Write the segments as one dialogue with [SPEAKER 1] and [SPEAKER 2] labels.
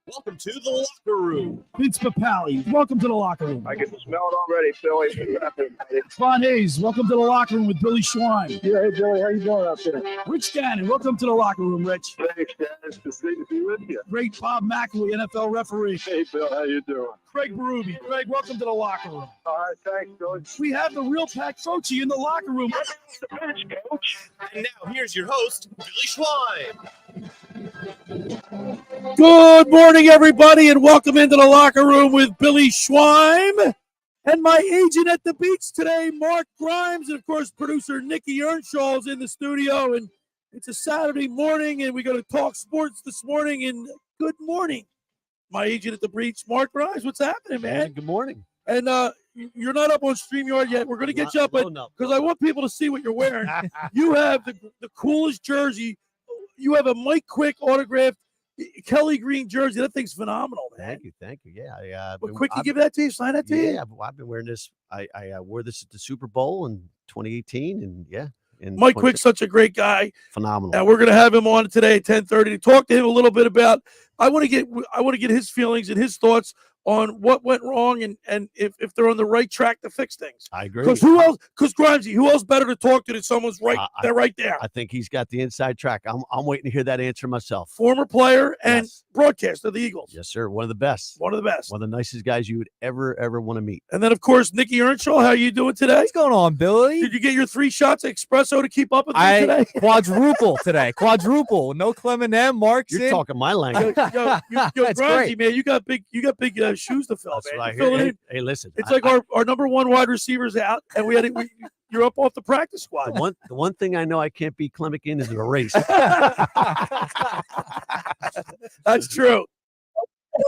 [SPEAKER 1] Welcome to the locker room.
[SPEAKER 2] Vince Papali, welcome to the locker room.
[SPEAKER 3] I can smell it already, Billy.
[SPEAKER 2] Ron Hayes, welcome to the locker room with Billy Schwein.
[SPEAKER 3] Yeah, hey, Billy, how you doing out there?
[SPEAKER 2] Rich Gannon, welcome to the locker room, Rich.
[SPEAKER 3] Thanks, guys. It's great to be with you.
[SPEAKER 2] Great Bob McElwee, NFL referee.
[SPEAKER 3] Hey, Bill, how you doing?
[SPEAKER 2] Craig Berube. Craig, welcome to the locker room.
[SPEAKER 3] All right, thanks, Billy.
[SPEAKER 2] We have the real Pat Croce in the locker room.
[SPEAKER 3] The bench, Coach.
[SPEAKER 1] And now here's your host, Billy Schwein.
[SPEAKER 2] Good morning, everybody, and welcome into the locker room with Billy Schwein and my agent at the beach today, Mark Grimes, and of course, producer Nick Earnshaw is in the studio. And it's a Saturday morning, and we're going to talk sports this morning. And good morning, my agent at the beach, Mark Grimes. What's happening, man?
[SPEAKER 4] Good morning.
[SPEAKER 2] And you're not up on StreamYard yet. We're going to get you up because I want people to see what you're wearing. You have the coolest jersey. You have a Mike Quick autographed Kelly Green jersey. That thing's phenomenal, man.
[SPEAKER 4] Thank you. Yeah,
[SPEAKER 2] Quick, you give that to you? Sign that to you?
[SPEAKER 4] Yeah, I've been wearing this. I wore this at the Super Bowl in 2018, and yeah.
[SPEAKER 2] Mike Quick's such a great guy.
[SPEAKER 4] Phenomenal.
[SPEAKER 2] And we're going to have him on today at 10:30 to talk to him a little bit about. I want to get his feelings and his thoughts on what went wrong and if they're on the right track to fix things.
[SPEAKER 4] I agree.
[SPEAKER 2] Because who else? Because Grimesy, who else better to talk to than someone's right there?
[SPEAKER 4] I think he's got the inside track. I'm waiting to hear that answer myself.
[SPEAKER 2] Former player and broadcaster of the Eagles.
[SPEAKER 4] Yes, sir. One of the best.
[SPEAKER 2] One of the best.
[SPEAKER 4] One of the nicest guys you would ever want to meet.
[SPEAKER 2] And then, of course, Nick Earnshaw. How are you doing today?
[SPEAKER 5] What's going on, Billy?
[SPEAKER 2] Did you get your 3 shots of espresso to keep up with me today?
[SPEAKER 5] Quadruple today. Quadruple. No Clem and M. Mark's
[SPEAKER 4] You're talking my language.
[SPEAKER 2] Yo, Grimesy, man, you got big shoes to fill, man.
[SPEAKER 4] Right
[SPEAKER 2] here.
[SPEAKER 4] Hey, listen.
[SPEAKER 2] It's our number one wide receiver's out, and you're up off the practice squad.
[SPEAKER 4] The one thing I know I can't beat Clemic in is a race.
[SPEAKER 2] That's true.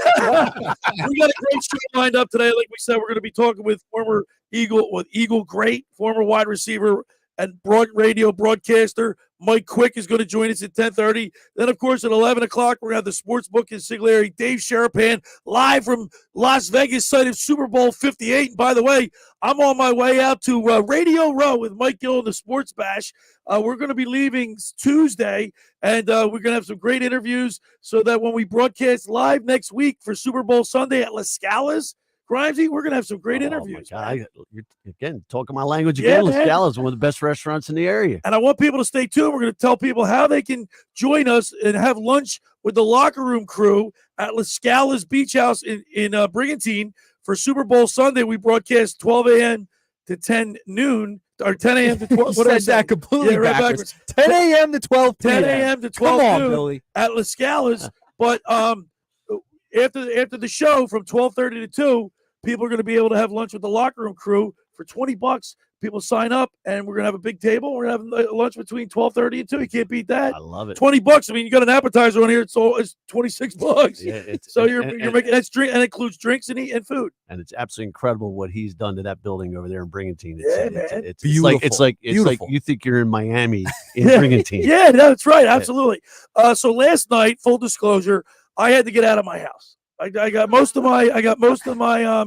[SPEAKER 2] We got a great show lined up today. Like we said, we're going to be talking with former Eagle great, former wide receiver and radio broadcaster Mike Quick is going to join us at 10:30. Then, of course, at 11 o'clock, we're going to have the sports book Consigliere Dave Sharapan live from Las Vegas site of Super Bowl 58. And by the way, I'm on my way out to Radio Row with Mike Gill and the Sports Bash. We're going to be leaving Tuesday, and we're going to have some great interviews so that when we broadcast live next week for Super Bowl Sunday at Las Scala's, Grimesy, we're going to have some great interviews.
[SPEAKER 4] You're again talking my language again. La Scala is one of the best restaurants in the area.
[SPEAKER 2] And I want people to stay tuned. We're going to tell people how they can join us and have lunch with the locker room crew at La Scala's Beach House in Brigantine for Super Bowl Sunday. We broadcast 12 a.m. to 10 noon. Or 10 a.m. to 12.
[SPEAKER 5] What is that completely backwards? 10 a.m. to 12 p.m.
[SPEAKER 2] 10 a.m. to 12
[SPEAKER 5] Come on,
[SPEAKER 2] noon
[SPEAKER 5] Billy.
[SPEAKER 2] at La Scala's. But after the show from 12:30 to 2, people are going to be able to have lunch with the locker room crew for $20. People sign up, and we're going to have a big table. We're going to have lunch between 12:30 and 2. You can't beat that.
[SPEAKER 4] I love it.
[SPEAKER 2] $20. I mean, you got an appetizer on here. It's $26.
[SPEAKER 4] Yeah,
[SPEAKER 2] so you're making that's drink, and it includes drinks and food.
[SPEAKER 4] And it's absolutely incredible what he's done to that building over there in Brigantine.
[SPEAKER 2] It's
[SPEAKER 5] beautiful.
[SPEAKER 4] It's like you think you're in Miami in Brigantine.
[SPEAKER 2] Yeah, that's right. Absolutely. So last night, full disclosure, I had to get out of my house. I got most of my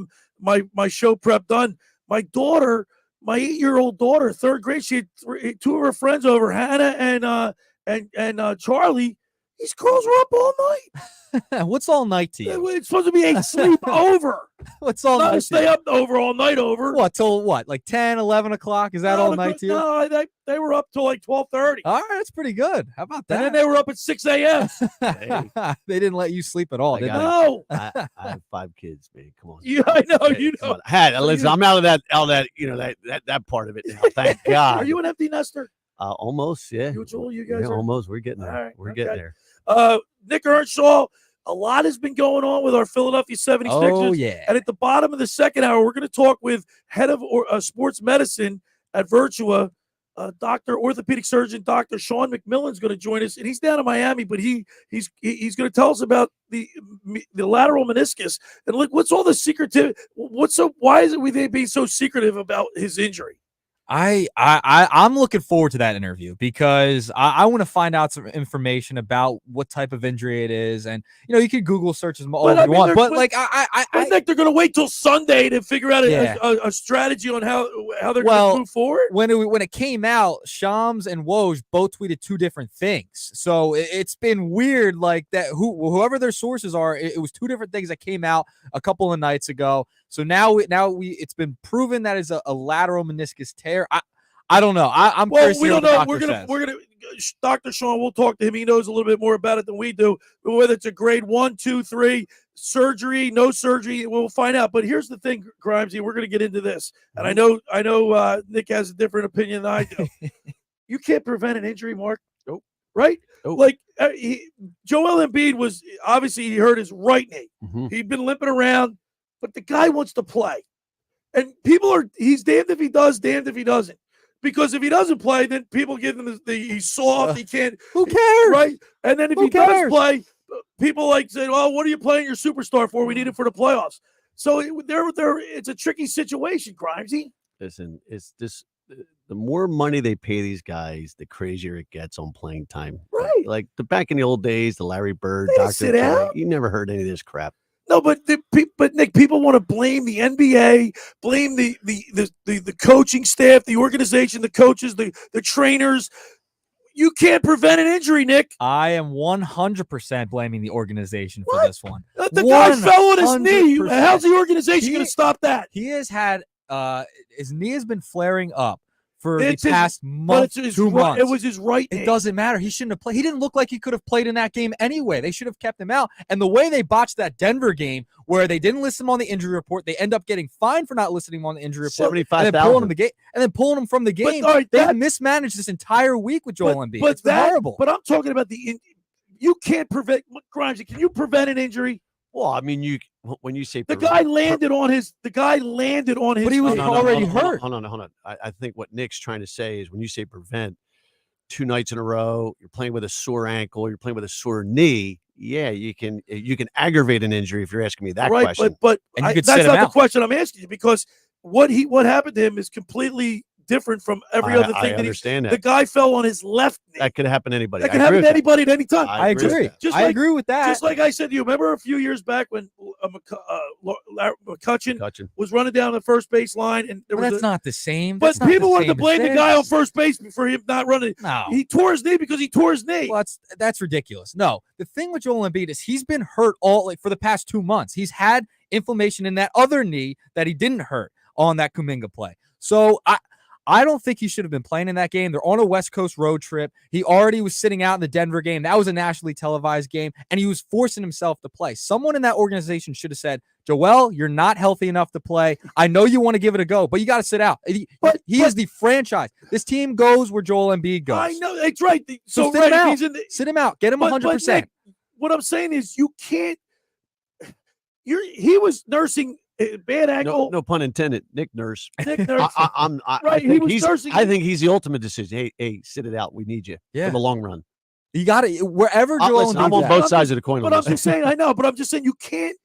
[SPEAKER 2] my show prep done. My daughter, my 8-year-old daughter, 3rd grade, she had 2 of her friends over, Hannah and Charlie. These girls were up all night.
[SPEAKER 5] What's all night to you?
[SPEAKER 2] It's supposed to be a sleep over.
[SPEAKER 5] What's all
[SPEAKER 2] Not
[SPEAKER 5] night?
[SPEAKER 2] Stay up over all night over.
[SPEAKER 5] What till what? Like 10, 11 o'clock? Is that all night to you?
[SPEAKER 2] No, they were up till like 12:30.
[SPEAKER 5] All right, that's pretty good. How about that?
[SPEAKER 2] And then they were up at 6 a.m.
[SPEAKER 5] They didn't let you sleep at all, did they?
[SPEAKER 2] No.
[SPEAKER 4] I have 5 kids, man. Come on.
[SPEAKER 2] Yeah, I know. You know.
[SPEAKER 4] Listen, I'm out of that that part of it now. Thank God.
[SPEAKER 2] Are you an empty nester?
[SPEAKER 4] Almost, yeah.
[SPEAKER 2] You guys are
[SPEAKER 4] almost. We're getting there.
[SPEAKER 2] Right,
[SPEAKER 4] we're getting there.
[SPEAKER 2] Nick Earnshaw, a lot has been going on with our Philadelphia 76ers.
[SPEAKER 5] Oh, yeah.
[SPEAKER 2] And at the bottom of the second hour, we're going to talk with head of sports medicine at Virtua, Dr. Orthopedic Surgeon Dr. McMillian is going to join us. And he's down in Miami, but he's going to tell us about the lateral meniscus. And look, what's all the secretive? Why is it they being so secretive about his injury?
[SPEAKER 5] I'm looking forward to that interview because I want to find out some information about what type of injury it is, and you can Google search as much as you want, but like I
[SPEAKER 2] think they're going to wait till Sunday to figure out a strategy on how they're going to move forward.
[SPEAKER 5] When it came out, Shams and Woj both tweeted two different things, so it's been weird like that. Whoever their sources are, it was two different things that came out a couple of nights ago. So now it's been proven that is a lateral meniscus tear. I don't know. I'm curious.
[SPEAKER 2] We don't know. We're gonna Dr. Sean. We'll talk to him. He knows a little bit more about it than we do. But whether it's a grade 1, 2, 3 surgery, no surgery, we'll find out. But here's the thing, Grimesy. We're gonna get into this, and I know Nick has a different opinion than I do. You can't prevent an injury, Mark.
[SPEAKER 4] Nope.
[SPEAKER 2] Right?
[SPEAKER 4] Nope.
[SPEAKER 2] Like Joel Embiid was obviously he hurt his right knee.
[SPEAKER 4] Mm-hmm.
[SPEAKER 2] He'd been limping around, but the guy wants to play. And he's damned if he does, damned if he doesn't. Because if he doesn't play, then people give him he's soft, he can't.
[SPEAKER 5] Who cares?
[SPEAKER 2] Right? And then if he does play, people say, "Oh, what are you playing your superstar for? We need it for the playoffs." So it's a tricky situation, Grimesy.
[SPEAKER 4] Listen, it's this. The more money they pay these guys, the crazier it gets on playing time.
[SPEAKER 2] Right.
[SPEAKER 4] Like back in the old days, the Larry Bird,
[SPEAKER 2] They
[SPEAKER 4] Dr.
[SPEAKER 2] sit out.
[SPEAKER 4] You never heard any of this crap.
[SPEAKER 2] No, but Nick, people want to blame the NBA, blame the coaching staff, the organization, the coaches, the trainers. You can't prevent an injury, Nick.
[SPEAKER 5] I am 100% blaming the organization for this one.
[SPEAKER 2] The guy fell on his knee. How's the organization going to stop that?
[SPEAKER 5] He has had his knee has been flaring up for the past month, 2 months.
[SPEAKER 2] It was his right knee.
[SPEAKER 5] It doesn't matter. He shouldn't have played. He didn't look like he could have played in that game anyway. They should have kept him out. And the way they botched that Denver game where they didn't list him on the injury report, they end up getting fined for not listing him on the injury report.
[SPEAKER 4] $75,000.
[SPEAKER 5] And then pulling him from the game. They've mismanaged this entire week with Joel Embiid. It's horrible.
[SPEAKER 2] But I'm talking about you can't prevent Grimes. Can you prevent an injury?
[SPEAKER 4] Well, I mean, when you say
[SPEAKER 2] the guy landed on his, but
[SPEAKER 5] he was already hurt.
[SPEAKER 4] Hold on. I think what Nick's trying to say is when you say prevent 2 nights in a row, you're playing with a sore ankle, you're playing with a sore knee. Yeah, you can aggravate an injury if you're asking me that question.
[SPEAKER 2] But
[SPEAKER 5] that's
[SPEAKER 2] not the question I'm asking you because what happened to him is completely different from every other thing.
[SPEAKER 4] I understand that.
[SPEAKER 2] The guy fell on his left knee.
[SPEAKER 4] That could happen to anybody.
[SPEAKER 2] That could happen to anybody at any time.
[SPEAKER 5] I agree. I agree with that.
[SPEAKER 2] Just like I said to you, remember a few years back when McCutcheon was running down the first base line, and
[SPEAKER 5] that's not the same.
[SPEAKER 2] But people wanted to blame the guy on first base for him not running.
[SPEAKER 5] No,
[SPEAKER 2] he tore his knee because he tore his knee.
[SPEAKER 5] Well, that's ridiculous. No, the thing with Joel Embiid is he's been hurt for the past 2 months. He's had inflammation in that other knee that he didn't hurt on that Kuminga play. So I don't think he should have been playing in that game. They're on a West Coast road trip. He already was sitting out in the Denver game. That was a nationally televised game, and he was forcing himself to play. Someone in that organization should have said, Joel, you're not healthy enough to play. I know you want to give it a go, but you got to sit out. He is the franchise. This team goes where Joel Embiid goes.
[SPEAKER 2] I know. That's right.
[SPEAKER 5] So sit him out. Sit him out. Get him 100%.
[SPEAKER 2] Nick, what I'm saying is you can't – he was nursing – bad ankle.
[SPEAKER 4] No pun intended. Nick Nurse.
[SPEAKER 2] Nick Nurse.
[SPEAKER 4] I think he's the ultimate decision. Hey, sit it out. We need you for the long run.
[SPEAKER 5] You got it. Wherever Joel.
[SPEAKER 4] I'm on both sides of the coin.
[SPEAKER 2] But I'm just saying. I know. But I'm just saying you can't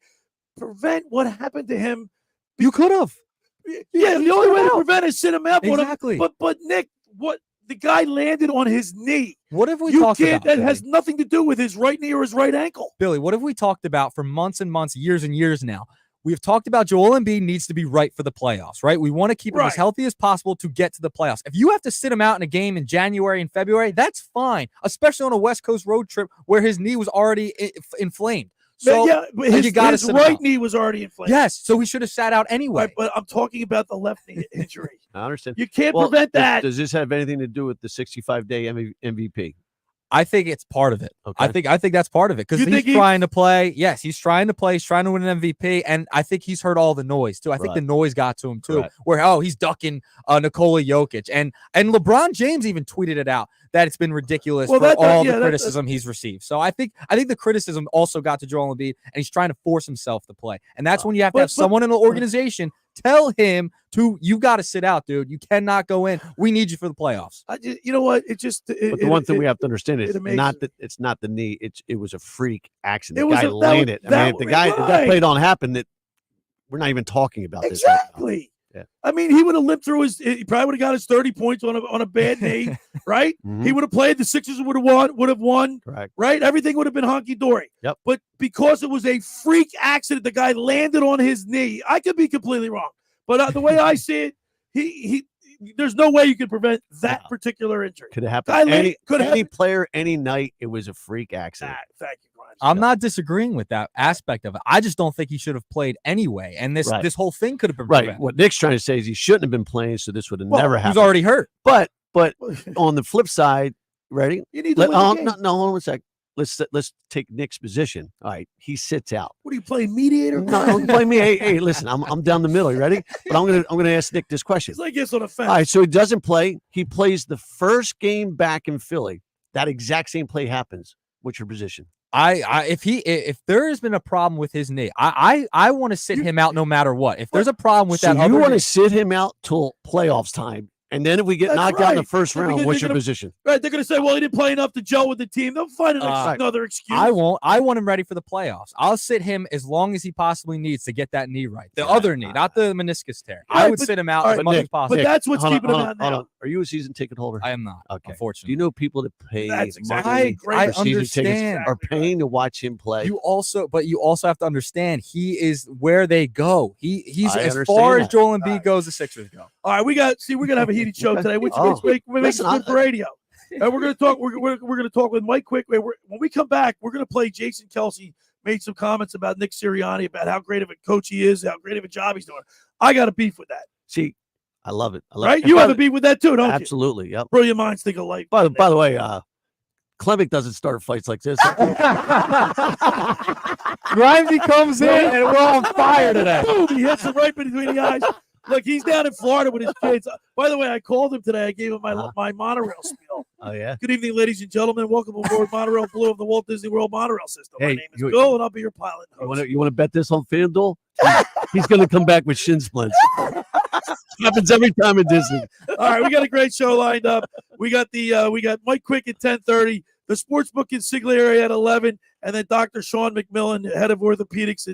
[SPEAKER 2] prevent what happened to him.
[SPEAKER 5] You could have.
[SPEAKER 2] Yeah. The only way to prevent is sit him out.
[SPEAKER 5] Exactly.
[SPEAKER 2] But Nick, what the guy landed on his knee.
[SPEAKER 5] What have we talked about?
[SPEAKER 2] That has nothing to do with his right knee or his right ankle.
[SPEAKER 5] Billy, what have we talked about for months and months, years and years now? We've talked about Joel Embiid needs to be right for the playoffs, right? We want to keep him as healthy as possible to get to the playoffs. If you have to sit him out in a game in January and February, that's fine, especially on a West Coast road trip where his knee was already inflamed. So
[SPEAKER 2] but his right knee was already inflamed.
[SPEAKER 5] Yes, so he should have sat out anyway.
[SPEAKER 2] Right, but I'm talking about the left knee injury.
[SPEAKER 4] I understand.
[SPEAKER 2] You can't prevent that.
[SPEAKER 4] Does this have anything to do with the 65-day MVP?
[SPEAKER 5] I think it's part of it.
[SPEAKER 4] Okay.
[SPEAKER 5] I think that's part of it because he's trying to play. Yes, he's trying to play. He's trying to win an MVP, and I think he's heard all the noise too. I think the noise got to him too, where he's ducking Nikola Jokic, and LeBron James even tweeted it out that it's been ridiculous for all the criticism he's received. So I think the criticism also got to Joel Embiid, and he's trying to force himself to play, and that's when you have to have someone in the organization tell him you got to sit out, dude. You cannot go in. We need you for the playoffs.
[SPEAKER 2] You know what?
[SPEAKER 4] But the one thing we have to understand is it's not the knee. It was a freak accident. The guy landed. If the guy played on happened, that we're not even talking about this.
[SPEAKER 2] Exactly.
[SPEAKER 4] Yeah.
[SPEAKER 2] I mean, he would have limped through he probably would have got his 30 points on a bad knee, right?
[SPEAKER 4] Mhm.
[SPEAKER 2] He would have played. The Sixers would have won.
[SPEAKER 4] Correct.
[SPEAKER 2] Right? Everything would have been hunky-dory.
[SPEAKER 4] Yep.
[SPEAKER 2] But because it was a freak accident, the guy landed on his knee. I could be completely wrong. But the way I see it, he there's no way you can prevent that particular injury.
[SPEAKER 4] Could have happened.
[SPEAKER 2] Guy
[SPEAKER 4] Any player, any night, it was a freak accident.
[SPEAKER 2] Thank you, Grimes.
[SPEAKER 5] I'm not disagreeing with that aspect of it. I just don't think he should have played anyway. And this whole thing could have been
[SPEAKER 4] Right.
[SPEAKER 5] prevented.
[SPEAKER 4] What Nick's trying to say is he shouldn't have been playing, so this would have never
[SPEAKER 5] He's
[SPEAKER 4] happened.
[SPEAKER 5] already hurt.
[SPEAKER 4] But on the flip side, ready?
[SPEAKER 2] You need to win the game.
[SPEAKER 4] No, hold on a sec. Let's take Nick's position. All right, he sits out.
[SPEAKER 2] What are you playing, mediator?
[SPEAKER 4] No, don't play me. Hey, listen, I'm down the middle. You ready? But I'm gonna ask Nick this question.
[SPEAKER 2] It's like this on a fence.
[SPEAKER 4] All right, so he doesn't play. He plays the first game back in Philly. That exact same play happens. What's your position?
[SPEAKER 5] If there has been a problem with his knee, I want to sit him out no matter what. If there's a problem with that,
[SPEAKER 4] you want to sit him out till playoffs time. And then if we get knocked out in the first round, what's your position?
[SPEAKER 2] Right, they're going to say, well, he didn't play enough to gel with the team. They'll find another excuse.
[SPEAKER 5] I won't. I want him ready for the playoffs. I'll sit him as long as he possibly needs to get that knee right. The other knee, not the meniscus tear. I would sit him out as much as possible.
[SPEAKER 2] But that's what's keeping him out now.
[SPEAKER 4] Are you a season ticket holder?
[SPEAKER 5] I am not, unfortunately.
[SPEAKER 4] Do you know people that pay
[SPEAKER 2] That's exactly
[SPEAKER 4] money
[SPEAKER 5] I
[SPEAKER 4] for season tickets
[SPEAKER 5] understand.
[SPEAKER 4] are paying to watch him play?
[SPEAKER 5] You also have to understand he is where they go. He's
[SPEAKER 4] I
[SPEAKER 5] as
[SPEAKER 4] understand
[SPEAKER 5] far as
[SPEAKER 4] that.
[SPEAKER 5] Joel Embiid goes, the Sixers go.
[SPEAKER 2] All right, we're gonna have a heated show today, which makes
[SPEAKER 4] Listen,
[SPEAKER 2] good for radio. And we're gonna talk. We're gonna talk with Mike Quick. When we come back, we're gonna play. Jason Kelsey made some comments about Nick Sirianni, about how great of a coach he is, how great of a job he's doing. I got a beef with that.
[SPEAKER 4] See, I love it.
[SPEAKER 2] Right? You have a beef with that too, don't you?
[SPEAKER 4] Absolutely. Yep.
[SPEAKER 2] Brilliant minds think alike.
[SPEAKER 4] By the way, Clemic doesn't start fights like this.
[SPEAKER 5] Grimesy comes in and we're on fire today.
[SPEAKER 2] Boom, he hits him right between the eyes. Look, he's down in Florida with his kids. By the way, I called him today. I gave him my monorail spiel.
[SPEAKER 4] Oh, yeah?
[SPEAKER 2] Good evening, ladies and gentlemen. Welcome aboard Monorail Blue of the Walt Disney World monorail system. My
[SPEAKER 4] Hey,
[SPEAKER 2] name is Bill, and I'll be your pilot.
[SPEAKER 4] You want to bet this on FanDuel? He's going to come back with shin splints. Happens every time in Disney.
[SPEAKER 2] All right, we got a great show lined up. We got Mike Quick at 10:30, the Sportsbook Consigliere at 11, and then Dr. Sean McMillian, head of orthopedics,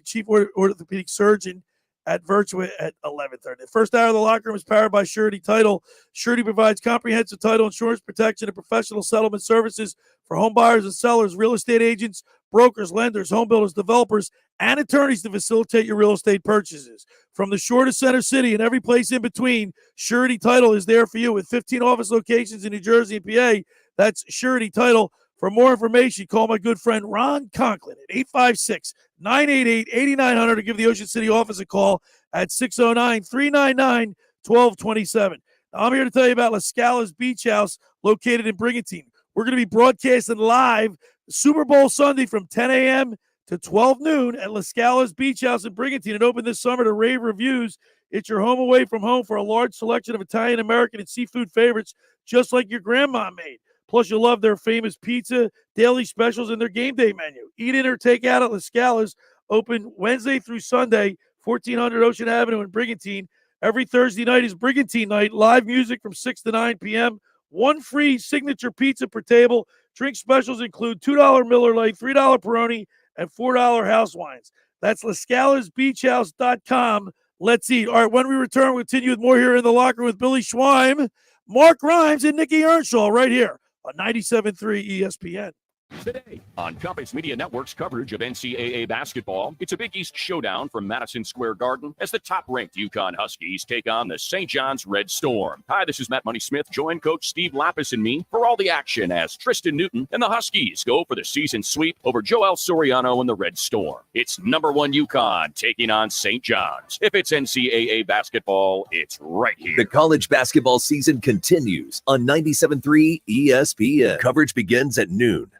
[SPEAKER 2] chief orthopedic surgeon at Virtua at 11:30. The first hour of the locker room is powered by Surety Title. Surety provides comprehensive title insurance protection and professional settlement services for home buyers and sellers, real estate agents, brokers, lenders, home builders, developers, and attorneys to facilitate your real estate purchases. From the shore to Center City and every place in between, Surety Title is there for you with 15 office locations in New Jersey and PA. That's Surety Title. For more information, call my good friend Ron Conklin at 856-988-8900 to give the Ocean City office a call at 609-399-1227. Now, I'm here to tell you about La Scala's Beach House located in Brigantine. We're going to be broadcasting live Super Bowl Sunday from 10 a.m. to 12 noon at La Scala's Beach House in Brigantine. It opened this summer to rave reviews. It's your home away from home for a large selection of Italian, American, and seafood favorites, just like your grandma made. Plus, you'll love their famous pizza, daily specials, and their game day menu. Eat in or take out at La Scala's, open Wednesday through Sunday, 1400 Ocean Avenue in Brigantine. Every Thursday night is Brigantine night. Live music from 6 to 9 p.m. One free signature pizza per table. Drink specials include $2 Miller Lite, $3 Peroni, and $4 house wines. That's LaScalasBeachHouse.com. Let's eat. All right, when we return, we'll continue with more here in the locker room with Billy Schweim, Mark Grimes, and Nick Earnshaw right here on 97.3 ESPN.
[SPEAKER 6] Today on Compass Media Network's coverage of NCAA basketball, it's a Big East showdown from Madison Square Garden as the top-ranked UConn Huskies take on the St. John's Red Storm. Hi, this is Matt Money Smith. Join Coach Steve Lapis and me for all the action as Tristan Newton and the Huskies go for the season sweep over Joel Soriano and the Red Storm. It's number one UConn taking on St. John's. If it's NCAA basketball, it's right here.
[SPEAKER 7] The college basketball season continues on 97.3 ESPN. Coverage begins at noon.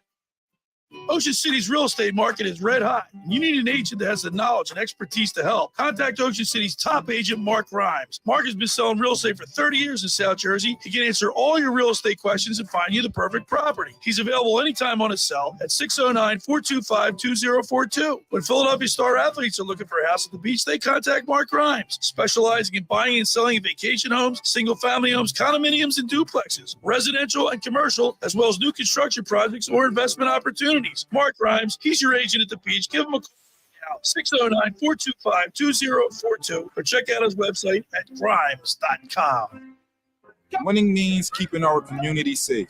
[SPEAKER 2] Ocean City's real estate market is red hot. You need an agent that has the knowledge and expertise to help. Contact Ocean City's top agent, Mark Grimes. Mark has been selling real estate for 30 years in South Jersey. He can answer all your real estate questions and find you the perfect property. He's available anytime on his cell at 609-425-2042. When Philadelphia Star athletes are looking for a house at the beach, they contact Mark Grimes, specializing in buying and selling vacation homes, single-family homes, condominiums, and duplexes, residential and commercial, as well as new construction projects or investment opportunities. Mark Grimes, he's your agent at the beach. Give him a call out. 609-425-2042 or check out his website at grimes.com.
[SPEAKER 8] Winning means keeping our community safe.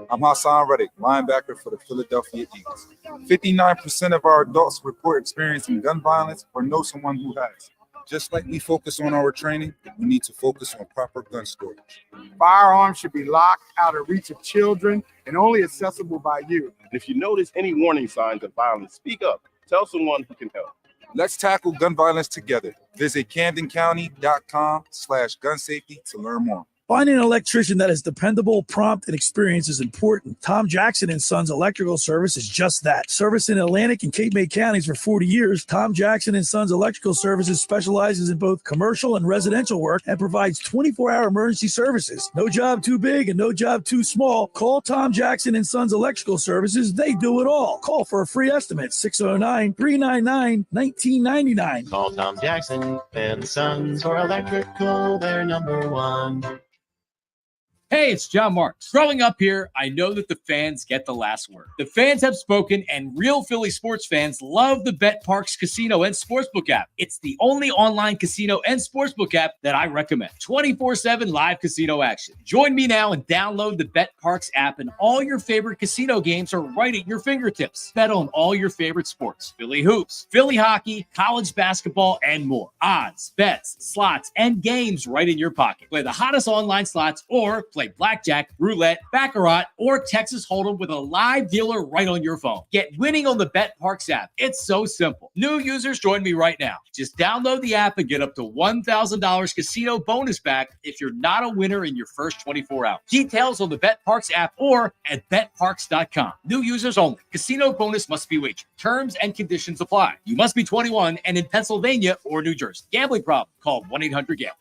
[SPEAKER 8] I'm Hassan Reddick, linebacker for the Philadelphia Eagles. 59% of our adults report experiencing gun violence or know someone who has. Just like we focus on our training, we need to focus on proper gun storage.
[SPEAKER 3] Firearms should be locked out of reach of children and only accessible by you.
[SPEAKER 9] If you notice any warning signs of violence, speak up. Tell someone who can help.
[SPEAKER 8] Let's tackle gun violence together. Visit CamdenCounty.com/gun safety to learn more.
[SPEAKER 2] Finding an electrician that is dependable, prompt, and experienced is important. Tom Jackson & Sons Electrical Service is just that. Service in Atlantic and Cape May counties for 40 years, Tom Jackson & Sons Electrical Services specializes in both commercial and residential work and provides 24-hour emergency services. No job too big and no job too small. Call Tom Jackson & Sons Electrical Services. They do it all. Call for a free estimate, 609-399-1999.
[SPEAKER 10] Call Tom Jackson and Sons for electrical, they're number one.
[SPEAKER 11] Hey, it's John Marks. Growing up here, I know that the fans get the last word. The fans have spoken, and real Philly sports fans love the Bet Parks Casino and Sportsbook app. It's the only online casino and sportsbook app that I recommend. 24/7 live casino action. Join me now and download the Bet Parks app, and all your favorite casino games are right at your fingertips. Bet on all your favorite sports. Philly hoops, Philly hockey, college basketball, and more. Odds, bets, slots, and games right in your pocket. Play the hottest online slots or play blackjack, roulette, baccarat, or Texas Hold'em with a live dealer right on your phone. Get winning on the Bet Parks app. It's so simple. New users, join me right now. Just download the app and get up to $1,000 casino bonus back if you're not a winner in your first 24 hours. Details on the Bet Parks app or at betparks.com. New users only. Casino bonus must be wagered. Terms and conditions apply. You must be 21 and in Pennsylvania or New Jersey. Gambling problem? Call 1-800-GAMBLER.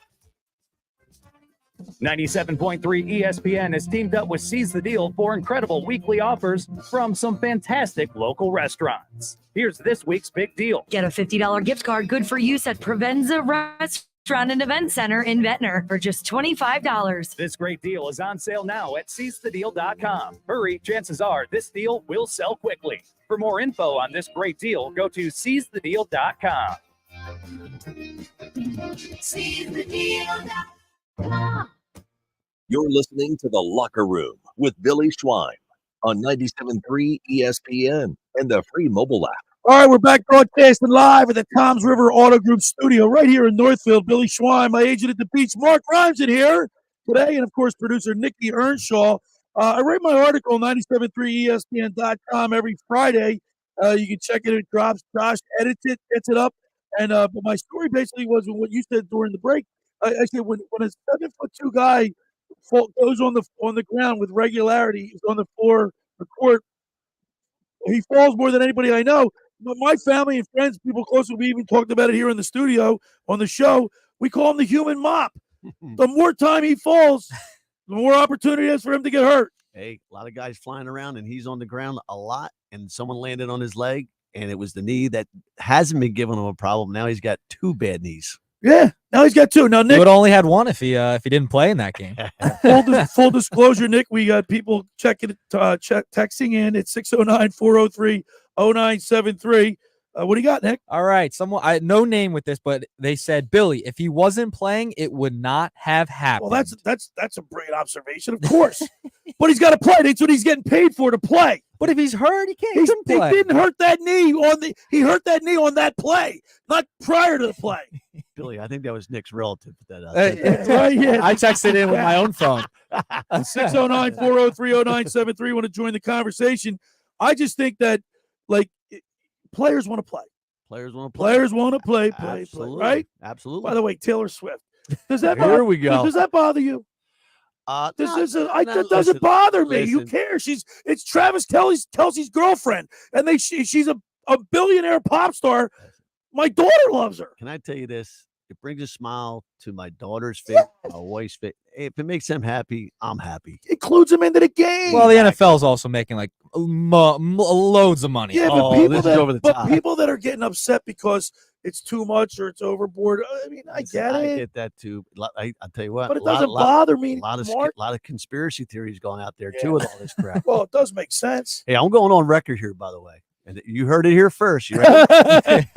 [SPEAKER 12] 97.3 ESPN has teamed up with Seize the Deal for incredible weekly offers from some fantastic local restaurants. Here's this week's big deal.
[SPEAKER 13] Get a $50 gift card good for use at Provenza Restaurant and Event Center in Ventnor for just $25.
[SPEAKER 12] This great deal is on sale now at seizethedeal.com. Hurry, chances are this deal will sell quickly. For more info on this great deal, go to seizethedeal.com.
[SPEAKER 13] SeizeTheDeal.com.
[SPEAKER 7] You're listening to The Locker Room with Billy Schwein on 97.3 ESPN and the free mobile app.
[SPEAKER 2] All right, we're back broadcasting live at the Toms River Auto Group studio right here in Northfield. Billy Schwein, my agent at the beach, Mark Rhymes in here today, and of course, producer Nick Earnshaw. I write my article on 97.3ESPN.com every Friday. You can check it. It drops. Josh edits it, gets it up, and but my story basically was what you said during the break. I said when a 7'2" guy goes on the ground with regularity, he's on the floor, the court, he falls more than anybody I know. But my family and friends, people close to me, even talked about it here in the studio on the show. We call him the human mop. The more time he falls, the more opportunity is for him to get hurt.
[SPEAKER 4] Hey, a lot of guys flying around, and he's on the ground a lot, and someone landed on his leg, and it was the knee that hasn't been giving him a problem. Now he's got two bad knees.
[SPEAKER 2] Yeah, now he's got two. Now, Nick
[SPEAKER 5] would only had one if he didn't play in that game.
[SPEAKER 2] Full disclosure, Nick, we got people texting in at 609-403-0973. What do you got, Nick?
[SPEAKER 5] All right, no name with this, but they said, Billy, if he wasn't playing, it would not have happened.
[SPEAKER 2] Well, that's a great observation, of course. But he's got to play. That's what he's getting paid for, to play.
[SPEAKER 5] But if he's hurt, he couldn't play.
[SPEAKER 2] He didn't hurt that knee he hurt that knee on that play, not prior to the play.
[SPEAKER 4] Billy, I think that was Nick's relative.
[SPEAKER 2] Right, yeah.
[SPEAKER 5] I texted in with my own phone.
[SPEAKER 2] 609-403-0973. Want to join the conversation? I just think that, players want to play.
[SPEAKER 4] Players want to play.
[SPEAKER 2] Players want to play, right?
[SPEAKER 4] Absolutely.
[SPEAKER 2] By the way, Taylor Swift. Does that
[SPEAKER 4] Here we go.
[SPEAKER 2] Does that bother you? That doesn't bother me.
[SPEAKER 4] Listen.
[SPEAKER 2] You care? It's Travis Kelce's girlfriend, and she's a billionaire pop star. My daughter loves her.
[SPEAKER 4] Can I tell you this? It brings a smile to my daughter's face, my wife's face. If it makes them happy, I'm happy.
[SPEAKER 2] Includes them into the game.
[SPEAKER 5] Well, the NFL is also making loads of money.
[SPEAKER 2] Yeah,
[SPEAKER 4] but
[SPEAKER 2] people that are getting upset because it's too much or it's overboard. I mean, I get it.
[SPEAKER 4] I get that too. I'll tell you what.
[SPEAKER 2] But it doesn't bother me.
[SPEAKER 4] A lot of conspiracy theories going out there too with all this crap.
[SPEAKER 2] Well, it does make sense.
[SPEAKER 4] Hey, I'm going on record here, by the way, and you heard it here first. You ready?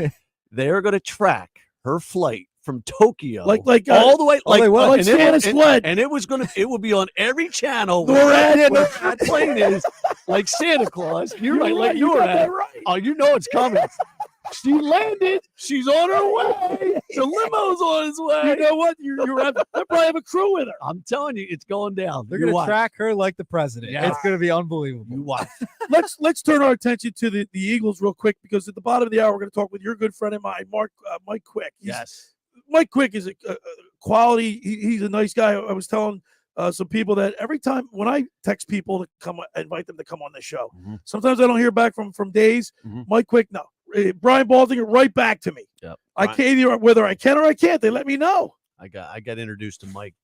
[SPEAKER 4] They're going to track her flight from Tokyo,
[SPEAKER 2] like
[SPEAKER 4] all the way,
[SPEAKER 2] like Santa's sled,
[SPEAKER 4] and it will be on every channel.
[SPEAKER 2] NORAD,
[SPEAKER 4] where that plane is, like Santa Claus. You're right, like
[SPEAKER 2] you got
[SPEAKER 4] NORAD.
[SPEAKER 2] that right.
[SPEAKER 4] Oh, you know it's coming. She landed. She's on her way. The limo's on its way.
[SPEAKER 2] You know what? They probably have a crew with her.
[SPEAKER 4] I'm telling you, it's going down.
[SPEAKER 5] They're going to track her like the president.
[SPEAKER 4] Yeah.
[SPEAKER 5] It's going to be unbelievable.
[SPEAKER 4] You watch.
[SPEAKER 2] Let's turn our attention to the Eagles real quick, because at the bottom of the hour we're going to talk with your good friend of mine, Mike Quick. Mike Quick is a quality. He's a nice guy. I was telling some people that every time when I text people to come, invite them to come on the show, sometimes I don't hear back from days. Mike Quick, no. Brian Baldinger, right back to me.
[SPEAKER 4] Yep.
[SPEAKER 2] I can't either, whether I can or I can't. They let me know.
[SPEAKER 4] I got introduced to Mike.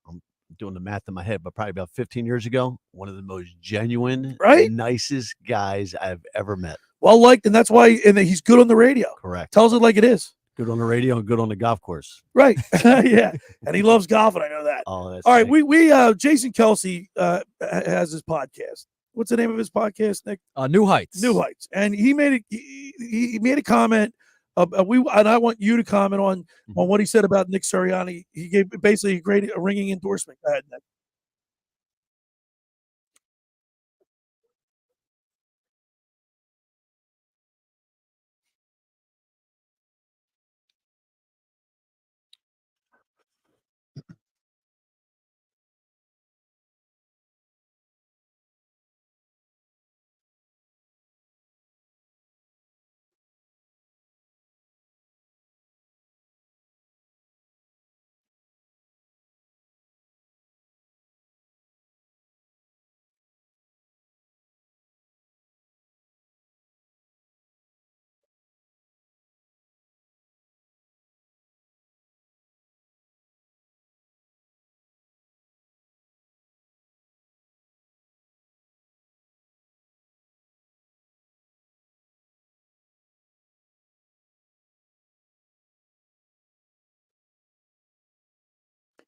[SPEAKER 4] I'm doing the math in my head, but probably about 15 years ago. One of the most genuine, nicest guys I've ever met.
[SPEAKER 2] Well liked, and that's why. And he's good on the radio.
[SPEAKER 4] Correct.
[SPEAKER 2] Tells it like it is.
[SPEAKER 4] Good on the radio and good on the golf course.
[SPEAKER 2] Right. Yeah. And he loves golf, and I know that.
[SPEAKER 4] Oh, that's
[SPEAKER 2] all right. We Jason Kelsey has his podcast. What's the name of his podcast, Nick?
[SPEAKER 5] New Heights.
[SPEAKER 2] New Heights. And he made he made a comment. And I want you to comment on what he said about Nick Sirianni. He gave basically a ringing endorsement. Go ahead, Nick.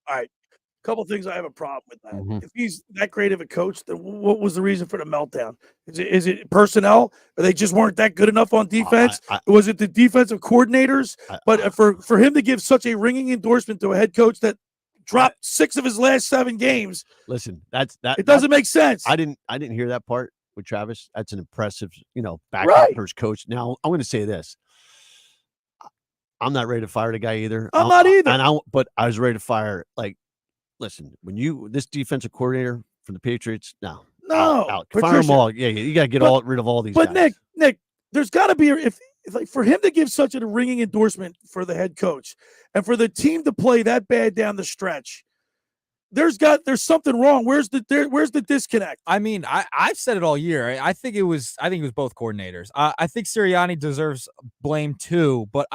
[SPEAKER 2] All right. A couple of things I have a problem with that. If he's that great of a coach, then what was the reason for the meltdown? Is it personnel? Or they just weren't that good enough on defense? Was it the defensive coordinators? But for him to give such a ringing endorsement to a head coach that dropped 6 of his last 7 games.
[SPEAKER 4] Listen,
[SPEAKER 2] it doesn't make sense.
[SPEAKER 4] I didn't hear that part with Travis. That's an impressive, backup for his coach. Now I'm going to say this. I'm not ready to fire the guy either.
[SPEAKER 2] I'm not either.
[SPEAKER 4] But I was ready to fire. Listen, when this defensive coordinator from the Patriots, out. Fire them all. Yeah, you got to get rid of all these.
[SPEAKER 2] But
[SPEAKER 4] guys.
[SPEAKER 2] Nick, there's got to be if for him to give such a ringing endorsement for the head coach, and for the team to play that bad down the stretch, there's something wrong. Where's the disconnect?
[SPEAKER 5] I mean, I've said it all year. I think it was both coordinators. I think Sirianni deserves blame too, but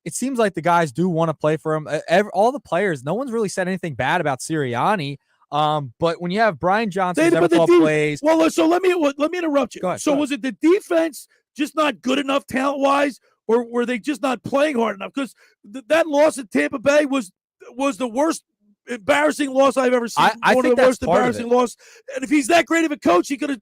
[SPEAKER 5] it seems like the guys do want to play for him. All the players, no one's really said anything bad about Sirianni. But when you have Brian Johnson never called plays.
[SPEAKER 2] Well, so let me interrupt you.
[SPEAKER 5] Go ahead,
[SPEAKER 2] was it the defense just not good enough talent-wise, or were they just not playing hard enough? Because that loss at Tampa Bay was the worst embarrassing loss I've ever seen.
[SPEAKER 5] I
[SPEAKER 2] One
[SPEAKER 5] think
[SPEAKER 2] of the
[SPEAKER 5] that's
[SPEAKER 2] worst embarrassing loss. And if he's that great of a coach, he could have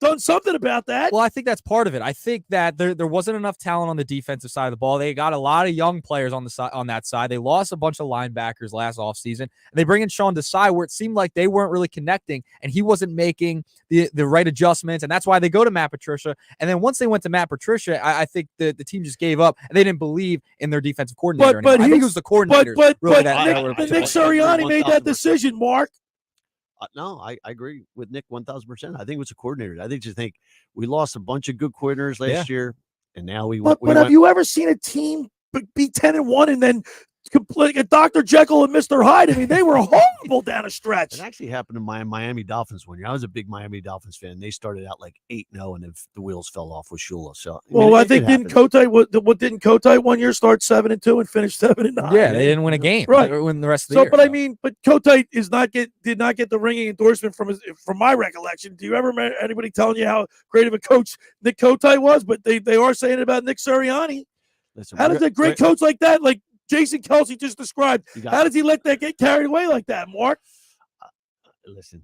[SPEAKER 2] done something about that.
[SPEAKER 5] Well, I think that's part of it. I think that there wasn't enough talent on the defensive side of the ball. They got a lot of young players on that side. They lost a bunch of linebackers last offseason. And they bring in Sean Desai, where it seemed like they weren't really connecting, and he wasn't making the right adjustments. And that's why they go to Matt Patricia. And then once they went to Matt Patricia, I think the team just gave up, and they didn't believe in their defensive coordinator anymore. I think it was the coordinator.
[SPEAKER 2] But Nick Sirianni made that decision, Mark.
[SPEAKER 4] No, I agree with Nick 1,000%. I think it was a coordinator. I think we lost a bunch of good coordinators last year, and now we.
[SPEAKER 2] But have you ever seen a team be 10-1 and then like a Dr. Jekyll and Mr. Hyde? I mean, they were horrible down a stretch.
[SPEAKER 4] It actually happened to my Miami Dolphins one year. I was a big Miami Dolphins fan. They started out like 8-0, and then the wheels fell off with Shula. So
[SPEAKER 2] I think didn't Kotite 1 year start 7-2 and finish 7-9?
[SPEAKER 5] Yeah, they didn't win a game.
[SPEAKER 2] Right,
[SPEAKER 5] they win the rest of the year.
[SPEAKER 2] But I mean, Kotite did not get the ringing endorsement from my recollection. Do you ever remember anybody telling you how great of a coach Nick Kotite was? But they are saying it about Nick Sirianni.
[SPEAKER 4] Listen,
[SPEAKER 2] how does a great coach like that, like Jason Kelsey just described, how does he let that get carried away like that, Mark?
[SPEAKER 4] Listen,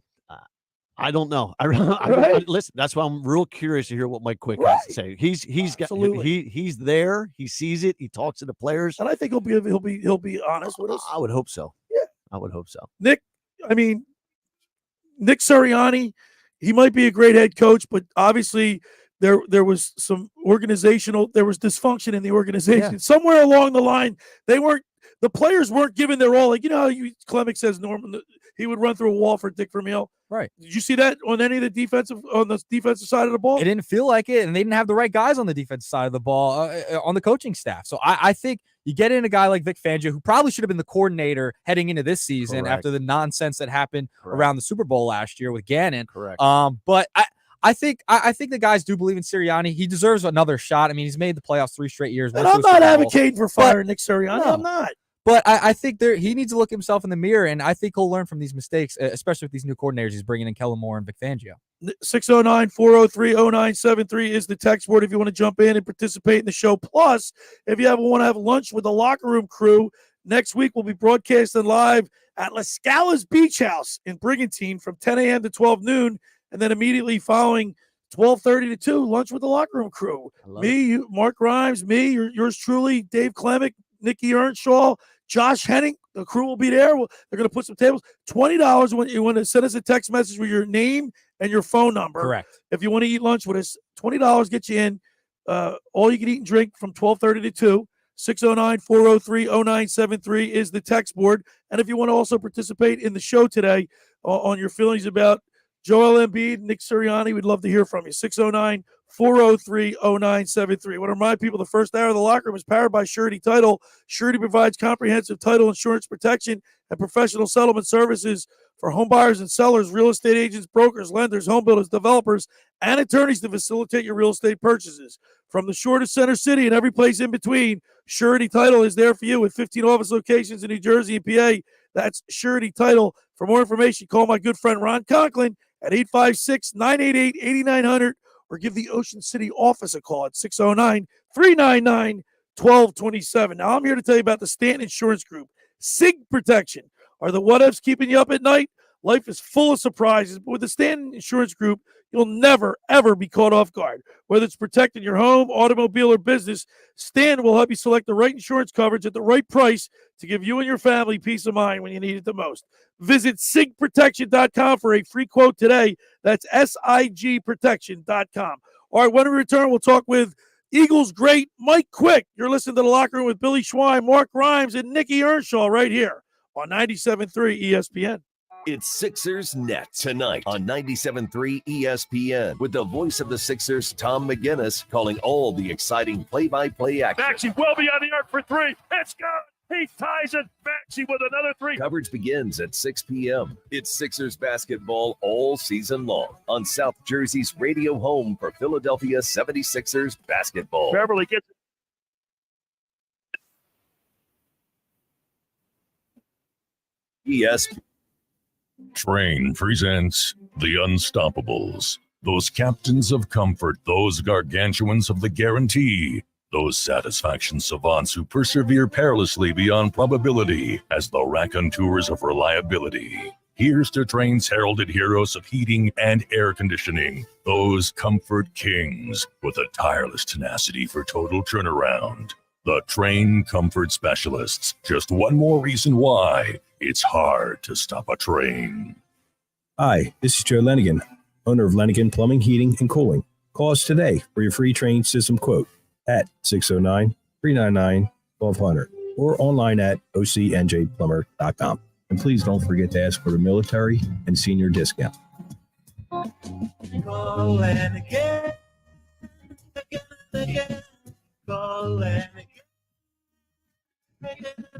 [SPEAKER 4] I don't know.
[SPEAKER 2] Right.
[SPEAKER 4] Listen, that's why I'm real curious to hear what Mike Quick has to say. He's there. He sees it. He talks to the players,
[SPEAKER 2] and I think he'll be honest with us.
[SPEAKER 4] I would hope so.
[SPEAKER 2] Yeah,
[SPEAKER 4] I would hope so.
[SPEAKER 2] Nick Sirianni, he might be a great head coach, but obviously there was some dysfunction in the organization.
[SPEAKER 5] Yeah.
[SPEAKER 2] Somewhere along the line, the players weren't giving their all. Like, Clemic says Norman, he would run through a wall for Dick Vermeil.
[SPEAKER 5] Right.
[SPEAKER 2] Did you see that on any of the defensive side of the ball?
[SPEAKER 5] It didn't feel like it, and they didn't have the right guys on the defensive side of the ball on the coaching staff. So I think you get in a guy like Vic Fangio, who probably should have been the coordinator heading into this season after the nonsense that happened around the Super Bowl last year with Gannon.
[SPEAKER 4] Correct.
[SPEAKER 5] But I think the guys do believe in Sirianni. He deserves another shot. I mean, he's made the playoffs 3 straight years.
[SPEAKER 2] And I'm not advocating for firing Nick Sirianni. No. I'm not.
[SPEAKER 5] But I think he needs to look himself in the mirror, and I think he'll learn from these mistakes, especially with these new coordinators he's bringing in, Kellen Moore and Vic Fangio.
[SPEAKER 2] 609-403-0973 is the text board if you want to jump in and participate in the show. Plus, if you want to have lunch with the locker room crew, next week we'll be broadcasting live at La Scala's Beach House in Brigantine from 10 a.m. to 12 noon, and then immediately following 12:30 to 2, lunch with the locker room crew. You, Mark Grimes, yours truly, Dave Clemic, Nicky Earnshaw, Josh Henning. The crew will be there. They're going to put some tables. $20 when you want to send us a text message with your name and your phone number.
[SPEAKER 5] Correct.
[SPEAKER 2] If you want to eat lunch with us, $20 gets you in. All you can eat and drink from 12:30 to 2. 609-403-0973 is the text board. And if you want to also participate in the show today on your feelings about Joel Embiid, Nick Sirianni, we'd love to hear from you. 609-403-0973. I want to remind people the first hour of the locker room is powered by Surety Title. Surety provides comprehensive title insurance protection and professional settlement services for home buyers and sellers, real estate agents, brokers, lenders, home builders, developers, and attorneys to facilitate your real estate purchases. From the shore to Center City and every place in between, Surety Title is there for you with 15 office locations in New Jersey and PA. That's Surety Title. For more information, call my good friend Ron Conklin at 856-988-8900 or give the Ocean City office a call at 609-399-1227. Now, I'm here to tell you about the Stanton Insurance Group. SIG Protection. Are the what-ifs keeping you up at night? Life is full of surprises, but with the Stanton Insurance Group, you'll never, ever be caught off guard. Whether it's protecting your home, automobile, or business, Stanton will help you select the right insurance coverage at the right price to give you and your family peace of mind when you need it the most. Visit sigprotection.com for a free quote today. That's sigprotection.com. All right, when we return, we'll talk with Eagles great Mike Quick. You're listening to The Locker Room with Billy Schwein, Mark Grimes, and Nicky Earnshaw right here on 97.3 ESPN.
[SPEAKER 7] It's Sixers Net tonight on 97.3 ESPN with the voice of the Sixers, Tom McGinnis, calling all the exciting play-by-play action.
[SPEAKER 1] Maxey will be on the arc for 3. It's good. He ties it. Maxey with another 3.
[SPEAKER 7] Coverage begins at 6 p.m. It's Sixers basketball all season long on South Jersey's radio home for Philadelphia 76ers basketball.
[SPEAKER 1] Beverly gets it.
[SPEAKER 7] ESPN.
[SPEAKER 14] Train presents The Unstoppables. Those captains of comfort, those gargantuans of the guarantee, those satisfaction savants who persevere perilously beyond probability as the raconteurs of reliability. Here's to Train's heralded heroes of heating and air conditioning, those comfort kings with a tireless tenacity for total turnaround. The Train Comfort Specialists. Just one more reason why it's hard to stop a train.
[SPEAKER 15] Hi, this is Joe Lenigan, owner of Lenigan Plumbing, Heating, and Cooling. Call us today for your free train system quote at 609-399-1200 or online at ocnjplumber.com. And please don't forget to ask for the military and senior discount.
[SPEAKER 10] Call Lenigan, again. Call Lenigan,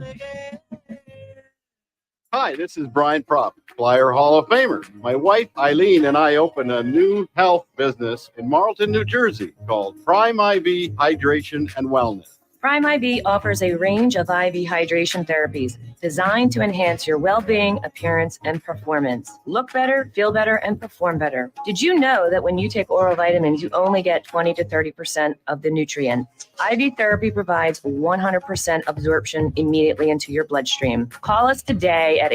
[SPEAKER 10] again.
[SPEAKER 16] Hi, this is Brian Propp, Flyer Hall of Famer. My wife, Eileen, and I opened a new health business in Marlton, New Jersey called Prime IV Hydration and Wellness.
[SPEAKER 17] Prime IV offers a range of IV hydration therapies, designed to enhance your well-being, appearance, and performance. Look better, feel better, and perform better. Did you know that when you take oral vitamins, you only get 20 to 30% of the nutrient? IV therapy provides 100% absorption immediately into your bloodstream. Call us today at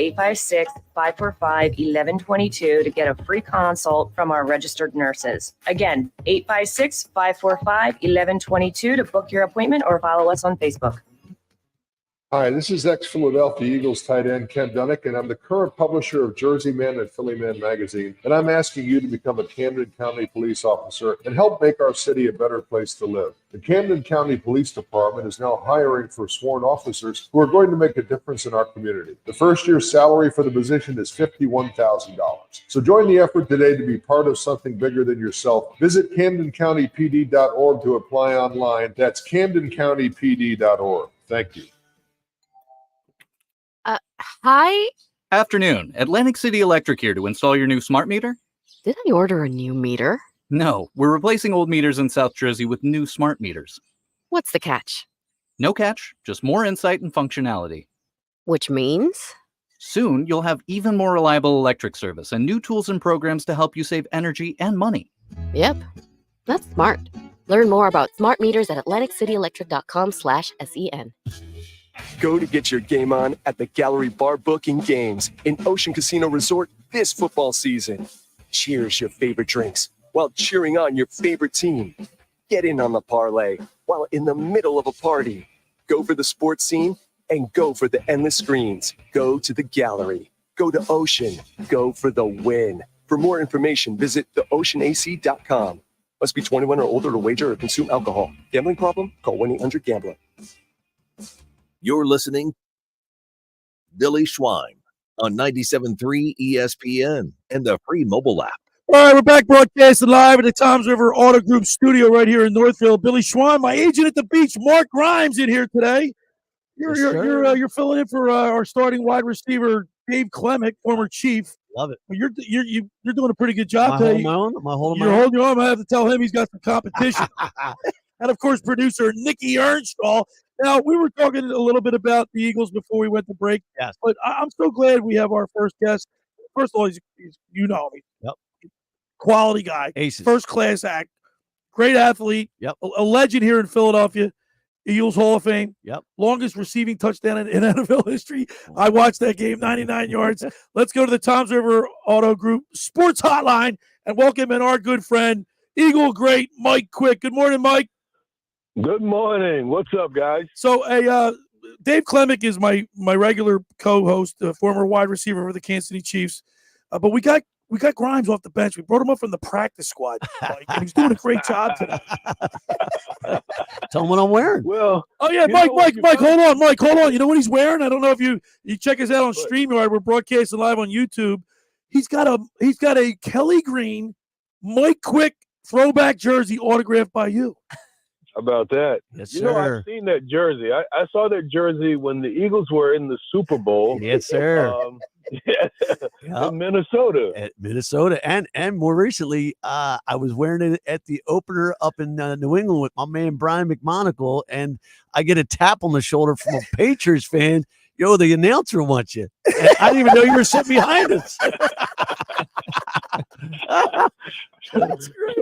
[SPEAKER 17] 856-545-1122 to get a free consult from our registered nurses. Again, 856-545-1122 to book your appointment or follow us on Facebook.
[SPEAKER 18] Hi, this is ex-Philadelphia Eagles tight end Ken Dunnick, and I'm the current publisher of Jersey Man and Philly Man magazine, and I'm asking you to become a Camden County police officer and help make our city a better place to live. The Camden County Police Department is now hiring for sworn officers who are going to make a difference in our community. The first year's salary for the position is $51,000. So join the effort today to be part of something bigger than yourself. Visit CamdenCountyPD.org to apply online. That's CamdenCountyPD.org. Thank you.
[SPEAKER 19] Hi.
[SPEAKER 20] Afternoon. Atlantic City Electric here to install your new smart meter.
[SPEAKER 19] Did I order a new meter?
[SPEAKER 20] No, we're replacing old meters in South Jersey with new smart meters.
[SPEAKER 19] What's the catch?
[SPEAKER 20] No catch, just more insight and functionality.
[SPEAKER 19] Which means?
[SPEAKER 20] Soon, you'll have even more reliable electric service and new tools and programs to help you save energy and money.
[SPEAKER 19] Yep, that's smart. Learn more about smart meters at AtlanticCityElectric.com/SEN.
[SPEAKER 21] Go to get your game on at the Gallery Bar Booking Games in Ocean Casino Resort this football season. Cheers your favorite drinks while cheering on your favorite team. Get in on the parlay while in the middle of a party. Go for the sports scene and go for the endless screens. Go to the Gallery. Go to Ocean. Go for the win. For more information, visit theoceanac.com. Must be 21 or older to wager or consume alcohol. Gambling problem? Call 1-800-GAMBLER.
[SPEAKER 7] You're listening Billy Schwein on 97.3 ESPN and the free mobile app.
[SPEAKER 2] All right, we're back broadcasting live at the Toms River Auto Group studio right here in Northfield. Billy Schwein, my agent at the beach, Mark Grimes, in here today. You're filling in for our starting wide receiver, Dave Clemick, former Chief.
[SPEAKER 4] Love it.
[SPEAKER 2] You're doing a pretty good job today.
[SPEAKER 4] Am I holding
[SPEAKER 2] You're holding your own. I have to tell him he's got some competition. And of course, producer Nick Earnshaw. Now, we were talking a little bit about the Eagles before we went to break.
[SPEAKER 4] Yes.
[SPEAKER 2] But I'm so glad we have our first guest. First of all, he's you know me.
[SPEAKER 4] Yep.
[SPEAKER 2] Quality guy.
[SPEAKER 4] Aces.
[SPEAKER 2] First class act. Great athlete.
[SPEAKER 4] Yep.
[SPEAKER 2] A legend here in Philadelphia. Eagles Hall of Fame.
[SPEAKER 4] Yep.
[SPEAKER 2] Longest receiving touchdown in NFL history. I watched that game, 99 yards. Let's go to the Toms River Auto Group Sports Hotline and welcome in our good friend, Eagle great Mike Quick. Good morning, Mike.
[SPEAKER 22] Good morning. What's up, guys?
[SPEAKER 2] So, Dave Clemick is my regular co-host, former wide receiver for the Kansas City Chiefs. But we got Grimes off the bench. We brought him up from the practice squad, Mike, and he's doing a great job today.
[SPEAKER 4] Tell him what I'm wearing.
[SPEAKER 22] Well,
[SPEAKER 2] oh yeah, Mike, hold on, Mike, hold on. You know what he's wearing? I don't know if you check us out on StreamYard. We're broadcasting live on YouTube. He's got a Kelly Green, Mike Quick throwback jersey autographed by you.
[SPEAKER 22] How about that?
[SPEAKER 4] Yes,
[SPEAKER 22] you know,
[SPEAKER 4] sir.
[SPEAKER 22] I've seen that jersey. I saw that jersey when the Eagles were in the Super Bowl.
[SPEAKER 4] Yes, sir.
[SPEAKER 22] In Minnesota.
[SPEAKER 4] At Minnesota. And more recently, I was wearing it at the opener up in New England with my man Brian McMillian, and I get a tap on the shoulder from a Patriots fan. Yo, the announcer wants you. And I didn't even know you were sitting behind us.
[SPEAKER 22] That's great.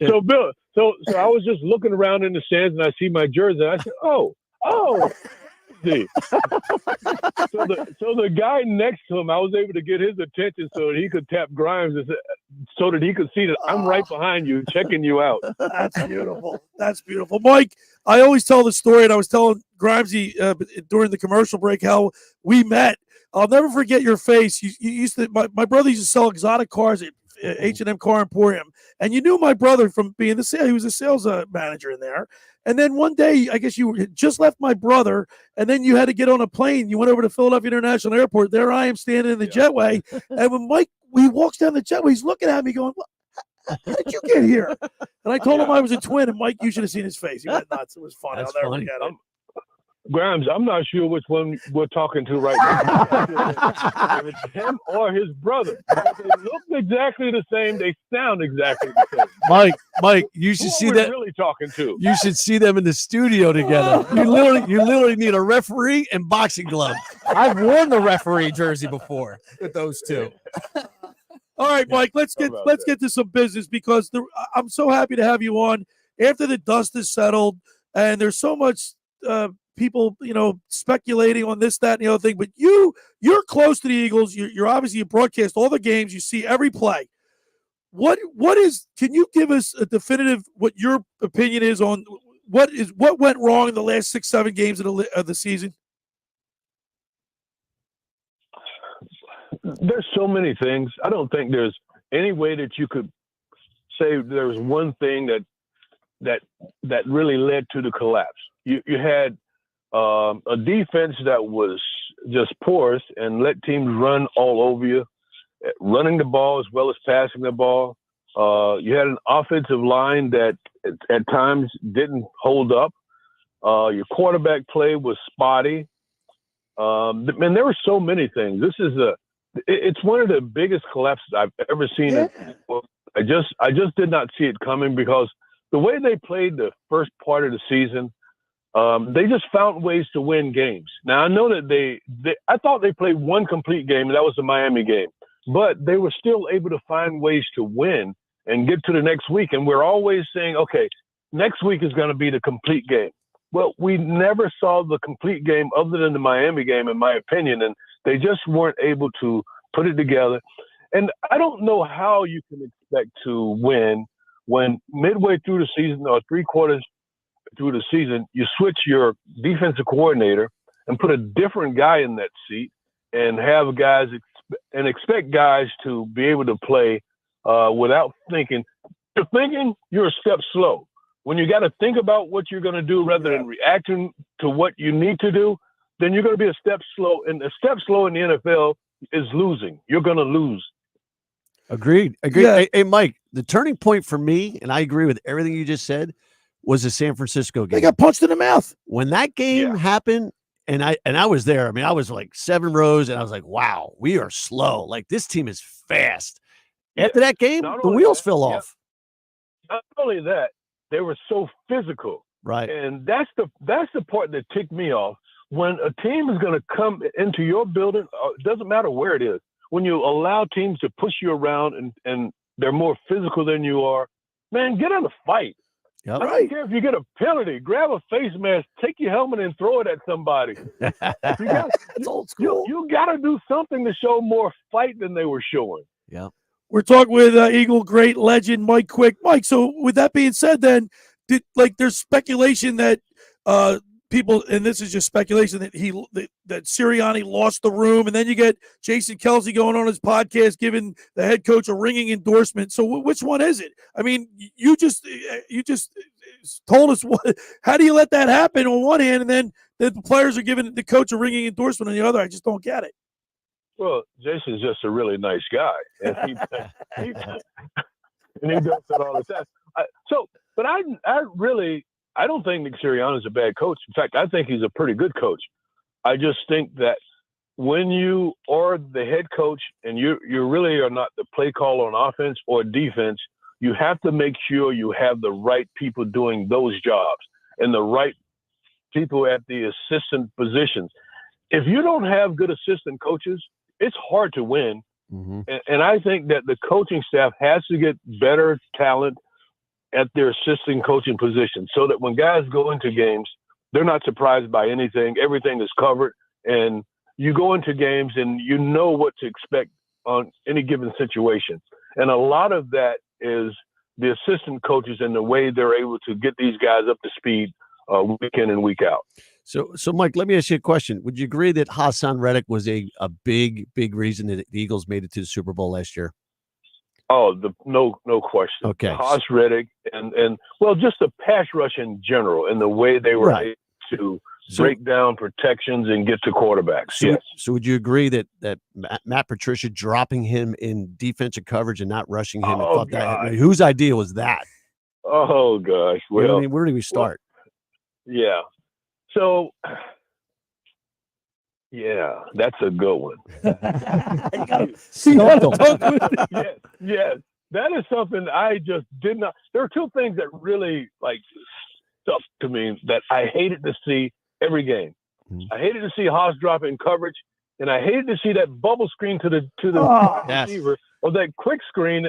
[SPEAKER 22] So Bill, so I was just looking around in the stands and I see my jersey and I said, oh. See. So the guy next to him, I was able to get his attention so that he could tap Grimes so that he could see that I'm right behind you, checking you out.
[SPEAKER 2] That's beautiful. That's beautiful. Mike, I always tell the story, and I was telling Grimesy during the commercial break how we met. I'll never forget your face. You used to. My brother used to sell exotic cars at H&M Car Emporium, and you knew my brother from being the sales. He was a sales manager in there. And then one day, I guess you had just left my brother, and then you had to get on a plane. You went over to Philadelphia International Airport. There I am standing in the jetway, and when Mike walks down the jetway, he's looking at me going, "How did you get here?" And I told him I was a twin, and Mike, you should have seen his face. He went nuts. It was fun.
[SPEAKER 4] That's
[SPEAKER 2] I'll never
[SPEAKER 4] funny.
[SPEAKER 2] forget it.
[SPEAKER 22] Grimes, I'm not sure which one we're talking to right now. If it's him or his brother. They look exactly the same. They sound exactly the same.
[SPEAKER 4] Mike, you should see that.
[SPEAKER 22] Really talking to?
[SPEAKER 4] You should see them in the studio together. You literally need a referee and boxing gloves.
[SPEAKER 5] I've worn the referee jersey before with those two.
[SPEAKER 2] All right, Mike, let's get to some business because I'm so happy to have you on after the dust is settled and there's so much people, speculating on this, that, and the other thing. But you're close to the Eagles. You're obviously, you broadcast all the games. You see every play. Can you give us a definitive, what your opinion is on what went wrong in the last 6-7 games of the season?
[SPEAKER 22] There's so many things. I don't think there's any way that you could say there's one thing that really led to the collapse. You had a defense that was just porous and let teams run all over you, running the ball as well as passing the ball. You had an offensive line that at times didn't hold up. Your quarterback play was spotty. Man, there were so many things. It's one of the biggest collapses I've ever seen.
[SPEAKER 2] Yeah.
[SPEAKER 22] I just did not see it coming because the way they played the first part of the season, they just found ways to win games. Now, I know that I thought they played one complete game, and that was the Miami game. But they were still able to find ways to win and get to the next week. And we're always saying, okay, next week is going to be the complete game. Well, we never saw the complete game other than the Miami game, in my opinion, and they just weren't able to put it together. And I don't know how you can expect to win when midway through the season or 3/4 through the season, you switch your defensive coordinator and put a different guy in that seat and have guys and expect guys to be able to play without thinking. You're thinking, you're a step slow. When you got to think about what you're going to do rather than reacting to what you need to do, then you're going to be a step slow. And a step slow in the NFL is losing. You're going to lose.
[SPEAKER 4] Agreed.
[SPEAKER 2] Yeah.
[SPEAKER 4] Hey, Mike, the turning point for me, and I agree with everything you just said, was the San Francisco game.
[SPEAKER 2] They got punched in the mouth.
[SPEAKER 4] When that game happened, and I was there. I mean, I was like 7 rows, and I was like, wow, we are slow. Like, this team is fast. After that game, the wheels fell off.
[SPEAKER 22] Not only that, they were so physical.
[SPEAKER 4] Right.
[SPEAKER 22] And that's the part that ticked me off. When a team is going to come into your building, it doesn't matter where it is, when you allow teams to push you around and they're more physical than you are, man, get in a fight.
[SPEAKER 4] Yep.
[SPEAKER 22] I don't care if you get a penalty, grab a face mask, take your helmet and throw it at somebody.
[SPEAKER 2] That's old school.
[SPEAKER 22] You got to do something to show more fight than they were showing.
[SPEAKER 4] Yeah.
[SPEAKER 2] We're talking with Eagle great legend Mike Quick. Mike, so with that being said, then, there's speculation that people, and this is just speculation, that that Sirianni lost the room, and then you get Jason Kelsey going on his podcast giving the head coach a ringing endorsement. So which one is it? I mean, you just told us how do you let that happen on one hand, and then the players are giving the coach a ringing endorsement on the other? I just don't get it.
[SPEAKER 22] Well, Jason's just a really nice guy, and he does that all the time. But I don't think Nick Sirianni is a bad coach. In fact, I think he's a pretty good coach. I just think that when you are the head coach and you really are not the play caller on offense or defense, you have to make sure you have the right people doing those jobs and the right people at the assistant positions. If you don't have good assistant coaches, it's hard to win.
[SPEAKER 4] Mm-hmm.
[SPEAKER 22] And I think that the coaching staff has to get better talent at their assistant coaching position so that when guys go into games, they're not surprised by anything. Everything is covered, and you go into games and you know what to expect on any given situation. And a lot of that is the assistant coaches and the way they're able to get these guys up to speed week in and week out.
[SPEAKER 4] So Mike, let me ask you a question. Would you agree that Hassan Reddick was a big reason that the Eagles made it to the Super Bowl last year?
[SPEAKER 22] Oh, no question.
[SPEAKER 4] Okay.
[SPEAKER 22] Haas Reddick and just the pass rush in general and the way they were able to break down protections and get to quarterbacks. Yes.
[SPEAKER 4] So would you agree that Matt Patricia dropping him in defensive coverage and not rushing him? Whose idea was that?
[SPEAKER 22] Oh gosh. Well,
[SPEAKER 4] where do we start?
[SPEAKER 22] Yeah. So Yeah, that's a good one. Yes. That is something I just did not. There are two things that really stuck to me that I hated to see every game. I hated to see Haas drop in coverage, and I hated to see that bubble screen to the receiver or that quick screen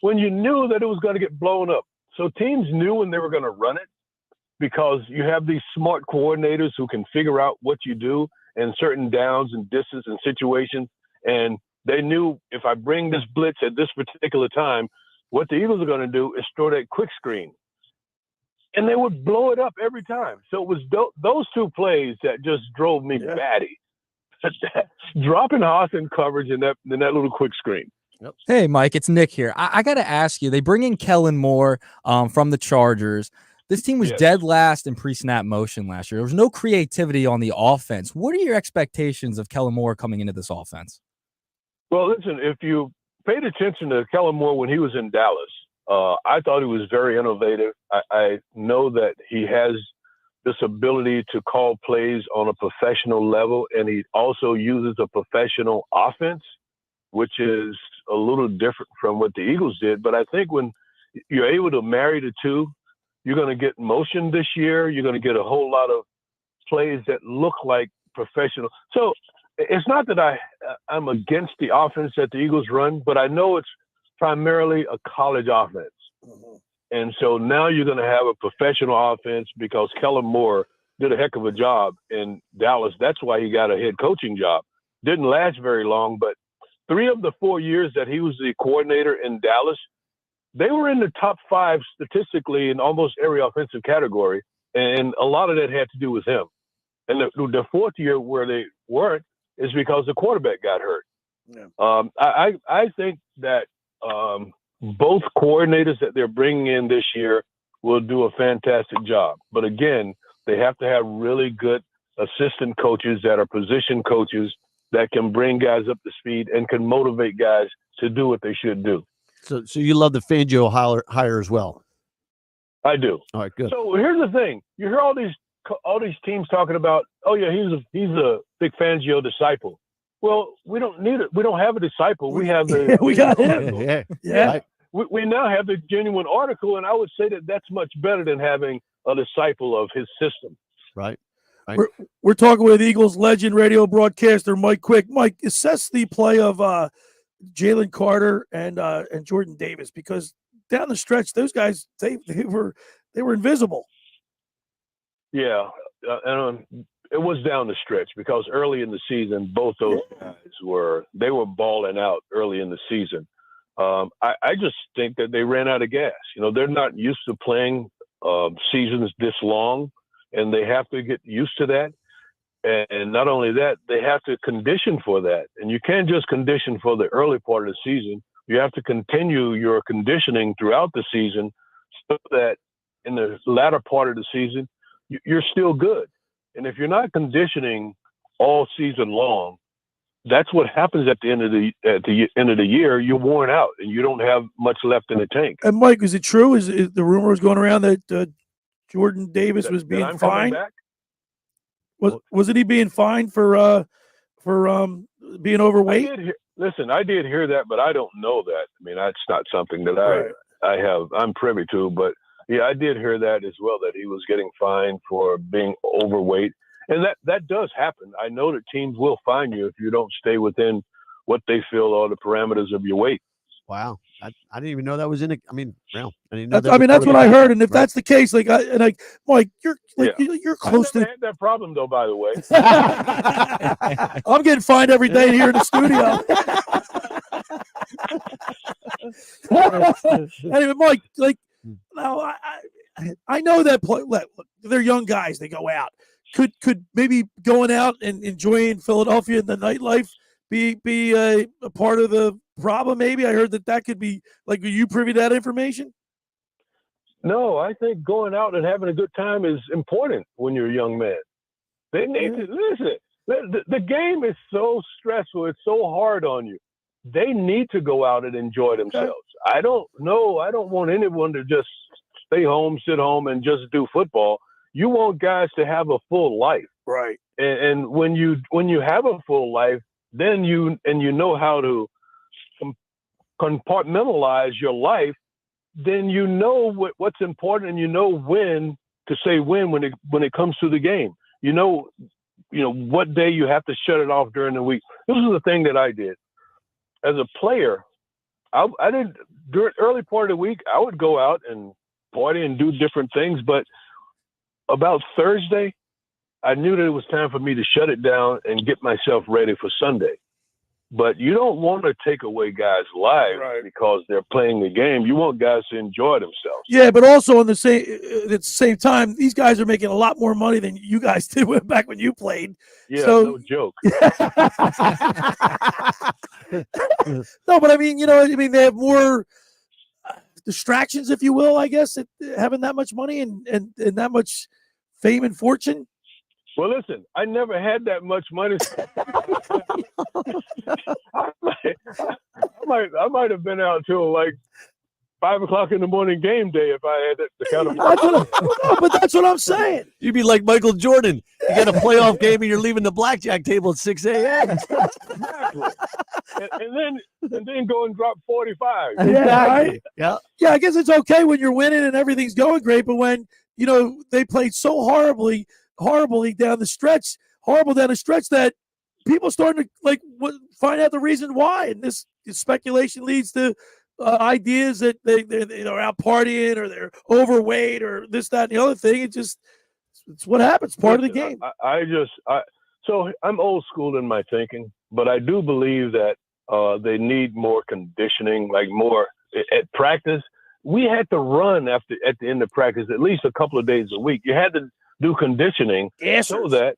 [SPEAKER 22] when you knew that it was going to get blown up. So teams knew when they were going to run it because you have these smart coordinators who can figure out what you do in certain downs and distance and situations. And they knew if I bring this blitz at this particular time, what the Eagles are going to do is throw that quick screen. And they would blow it up every time. So it was those two plays that just drove me batty. Dropping Haas in coverage and that little quick screen.
[SPEAKER 5] Yep. Hey, Mike, it's Nick here. I got to ask you, they bring in Kellen Moore from the Chargers. This team was dead last in pre-snap motion last year. There was no creativity on the offense. What are your expectations of Kellen Moore coming into this offense?
[SPEAKER 22] Well, listen, if you paid attention to Kellen Moore when he was in Dallas, I thought he was very innovative. I know that he has this ability to call plays on a professional level, and he also uses a professional offense, which is a little different from what the Eagles did. But I think when you're able to marry the two, you're going to get motion this year. You're going to get a whole lot of plays that look like professional. So it's not that I'm against the offense that the Eagles run, but I know it's primarily a college offense. And so now you're going to have a professional offense because Kellen Moore did a heck of a job in Dallas. That's why he got a head coaching job. Didn't last very long, but 3 of the 4 years that he was the coordinator in Dallas, they were in the top 5 statistically in almost every offensive category. And a lot of that had to do with him. And the 4th year where they weren't is because the quarterback got hurt. Yeah. I think that both coordinators that they're bringing in this year will do a fantastic job. But again, they have to have really good assistant coaches that are position coaches that can bring guys up to speed and can motivate guys to do what they should do.
[SPEAKER 4] So you love the Fangio hire as well?
[SPEAKER 22] I do.
[SPEAKER 4] All right, good.
[SPEAKER 22] So here's the thing: you hear all these teams talking about, oh yeah, he's a big Fangio disciple. Well, we don't need it. We don't have a disciple. We have the
[SPEAKER 2] we got him. Yeah.
[SPEAKER 22] We now have the genuine article, and I would say that that's much better than having a disciple of his system.
[SPEAKER 4] Right.
[SPEAKER 2] We're talking with Eagles legend radio broadcaster Mike Quick. Mike, assess the play of Jalen Carter and Jordan Davis, because down the stretch, those guys they were invisible.
[SPEAKER 22] Yeah, and it was down the stretch because early in the season, both those guys were balling out early in the season. I just think that they ran out of gas. They're not used to playing seasons this long, and they have to get used to that. And not only that, they have to condition for that. And you can't just condition for the early part of the season. You have to continue your conditioning throughout the season so that in the latter part of the season, you're still good. And if you're not conditioning all season long, that's what happens at the end of the year. You're worn out and you don't have much left in the tank.
[SPEAKER 2] And Mike, is it true? Is the rumor was going around that Jordan Davis was being fined? Wasn't he being fined for being overweight?
[SPEAKER 22] I did hear that, but I don't know that. I mean, that's not something that I'm privy to. But yeah, I did hear that as well, that he was getting fined for being overweight. And that does happen. I know that teams will fine you if you don't stay within what they feel are the parameters of your weight.
[SPEAKER 4] Wow. I didn't even know that was in it. I mean, well, I didn't know
[SPEAKER 2] that's, that's what I heard. And if that's the case, Mike, you're close to
[SPEAKER 22] had that problem though, by the way.
[SPEAKER 2] I'm getting fined every day here in the studio. Anyway, Mike, now I know that they're young guys. They go out. Could maybe going out and enjoying Philadelphia and the nightlife be a part of the problem? Maybe I heard that could be are you privy to that information?
[SPEAKER 22] No, I think going out and having a good time is important when you're a young man. They need to listen. The game is so stressful. It's so hard on you. They need to go out and enjoy themselves. I don't want anyone to just stay home, sit home, and just do football. You want guys to have a full life.
[SPEAKER 2] Right.
[SPEAKER 22] And when you have a full life, then you know how to compartmentalize your life. Then you know what's important, and you know when to say when it comes to the game. You know what day you have to shut it off during the week. This is the thing that I did as a player. I did during early part of the week. I would go out and party and do different things, but about Thursday, I knew that it was time for me to shut it down and get myself ready for Sunday. But you don't want to take away guys' lives because they're playing the game. You want guys to enjoy themselves.
[SPEAKER 2] Yeah, but also at the same time, these guys are making a lot more money than you guys did back when you played.
[SPEAKER 22] Yeah,
[SPEAKER 2] so,
[SPEAKER 22] no joke.
[SPEAKER 2] No, but I mean, they have more distractions, if you will, I guess, having that much money and that much fame and fortune.
[SPEAKER 22] Well, listen, I never had that much money. I might have been out till like 5 o'clock in the morning game day if I had the kind of.
[SPEAKER 2] But that's what I'm saying.
[SPEAKER 4] You'd be like Michael Jordan. You got a playoff game and you're leaving the blackjack table at 6 a.m.
[SPEAKER 22] Exactly. and then go and drop 45.
[SPEAKER 2] Yeah, right?
[SPEAKER 4] Yeah.
[SPEAKER 2] Yeah, I guess it's okay when you're winning and everything's going great, but when they played so horribly down the stretch, that people starting to find out the reason why, and this speculation leads to ideas that they're out partying or they're overweight or this, that, and the other thing. It's what happens, part of the game.
[SPEAKER 22] So I'm old school in my thinking, but I do believe that they need more conditioning, like more at practice. We had to run at the end of practice at least a couple of days a week. You had to do conditioning so that,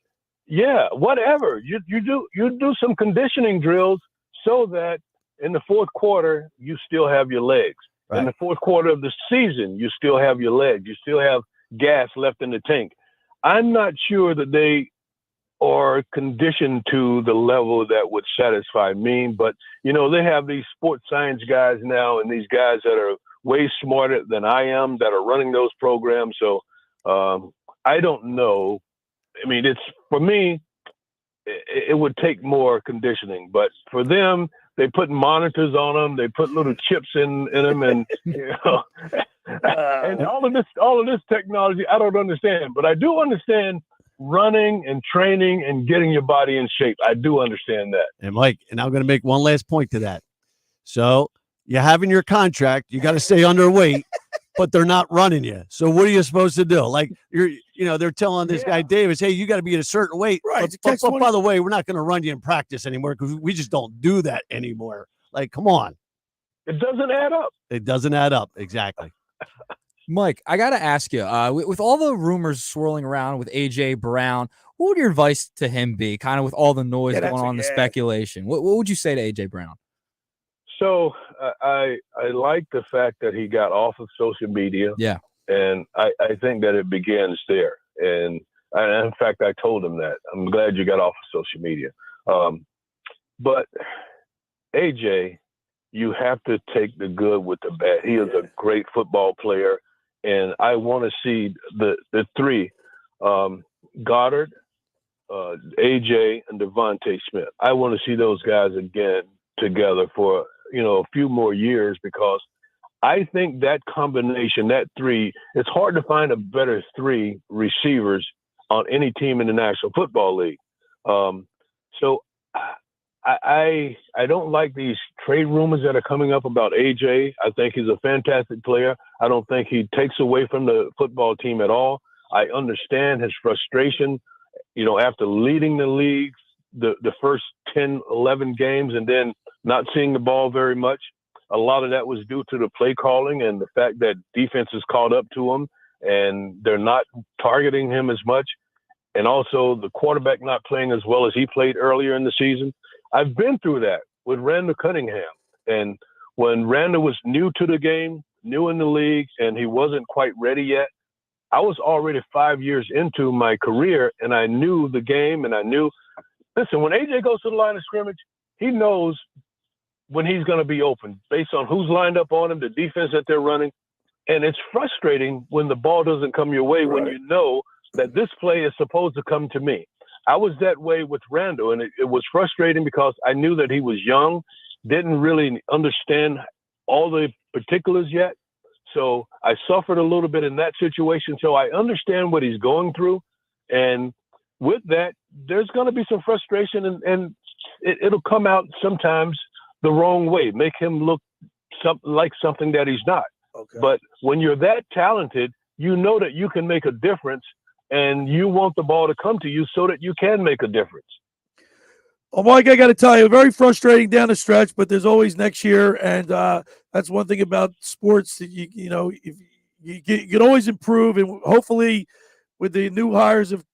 [SPEAKER 22] whatever you do some conditioning drills so that in the fourth quarter you still have your legs. Right. In the fourth quarter of the season, you still have your legs. You still have gas left in the tank. I'm not sure that they are conditioned to the level that would satisfy me, but they have these sports science guys now and these guys that are way smarter than I am that are running those programs. So I don't know. I mean, for me, it would take more conditioning, but for them, they put monitors on them. They put little chips in them, and and all of this technology, I don't understand, but I do understand running and training and getting your body in shape. I do understand that.
[SPEAKER 4] And Mike, and I'm going to make one last point to that. So you have in your contract, you got to stay underweight, but they're not running you. So what are you supposed to do? Like they're telling this guy Davis, hey, you got to be at a certain weight.
[SPEAKER 2] Right.
[SPEAKER 4] But by the way, we're not going to run you in practice anymore because we just don't do that anymore. Like, come on.
[SPEAKER 22] It doesn't add up.
[SPEAKER 4] It doesn't add up. Exactly.
[SPEAKER 5] Mike, I got to ask you, with all the rumors swirling around with A.J. Brown, what would your advice to him be, kind of with all the noise going on, the speculation? What would you say to A.J. Brown?
[SPEAKER 22] So I like the fact that he got off of social media.
[SPEAKER 5] Yeah.
[SPEAKER 22] And I think that it begins there. And in fact, I told him that. I'm glad you got off of social media. But A.J., you have to take the good with the bad. He is a great football player. And I want to see the three, Goddard, AJ, and Devontae Smith. I want to see those guys again together for, a few more years, because I think that combination, that three, it's hard to find a better three receivers on any team in the National Football League. So I don't like these trade rumors that are coming up about AJ. I think he's a fantastic player. I don't think he takes away from the football team at all. I understand his frustration, after leading the league the first 10, 11 games and then not seeing the ball very much. A lot of that was due to the play calling and the fact that defense has caught up to him and they're not targeting him as much. And also the quarterback not playing as well as he played earlier in the season. I've been through that with Randall Cunningham. And when Randall was new to the game, new in the league, and he wasn't quite ready yet, I was already 5 years into my career, and I knew the game, and I knew, listen, when AJ goes to the line of scrimmage, he knows when he's going to be open based on who's lined up on him, the defense that they're running. And it's frustrating when the ball doesn't come your way, when you know that this play is supposed to come to me. I was that way with Randall, and it was frustrating because I knew that he was young, didn't really understand all the particulars yet. So I suffered a little bit in that situation. So I understand what he's going through. And with that, there's going to be some frustration, and it'll come out sometimes the wrong way, make him look like something that he's not.
[SPEAKER 2] Okay.
[SPEAKER 22] But when you're that talented, you know that you can make a difference, and you want the ball to come to you so that you can make a difference.
[SPEAKER 2] Well, Mike, I got to tell you, very frustrating down the stretch, but there's always next year, and that's one thing about sports that you know if you can always improve, and hopefully with the new hires of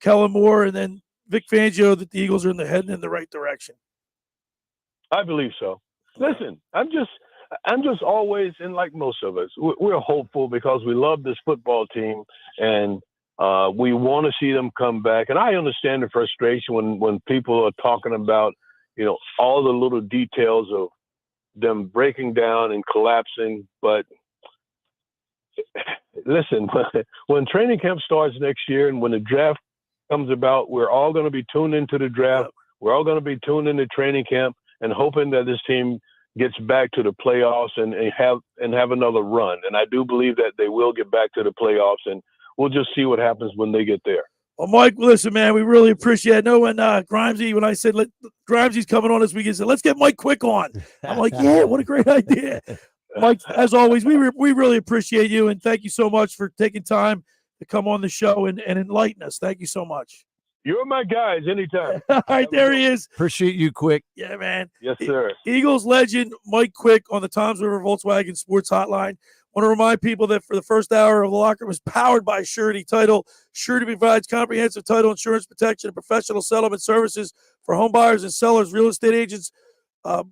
[SPEAKER 2] Kellen Moore and then Vic Fangio, that the Eagles are heading in the right direction.
[SPEAKER 22] I believe so. Listen, I'm just always, and like most of us, we're hopeful because we love this football team, and we want to see them come back. And I understand the frustration when people are talking about, you know, all the little details of them breaking down and collapsing. But listen, when training camp starts next year and when the draft comes about, we're all going to be tuned into the draft. We're all going to be tuned into training camp and hoping that this team gets back to the playoffs and have another run. And I do believe that they will get back to the playoffs, and we'll just see what happens when they get there.
[SPEAKER 2] Well, Mike, listen, man, we really appreciate it. I know when Grimesy, when I said Grimesy's coming on this week, he said, let's get Mike Quick on. I'm like, yeah, what a great idea. Mike, as always, we really appreciate you, and thank you so much for taking time to come on the show and enlighten us. Thank you so much.
[SPEAKER 22] You're my guys anytime.
[SPEAKER 2] All right, there he is.
[SPEAKER 4] Appreciate you, Quick.
[SPEAKER 2] Yeah, man.
[SPEAKER 22] Yes, sir.
[SPEAKER 2] Eagles legend Mike Quick on the Toms River Volkswagen Sports Hotline. Want to remind people that for the first hour of the locker room is powered by Surety Title. Surety provides comprehensive title insurance protection and professional settlement services for home buyers and sellers, real estate agents,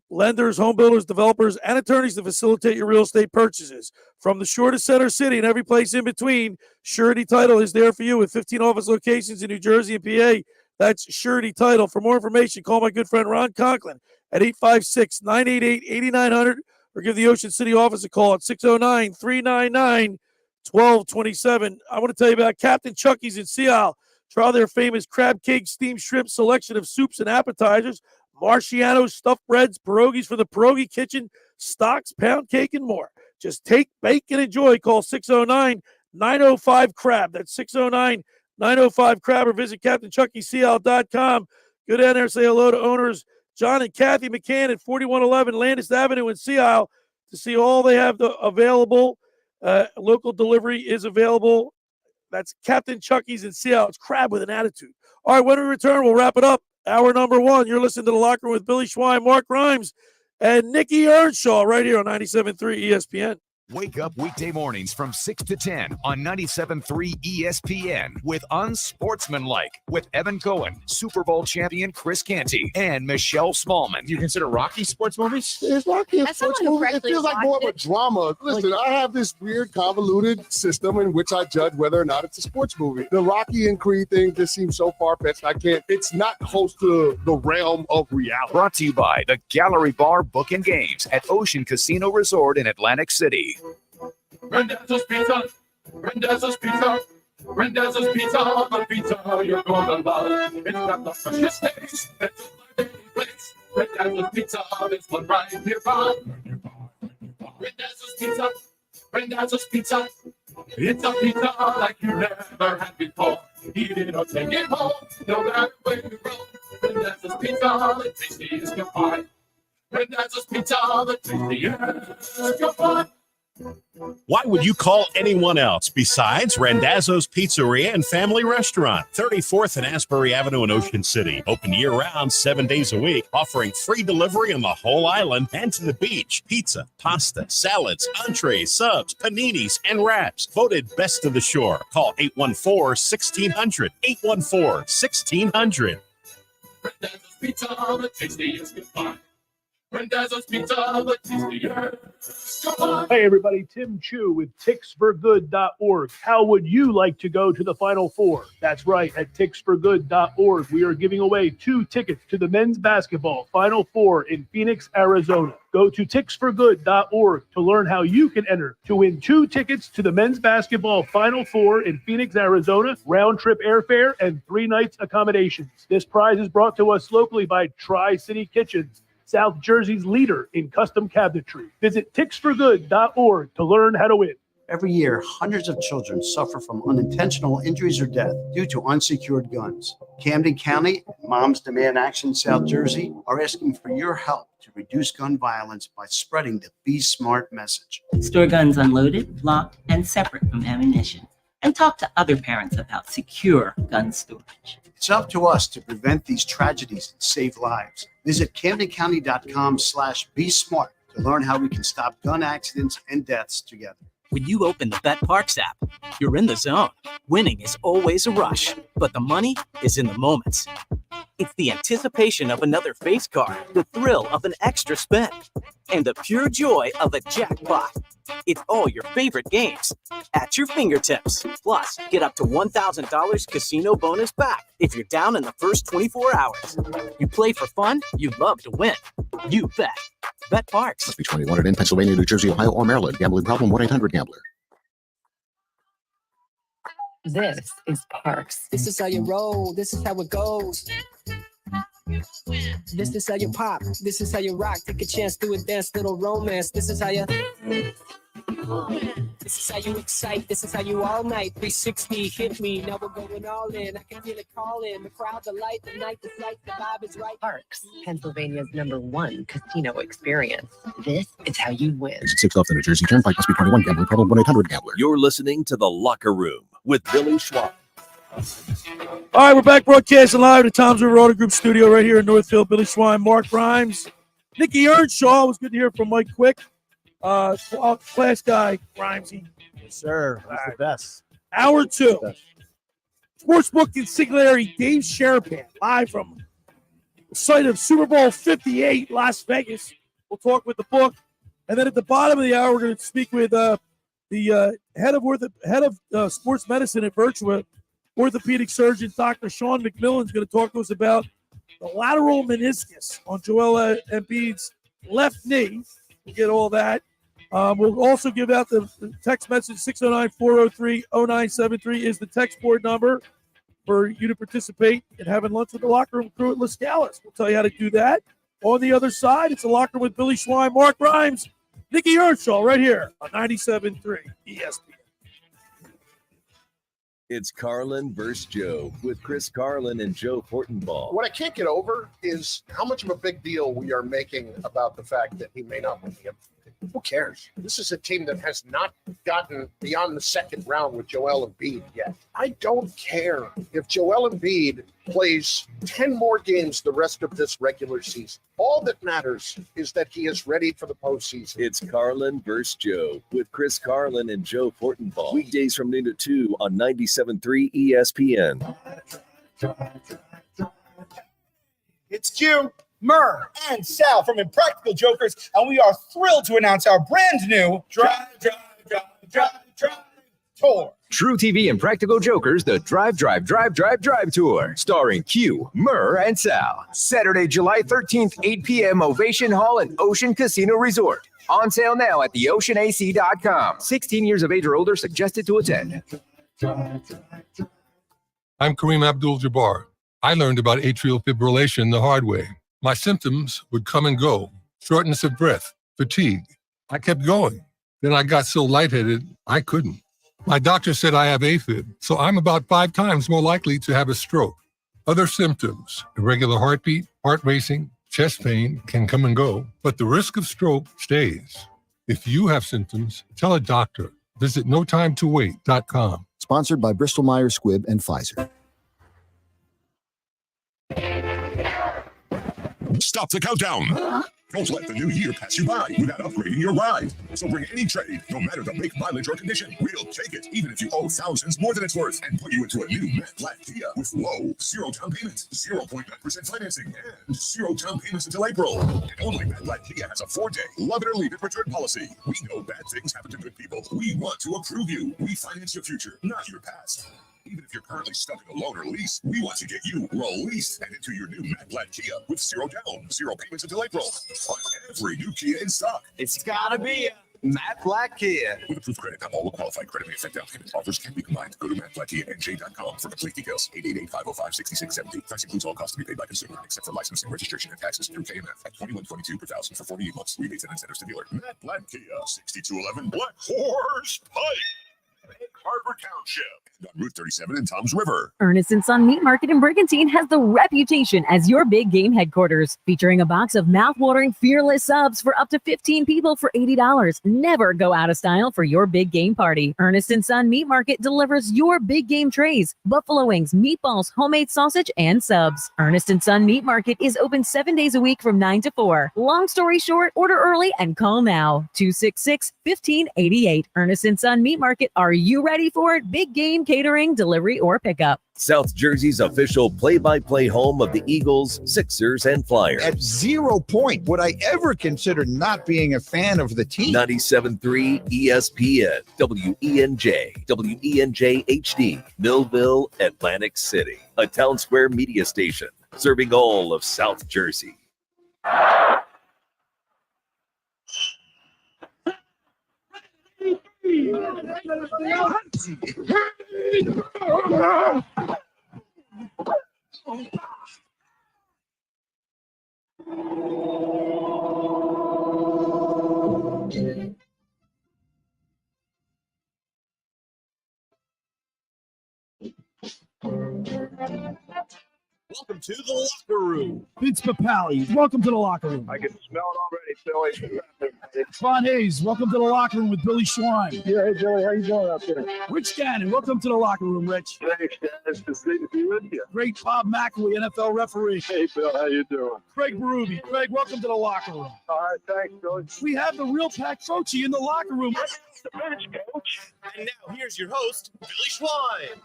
[SPEAKER 2] lenders, home builders, developers, and attorneys to facilitate your real estate purchases. From the shore to Center City and every place in between, Surety Title is there for you with 15 office locations in New Jersey and PA. That's Surety Title. For more information, call my good friend Ron Conklin at 856-988-8900 or give the Ocean City office a call at 609-399-1227. I want to tell you about Captain Chucky's in Sea Isle. Try their famous crab cake, steamed shrimp selection of soups and appetizers, Marciano's stuffed breads, pierogies for the pierogi kitchen, stocks, pound cake, and more. Just take, bake, and enjoy. Call 609-905-CRAB. That's 609-905-CRAB, or visit CaptainChuckySeaL.com. Go down there and say hello to owners John and Kathy McCann at 4111 Landis Avenue in Sea Isle to see all they have available. Local delivery is available. That's Captain Chucky's in Sea Isle. It's crab with an attitude. All right, when we return, we'll wrap it up. Hour number one. You're listening to The Locker Room with Billy Schwein, Mark Grimes, and Nick Earnshaw right here on 97.3 ESPN.
[SPEAKER 3] Wake up weekday mornings from 6 to 10 on 97.3 ESPN with Unsportsmanlike with Evan Cohen, Super Bowl champion Chris Canty, and Michelle Smallman.
[SPEAKER 6] Do you consider Rocky sports movies?
[SPEAKER 23] It's Rocky a
[SPEAKER 6] As
[SPEAKER 23] sports
[SPEAKER 6] someone who
[SPEAKER 23] movie. It feels like
[SPEAKER 6] correctly
[SPEAKER 23] more of a
[SPEAKER 6] watched
[SPEAKER 23] drama. Listen, I have this weird, convoluted system in which I judge whether or not it's a sports movie. The Rocky and Creed thing just seems so far-fetched. It's not close to the realm of reality.
[SPEAKER 3] Brought to you by the Gallery Bar Book and Games at Ocean Casino Resort in Atlantic City.
[SPEAKER 24] Randazzo's Pizza, Randazzo's Pizza, Randazzo's Pizza, the pizza you're gonna love. It's got the freshest taste, it's my favorite place. Randazzo's Pizza, it's one right here on. Randazzo's Pizza, Randazzo's Pizza, it's a pizza like you never had before. Eat it or take it home, no matter where you roam. Randazzo's Pizza, the tastiest you'll find. Randazzo's Pizza, the tastiest you'll find.
[SPEAKER 25] Why would you call anyone else besides Randazzo's Pizzeria and Family Restaurant, 34th and Asbury Avenue in Ocean City. Open year-round, 7 days a week, offering free delivery on the whole island and to the beach. Pizza, pasta, salads, entrees, subs, paninis, and wraps. Voted best of the shore. Call 814-1600. 814-1600.
[SPEAKER 24] Randazzo's Pizza, the tastiest you find. Randazzo's Pizza, the tastier. Come on.
[SPEAKER 1] Hey everybody, Tim Chu with ticksforgood.org. How would you like to go to the Final Four? That's right, at ticksforgood.org, we are giving away 2 tickets to the men's basketball Final Four in Phoenix, Arizona. Go to ticksforgood.org to learn how you can enter to win 2 tickets to the men's basketball Final Four in Phoenix, Arizona, round-trip airfare, and 3 nights accommodations. This prize is brought to us locally by Tri-City Kitchens, South Jersey's leader in custom cabinetry. Visit ticksforgood.org to learn how to win.
[SPEAKER 8] Every year, hundreds of children suffer from unintentional injuries or death due to unsecured guns. Camden County and Moms Demand Action South Jersey are asking for your help to reduce gun violence by spreading the Be Smart message.
[SPEAKER 9] Store guns unloaded, locked, and separate from ammunition. And talk to other parents about secure gun storage.
[SPEAKER 8] It's up to us to prevent these tragedies and save lives. Visit CamdenCounty.com/BeSmart to learn how we can stop gun accidents and deaths together.
[SPEAKER 11] When you open the Bet Parks app, you're in the zone. Winning is always a rush, but the money is in the moments. It's the anticipation of another face card, the thrill of an extra spin, and the pure joy of a jackpot. It's all your favorite games at your fingertips. Plus, get up to $1,000 casino bonus back if you're down in the first 24 hours. You play for fun, you love to win. You bet. Bet Parks.
[SPEAKER 12] Must be 21 in Pennsylvania, New Jersey, Ohio, or Maryland. Gambling problem? 1-800-GAMBLER.
[SPEAKER 13] This is Parks.
[SPEAKER 26] This is how you roll. This is how it goes. This is how you pop. This is how you rock. Take a chance, do a dance, little romance. This is how you. This is how you excite. This is how you all night. 360 hit me. Now we're going all in. I can feel it calling. The crowd, the light, the night, the sight, the vibe is right.
[SPEAKER 13] Parks, Pennsylvania's #1 casino experience. This is how you win.
[SPEAKER 12] Exit 6 off the New Jersey Turnpike. Must be 21. Gambling problem? 1-800-GAMBLER.
[SPEAKER 7] You're listening to The Locker Room with Billy Schwab.
[SPEAKER 2] All right, we're back broadcasting live at the Tom's River Auto Group studio right here in Northfield. Billy Schwein, Mark Grimes, Nick Earnshaw. It was good to hear from Mike Quick. Class guy, Grimesy.
[SPEAKER 4] Yes, sir. He's the best.
[SPEAKER 2] Hour 2. Sportsbook Consigliere Dave Sharapan, live from the site of Super Bowl LVIII, Las Vegas. We'll talk with the book. And then at the bottom of the hour, we're going to speak with the head of sports medicine at Virtua Orthopedic Surgeon Dr. Sean McMillian is going to talk to us about the lateral meniscus on Joel Embiid's left knee. We'll get all that. We'll also give out the text message. 609-403-0973 is the text board number for you to participate in having lunch with the Locker Room crew at Las Scales. We'll tell you how to do that. On the other side, it's a Locker Room with Billy Schwein, Mark Grimes, Nicky Earnshaw right here on 97.3 ESPN.
[SPEAKER 7] It's Carlin versus Joe with Chris Carlin and Joe Fortenbaugh.
[SPEAKER 23] What I can't get over is how much of a big deal we are making about the fact that he may not win the MVP. Who cares? This is a team that has not gotten beyond the second round with Joel Embiid yet. I don't care if Joel Embiid plays 10 more games the rest of this regular season. All that matters is that he is ready for the postseason.
[SPEAKER 7] It's Carlin versus Joe with Chris Carlin and Joe Fortenbaugh. Weekdays from noon to 2 on 97.3 ESPN.
[SPEAKER 27] It's Q, Murr, and Sal from Impractical Jokers, and we are thrilled to announce our brand new Drive Tour.
[SPEAKER 3] True TV and Practical Jokers, the Drive Tour, starring Q, Murr, and Sal. Saturday, July 13th, 8 p.m., Ovation Hall and Ocean Casino Resort. On sale now at theoceanac.com. 16 years of age or older suggested to attend.
[SPEAKER 28] I'm Kareem Abdul-Jabbar. I learned about atrial fibrillation the hard way. My symptoms would come and go. Shortness of breath, fatigue. I kept going. Then I got so lightheaded, I couldn't. My doctor said I have AFib, so I'm about 5 times more likely to have a stroke. Other symptoms, irregular heartbeat, heart racing, chest pain can come and go, but the risk of stroke stays. If you have symptoms, tell a doctor. Visit notimetowait.com.
[SPEAKER 12] Sponsored by Bristol Myers Squibb and Pfizer.
[SPEAKER 29] Stop the countdown.
[SPEAKER 12] Don't let the new year pass you by without upgrading your ride. So bring any trade, no matter the make, mileage, or condition. We'll take it, even if you owe thousands more than it's worth, and put you into a new matte black Kia with low, 0 down payments, 0.9% financing, and 0 down payments until April. And only matte black Kia has a 4-day love it or leave it return policy. We know bad things happen to good people. We want to approve you. We finance your future, not your past. Even if you're currently stuck in a loan or lease, we want to get you released and into your new matte black Kia with 0 down, 0 payments until April on every new Kia in stock.
[SPEAKER 3] It's gotta be a matte black Kia.
[SPEAKER 12] With approved credit, not all will qualify. Credit may affect down payment. Offers can be combined. Go to matteblackkianj.com for complete details. 888-505-6670. Price includes all costs to be paid by consumer, except for licensing, registration, and taxes through KMF at $21.22 per thousand for 48 months. Rebates and incentives to dealer. Matte Black Kia, 6211 Black Horse Pike, Harbor Township, and on Route 37 in Toms River.
[SPEAKER 10] Ernest & Son Meat Market in Brigantine has the reputation as your big game headquarters, featuring a box of mouth-watering fearless subs for up to 15 people for $80. Never go out of style for your big game party. Ernest & Son Meat Market delivers your big game trays, buffalo wings, meatballs, homemade sausage, and subs. Ernest & Son Meat Market is open 7 days a week from 9 to 4. Long story short, order early and call now. 266-1588. Ernest & Son Meat Market. Are you ready for it? Big game catering, delivery, or pickup.
[SPEAKER 7] South Jersey's official play-by-play home of the Eagles, Sixers, and Flyers.
[SPEAKER 14] At 0 point would I ever consider not being a fan of the team.
[SPEAKER 7] 97.3 ESPN, WENJ, WENJ HD, Millville, Atlantic City. A Town Square media station serving all of South Jersey.
[SPEAKER 15] Welcome to the locker room. Vince Papali, welcome to the locker room.
[SPEAKER 22] I can smell it already, Billy.
[SPEAKER 15] Ron Hayes, welcome to the locker room with Billy Schwein.
[SPEAKER 22] Yeah, hey, Billy, how you doing out there?
[SPEAKER 15] Rich Gannon, welcome to the locker room, Rich.
[SPEAKER 22] Thanks, guys. It's great to be with you.
[SPEAKER 15] Great Bob McElwee, NFL referee.
[SPEAKER 22] Hey, Bill, how you doing?
[SPEAKER 15] Craig Berube. Craig, welcome to the locker room.
[SPEAKER 22] All right, thanks, Billy.
[SPEAKER 15] We have the real Pat Croce in the locker room.
[SPEAKER 22] The bench, coach.
[SPEAKER 15] And now here's your host, Billy Schwein.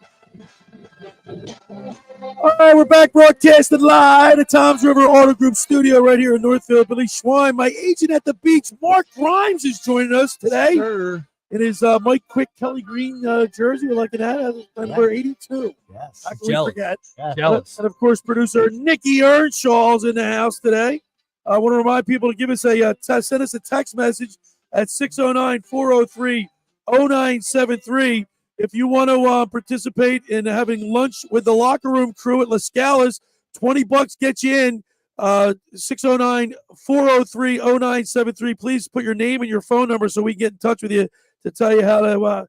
[SPEAKER 2] All right, we're back broadcasting live at Toms River Auto Group studio right here in Northfield. Billy Schwein, my agent at the beach, Mark Grimes, is joining us today.
[SPEAKER 4] Sure.
[SPEAKER 2] In his Mike Quick Kelly Green jersey. You're liking that? Number 82.
[SPEAKER 4] Yes.
[SPEAKER 2] How can we forget?
[SPEAKER 5] Jealous.
[SPEAKER 2] And of course, producer Nick Earnshaw is in the house today. I want to remind people to give us send us a text message at 609-403-0973. If you want to participate in having lunch with the locker room crew at La Scala's, $20 gets you in. 609-403-0973. Please put your name and your phone number so we can get in touch with you to tell you how to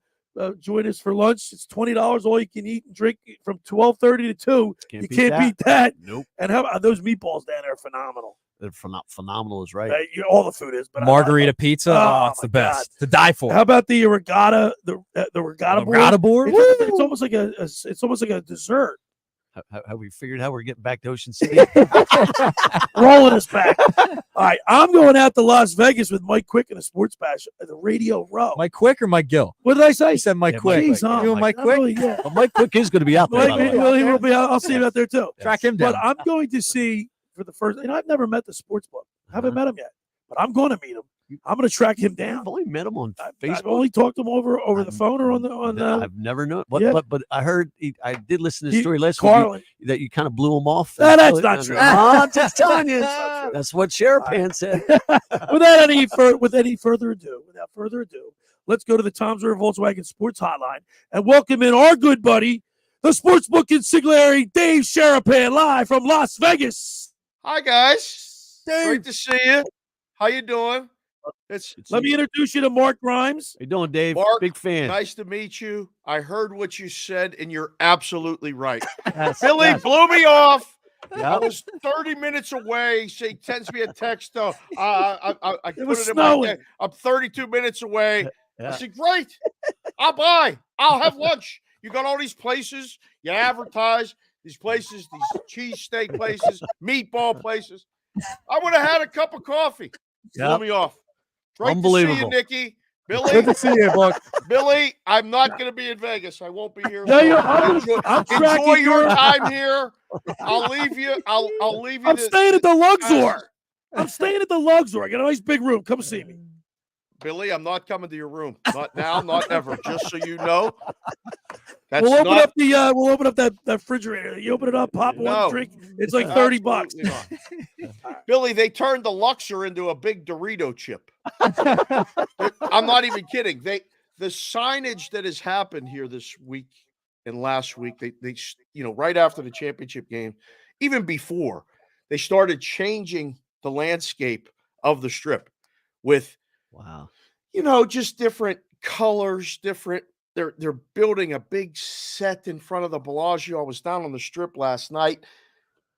[SPEAKER 2] join us for lunch. It's $20 all you can eat and drink from 12:30 to 2. You can't beat that.
[SPEAKER 4] Nope.
[SPEAKER 2] And how about those meatballs down there? Phenomenal.
[SPEAKER 4] They're phenomenal is right.
[SPEAKER 2] All the food is. But
[SPEAKER 5] Margarita pizza. Oh, it's the best. To die for.
[SPEAKER 2] How about the regatta? The regatta board.
[SPEAKER 5] Regatta board?
[SPEAKER 2] It's almost like it's almost like a dessert.
[SPEAKER 4] Have we figured out we're getting back to Ocean City?
[SPEAKER 2] Rolling us back. All right, I'm going out to Las Vegas with Mike Quick in a sports bash at the Radio Row.
[SPEAKER 5] Mike Quick or Mike Gill?
[SPEAKER 2] What did I say?
[SPEAKER 5] You said Mike Quick.
[SPEAKER 2] Jeez,
[SPEAKER 5] You and Mike Quick?
[SPEAKER 2] Really, yeah.
[SPEAKER 4] Well, Mike Quick is going to be out there.
[SPEAKER 2] He will be out. I'll see him out there too.
[SPEAKER 5] Track him down.
[SPEAKER 2] But I'm going to see for the first. I've never met the sports book. I haven't met him yet, but I'm going to meet him. I'm going to track him down.
[SPEAKER 4] I've only met him on Facebook.
[SPEAKER 2] I've only talked to him over the phone or on the.
[SPEAKER 4] I've never known.
[SPEAKER 2] Yeah.
[SPEAKER 4] But I heard I did listen to the story last
[SPEAKER 2] week
[SPEAKER 4] that you kind of blew him off.
[SPEAKER 2] That's not true.
[SPEAKER 4] I'm just telling you. That's what Sharapan said.
[SPEAKER 2] Without any further ado, let's go to the Toms River Volkswagen Sports Hotline and welcome in our good buddy, the sportsbook consigliere, Dave Sharapan, live from Las Vegas.
[SPEAKER 16] Hi guys,
[SPEAKER 2] Dave.
[SPEAKER 16] Great to see you. How you doing?
[SPEAKER 2] Let me introduce you to Mark Grimes.
[SPEAKER 4] How you doing, Dave?
[SPEAKER 16] Mark,
[SPEAKER 4] big fan.
[SPEAKER 16] Nice to meet you. I heard what you said, and you're absolutely right. Billy blew me off.
[SPEAKER 4] Yep.
[SPEAKER 16] I was 30 minutes away. She sends me a text. I put
[SPEAKER 2] was
[SPEAKER 16] it in my
[SPEAKER 2] snowing.
[SPEAKER 16] day. I'm 32 minutes away.
[SPEAKER 4] Yeah.
[SPEAKER 16] I said, great. I'll buy. I'll have lunch. You got all these places. You advertise these places, these cheesesteak places, meatball places. I would have had a cup of coffee. Blew
[SPEAKER 4] Yep.
[SPEAKER 16] me off. Great to see
[SPEAKER 4] Unbelievable.
[SPEAKER 16] you, Nikki. Billy.
[SPEAKER 5] Good to see you, Buck.
[SPEAKER 16] Billy, I'm not going to be in Vegas. I won't be here.
[SPEAKER 2] No,
[SPEAKER 16] So
[SPEAKER 2] I'm
[SPEAKER 16] enjoy
[SPEAKER 2] tracking
[SPEAKER 16] your
[SPEAKER 2] your-
[SPEAKER 16] time here. I'll leave you. I'll leave you.
[SPEAKER 2] I'm staying at the Luxor. I'm staying at the Luxor. I got a nice big room. Come see me.
[SPEAKER 16] Billy, I'm not coming to your room. Not now, not ever. Just so you know. That's
[SPEAKER 2] We'll open
[SPEAKER 16] not,
[SPEAKER 2] up the we'll open up that refrigerator. You open it up, pop
[SPEAKER 16] No.
[SPEAKER 2] one drink. It's like $30.
[SPEAKER 16] Absolutely not. Billy, they turned the Luxor into a big Dorito chip. I'm not even kidding. The signage that has happened here this week and last week, they right after the championship game, even before, they started changing the landscape of the strip with
[SPEAKER 4] Wow.
[SPEAKER 16] Just different colors, different. They're building a big set in front of the Bellagio. I was down on the strip last night,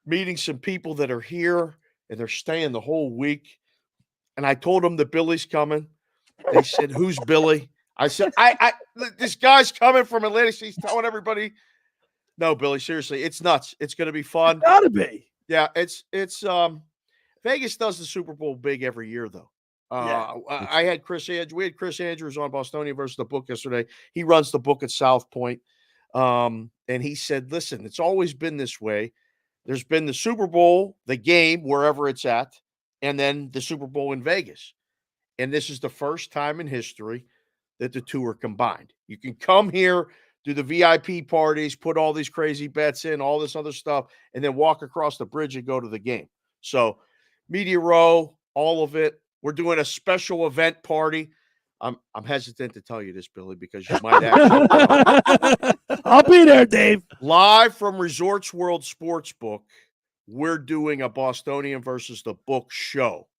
[SPEAKER 16] meeting some people that are here, and they're staying the whole week. And I told them that Billy's coming. They said, "Who's Billy?" I said, "I this guy's coming from Atlanta." He's telling everybody, "No, Billy, seriously, it's nuts. It's going to be fun."
[SPEAKER 2] Gotta be.
[SPEAKER 16] Yeah, it's Vegas does the Super Bowl big every year, though. I had we had Chris Andrews on Bostonian versus the Book yesterday. He runs the Book at South Point. And he said, listen, it's always been this way. There's been the Super Bowl, the game, wherever it's at, and then the Super Bowl in Vegas. And this is the first time in history that the two are combined. You can come here, do the VIP parties, put all these crazy bets in, all this other stuff, and then walk across the bridge and go to the game. So Media Row, all of it. We're doing a special event party. I'm hesitant to tell you this, Billy, because you might actually.
[SPEAKER 2] I'll be there, Dave.
[SPEAKER 16] Live from Resorts World Sportsbook, we're doing a Bostonian versus the Book show.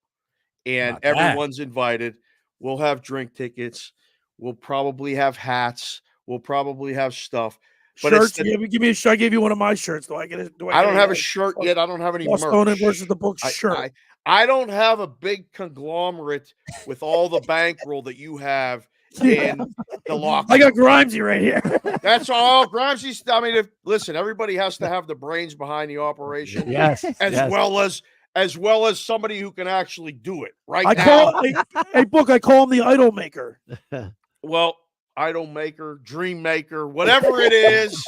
[SPEAKER 16] And
[SPEAKER 5] Not bad.
[SPEAKER 16] everyone's invited. We'll have drink tickets. We'll probably have hats. We'll probably have stuff. But
[SPEAKER 2] Shirts. Give me a shirt. I gave you one of my shirts. Do I get it?
[SPEAKER 16] I don't have a shirt yet. I don't have any
[SPEAKER 2] Bostonian
[SPEAKER 16] merch.
[SPEAKER 2] versus the Book shirt.
[SPEAKER 16] I don't have a big conglomerate with all the bankroll that you have in the locker.
[SPEAKER 2] I got Grimesy right here.
[SPEAKER 16] That's all. Grimesy's. I mean, listen, everybody has to have the brains behind the operation.
[SPEAKER 4] Yes,
[SPEAKER 16] as well as somebody who can actually do it right
[SPEAKER 2] I
[SPEAKER 16] now.
[SPEAKER 2] I call him the idol maker.
[SPEAKER 16] Well, idol maker, dream maker, whatever it is,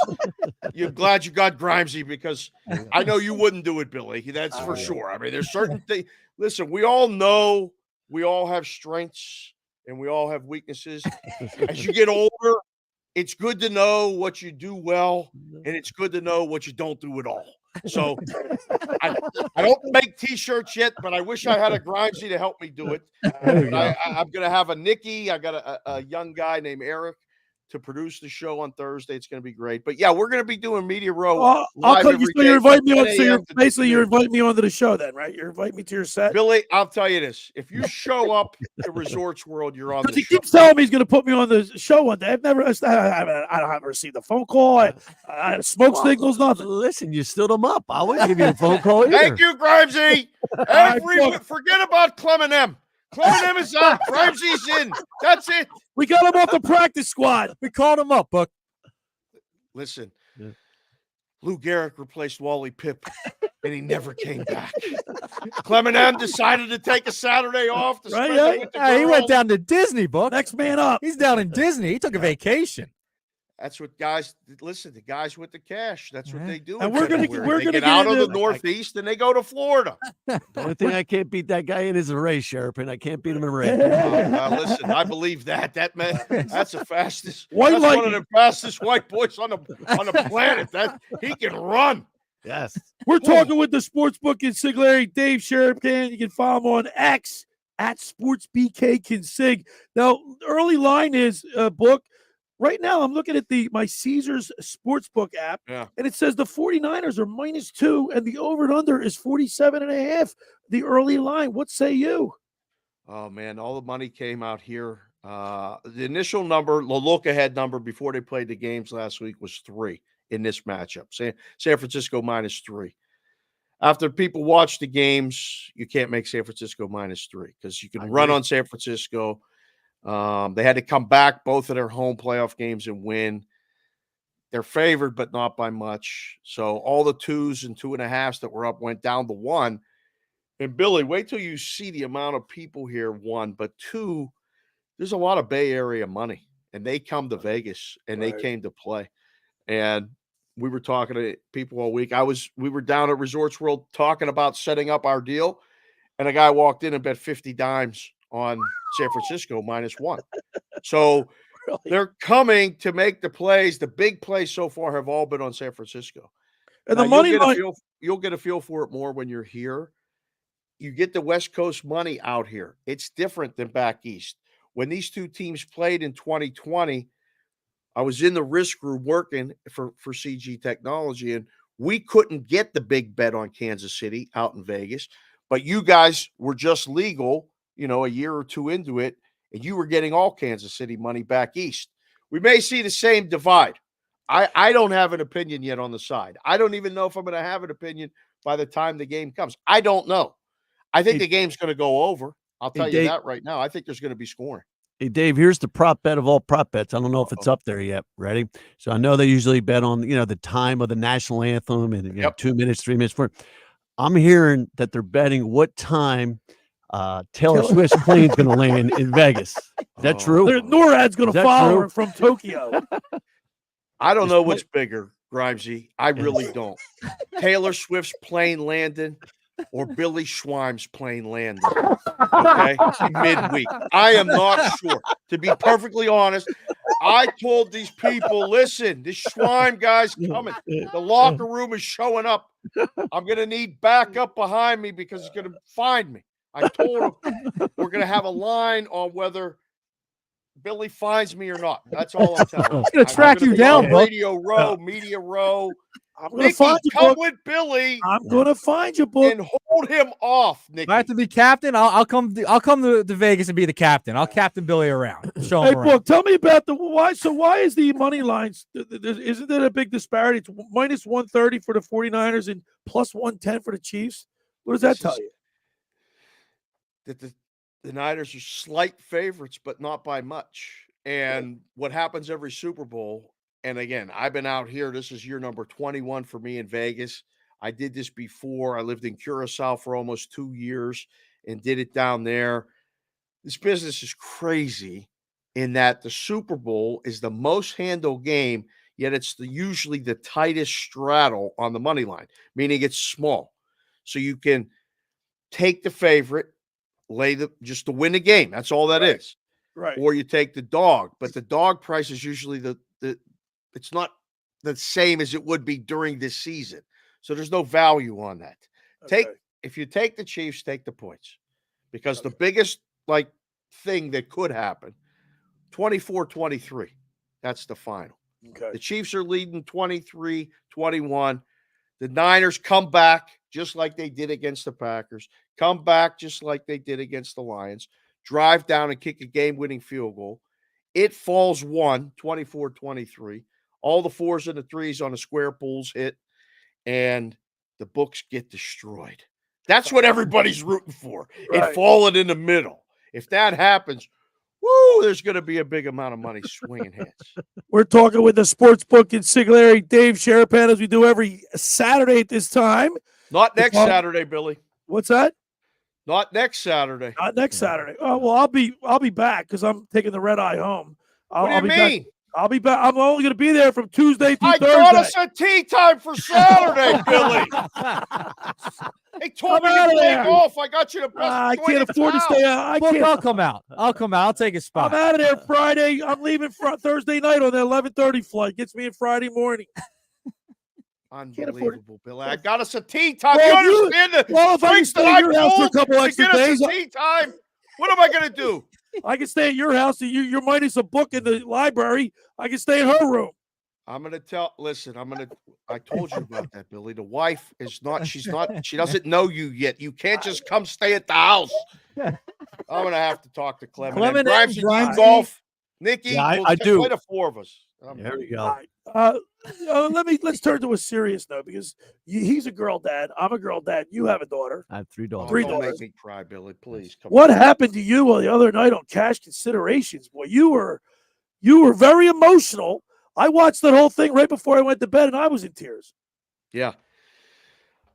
[SPEAKER 16] you're glad you got Grimesy because I know you wouldn't do it, Billy. That's for sure. I mean, there's certain things. Listen, we all know we all have strengths and we all have weaknesses. As you get older, it's good to know what you do well, and it's good to know what you don't do at all. So I don't make T-shirts yet, but I wish I had a Grimesy to help me do it. I'm going to have a Nikki. I got a young guy named Eric to produce the show on Thursday. It's going to be great. But yeah, we're going to be doing Media Row.
[SPEAKER 2] I'll come. So you're inviting me on. So you're
[SPEAKER 16] 10 a.m.
[SPEAKER 2] basically you're inviting me onto the show then, right? You're inviting me to your set.
[SPEAKER 16] Billy, I'll tell you this: if you show up to Resorts World, you're on.
[SPEAKER 2] Because
[SPEAKER 16] The
[SPEAKER 2] he
[SPEAKER 16] show.
[SPEAKER 2] keeps telling me he's going to put me on the show one day. I haven't received a phone call. I smoke signals, nothing.
[SPEAKER 4] Listen, you stood him up. I wouldn't give you a phone call either.
[SPEAKER 16] Thank you, Grimesy. Forget about Clement M. Clement M is out. Grimesy's in. That's it.
[SPEAKER 2] We got him off the practice squad.
[SPEAKER 5] We called him up, Buck.
[SPEAKER 16] Listen, Lou Gehrig replaced Wally Pipp, and he never came back. Clement M decided to take a Saturday off to spend it with the
[SPEAKER 5] Hey, he went
[SPEAKER 16] girls.
[SPEAKER 5] down to Disney, Buck.
[SPEAKER 2] Next man up.
[SPEAKER 5] He's down in Disney. He took a vacation.
[SPEAKER 16] That's what guys listen. The guys with the cash. That's what they do.
[SPEAKER 2] And
[SPEAKER 16] in February. They get out of the Northeast and they go to Florida.
[SPEAKER 4] The only thing I can't beat that guy in is a race, Sharapan. I can't beat him in a race.
[SPEAKER 16] Listen, I believe that man. That's the fastest.
[SPEAKER 2] White
[SPEAKER 16] that's
[SPEAKER 2] lightning.
[SPEAKER 16] one of the fastest white boys on the planet. That he can run.
[SPEAKER 4] Yes.
[SPEAKER 2] We're talking with the sportsbook consigliere, Dave Sharapan. You can follow him on X at SportsBKConsig. Now, early line is book. Right now, I'm looking at my Caesars Sportsbook app, and it says the 49ers are -2, and the over and under is 47.5. The early line. What say you?
[SPEAKER 16] Oh man, all the money came out here. The initial number, the look-ahead number before they played the games last week was 3 in this matchup. San Francisco -3. After people watch the games, you can't make San Francisco -3 because you can run on San Francisco. They had to come back both of their home playoff games and win. They're favored, but not by much. So all the 2s and 2.5s that were up went down to 1. And Billy, wait till you see the amount of people here, one, but two, there's a lot of Bay Area money, and they come to Vegas, and they came to play. And we were talking to people all week. We were down at Resorts World talking about setting up our deal, and a guy walked in and bet 50 dimes on San Francisco -1. So they're coming to make the plays. The big plays so far have all been on San Francisco.
[SPEAKER 2] And
[SPEAKER 16] now,
[SPEAKER 2] the money
[SPEAKER 16] you'll get a feel for it more when you're here. You get the West Coast money out here. It's different than back east. When these two teams played in 2020, I was in the risk room working for CG Technology, and we couldn't get the big bet on Kansas City out in Vegas. But you guys were just legal, a year or two into it, and you were getting all Kansas City money back east. We may see the same divide. I don't have an opinion yet on the side. I don't even know if I'm going to have an opinion by the time the game comes. I don't know. I think the game's going to go over. I'll tell you that right now. I think there's going to be scoring.
[SPEAKER 4] Hey, Dave, here's the prop bet of all prop bets. I don't know if it's up there yet. Ready? So I know they usually bet on, the time of the national anthem and 2 minutes, 3 minutes. I'm hearing that they're betting what time Taylor Swift's plane's going to land in Vegas. Is that true?
[SPEAKER 2] NORAD's going to follow her from Tokyo.
[SPEAKER 16] I don't know what's bigger, Grimesy. I really don't. Taylor Swift's plane landing or Billy Schweim's plane landing, okay, midweek. I am not sure. To be perfectly honest, I told these people, listen, this Schweim guy's coming. The locker room is showing up. I'm going to need backup behind me because he's going to find me. I told him we're going to have a line on whether Billy finds me or not. That's all I'm telling you.
[SPEAKER 5] He's going to track you down, bro.
[SPEAKER 16] Radio row, media row.
[SPEAKER 2] I'm going to find you,
[SPEAKER 16] come with Billy.
[SPEAKER 2] I'm going to find you, book.
[SPEAKER 16] And hold him off, Nicky.
[SPEAKER 5] If I have to be captain, I'll come to Vegas and be the captain. I'll captain Billy around. Show him around.
[SPEAKER 2] Book, tell me about the why. So why is the money lines? Isn't there a big disparity? It's -130 for the 49ers and +110 for the Chiefs. What does that tell you?
[SPEAKER 16] That the Niners are slight favorites, but not by much. And what happens every Super Bowl, and again, I've been out here. This is year number 21 for me in Vegas. I did this before. I lived in Curacao for almost 2 years and did it down there. This business is crazy in that the Super Bowl is the most handled game, yet it's usually the tightest straddle on the money line, meaning it's small. So you can take the favorite, just to win the game. That's all that is.
[SPEAKER 2] Right.
[SPEAKER 16] Or you take the dog, but the dog price is usually it's not the same as it would be during this season. So there's no value on that.
[SPEAKER 2] Okay.
[SPEAKER 16] If you take the Chiefs, take the points. Because the biggest thing that could happen, 24-23. That's the final.
[SPEAKER 2] Okay.
[SPEAKER 16] The Chiefs are leading 23-21. The Niners come back just like they did against the Packers, come back just like they did against the Lions, drive down and kick a game-winning field goal. It falls 24-23. All the 4s and the 3s on the square pools hit, and the books get destroyed. That's what everybody's rooting for.
[SPEAKER 2] Right.
[SPEAKER 16] It falling in the middle. If that happens, woo, there's going to be a big amount of money swinging hands.
[SPEAKER 2] We're talking with the sportsbook consigliere, Dave Sharapan, as we do every Saturday at this time.
[SPEAKER 16] Not next Saturday, Billy.
[SPEAKER 2] What's that?
[SPEAKER 16] Not next Saturday.
[SPEAKER 2] Not next Saturday. Oh well, I'll be back because I'm taking the red eye home.
[SPEAKER 16] What do you mean?
[SPEAKER 2] I'll be back. I'm only going to be there from Tuesday through Thursday.
[SPEAKER 16] I got us a tea time for Saturday, Billy. They told me to take off. I got you the best.
[SPEAKER 2] I can't afford to stay out.
[SPEAKER 5] I'll come out. I'll take a spot.
[SPEAKER 2] I'm out of there Friday. I'm leaving Thursday night on the 11:30 flight. Gets me in Friday morning.
[SPEAKER 16] Unbelievable, Billy. I got us a tea time.
[SPEAKER 2] Well,
[SPEAKER 16] you understand the
[SPEAKER 2] if I can stay at your house for a couple extra days,
[SPEAKER 16] tea time. What am I going to do?
[SPEAKER 2] I can stay at your house. You're minus a book in the library. I can stay in her room.
[SPEAKER 16] I'm going to listen, I told you about that, Billy. The wife she doesn't know you yet. You can't just come stay at the house. I'm going to have to talk to Clement. Grimes, golf. Nikki,
[SPEAKER 4] I do.
[SPEAKER 16] Play the 4 of us.
[SPEAKER 4] There we go.
[SPEAKER 2] Let's turn to a serious note because he's a girl dad. I'm a girl dad. You have a daughter.
[SPEAKER 4] I have 3 daughters.
[SPEAKER 16] Don't make me cry, Billy. Please.
[SPEAKER 2] What happened to you the other night on Cash Considerations? Boy, you were very emotional. I watched that whole thing right before I went to bed, and I was in tears.
[SPEAKER 16] Yeah.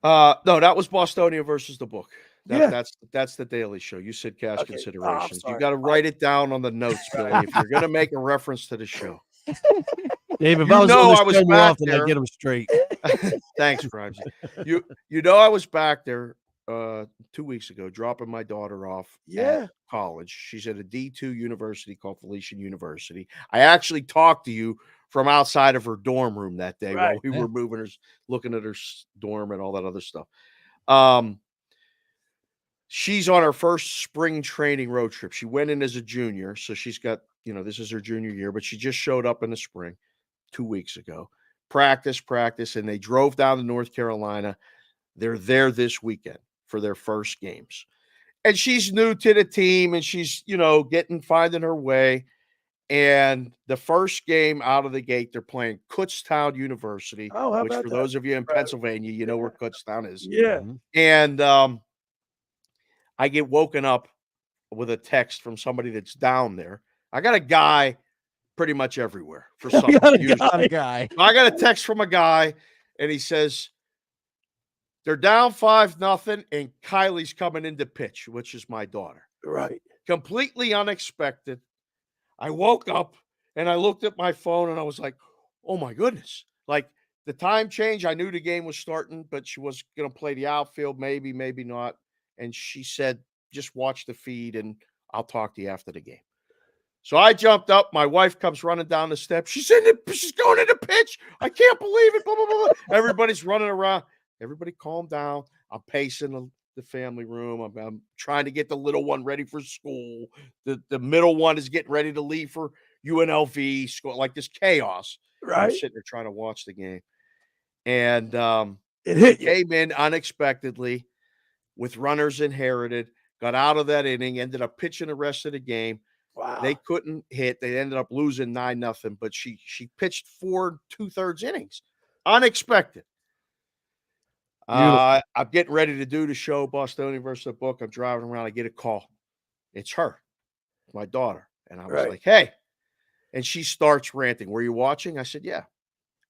[SPEAKER 16] No, that was Bostonia versus the book. That's the Daily Show. You said cash considerations. You got to write it down on the notes, Billy, if you're going to make a reference to the show.
[SPEAKER 4] Dave, if
[SPEAKER 16] You
[SPEAKER 4] I was
[SPEAKER 16] know
[SPEAKER 4] on
[SPEAKER 16] I
[SPEAKER 4] the
[SPEAKER 16] was
[SPEAKER 4] show more
[SPEAKER 16] back
[SPEAKER 4] often,
[SPEAKER 16] there.
[SPEAKER 4] I'd get them straight.
[SPEAKER 16] Thanks, Grimes. You know I was back there 2 weeks ago dropping my daughter off at college. She's at a D2 university called Felician University. I actually talked to you from outside of her dorm room that day while we were moving her, looking at her dorm and all that other stuff. She's on her first spring training road trip. She went in as a junior, so she's got, this is her junior year, but she just showed up in the spring 2 weeks ago. Practice, and they drove down to North Carolina. They're there this weekend for their first games. And she's new to the team, and she's, finding her way. And the first game out of the gate, they're playing Kutztown University, which for those of you in Pennsylvania, you know where Kutztown is.
[SPEAKER 2] Yeah.
[SPEAKER 16] And I get woken up with a text from somebody that's down there. I got a guy pretty much everywhere for something.
[SPEAKER 4] a guy.
[SPEAKER 16] I got a text from a guy, and he says, they're down 5-0, and Kylie's coming in to pitch, which is my daughter.
[SPEAKER 2] Right.
[SPEAKER 16] Completely unexpected. I woke up, and I looked at my phone, and I was like, oh, my goodness. Like, the time change, I knew the game was starting, but she was going to play the outfield, maybe not. And she said, just watch the feed, and I'll talk to you after the game. So I jumped up. My wife comes running down the steps. She's going into pitch. I can't believe it. Blah, blah, blah, blah. Everybody's running around. Everybody calm down. I'm pacing the family room. I'm trying to get the little one ready for school. The middle one is getting ready to leave for UNLV school. Like this chaos.
[SPEAKER 2] Right.
[SPEAKER 16] I'm sitting there trying to watch the game. And
[SPEAKER 2] it hit you.
[SPEAKER 16] Came in unexpectedly with runners inherited, got out of that inning, ended up pitching the rest of the game.
[SPEAKER 2] Wow.
[SPEAKER 16] They couldn't hit. They ended up losing 9-0, but she pitched 4 2/3 innings. Unexpected. I'm getting ready to do the show, Bostonian versus the book. I'm driving around. I get a call. It's her, my daughter. And I was like, hey. And she starts ranting. Were you watching? I said, yeah.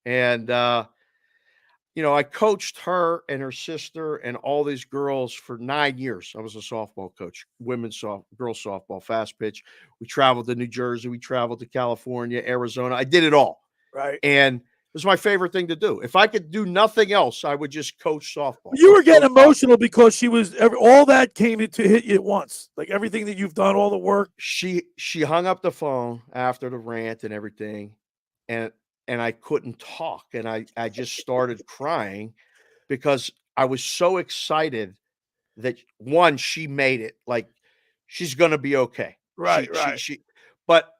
[SPEAKER 16] And, I coached her and her sister and all these girls for 9 years. I was a softball coach, girls softball, fast pitch. We traveled to New Jersey. We traveled to California, Arizona. I did it all.
[SPEAKER 2] Right.
[SPEAKER 16] And it was my favorite thing to do. If I could do nothing else, I would just coach softball.
[SPEAKER 2] You were getting emotional because she was all that came to hit you at once. Like everything that you've done, all the work.
[SPEAKER 16] She hung up the phone after the rant and everything. And I couldn't talk. And I just started crying because I was so excited that, one, she made it. Like, she's going to be okay.
[SPEAKER 2] Right.
[SPEAKER 16] But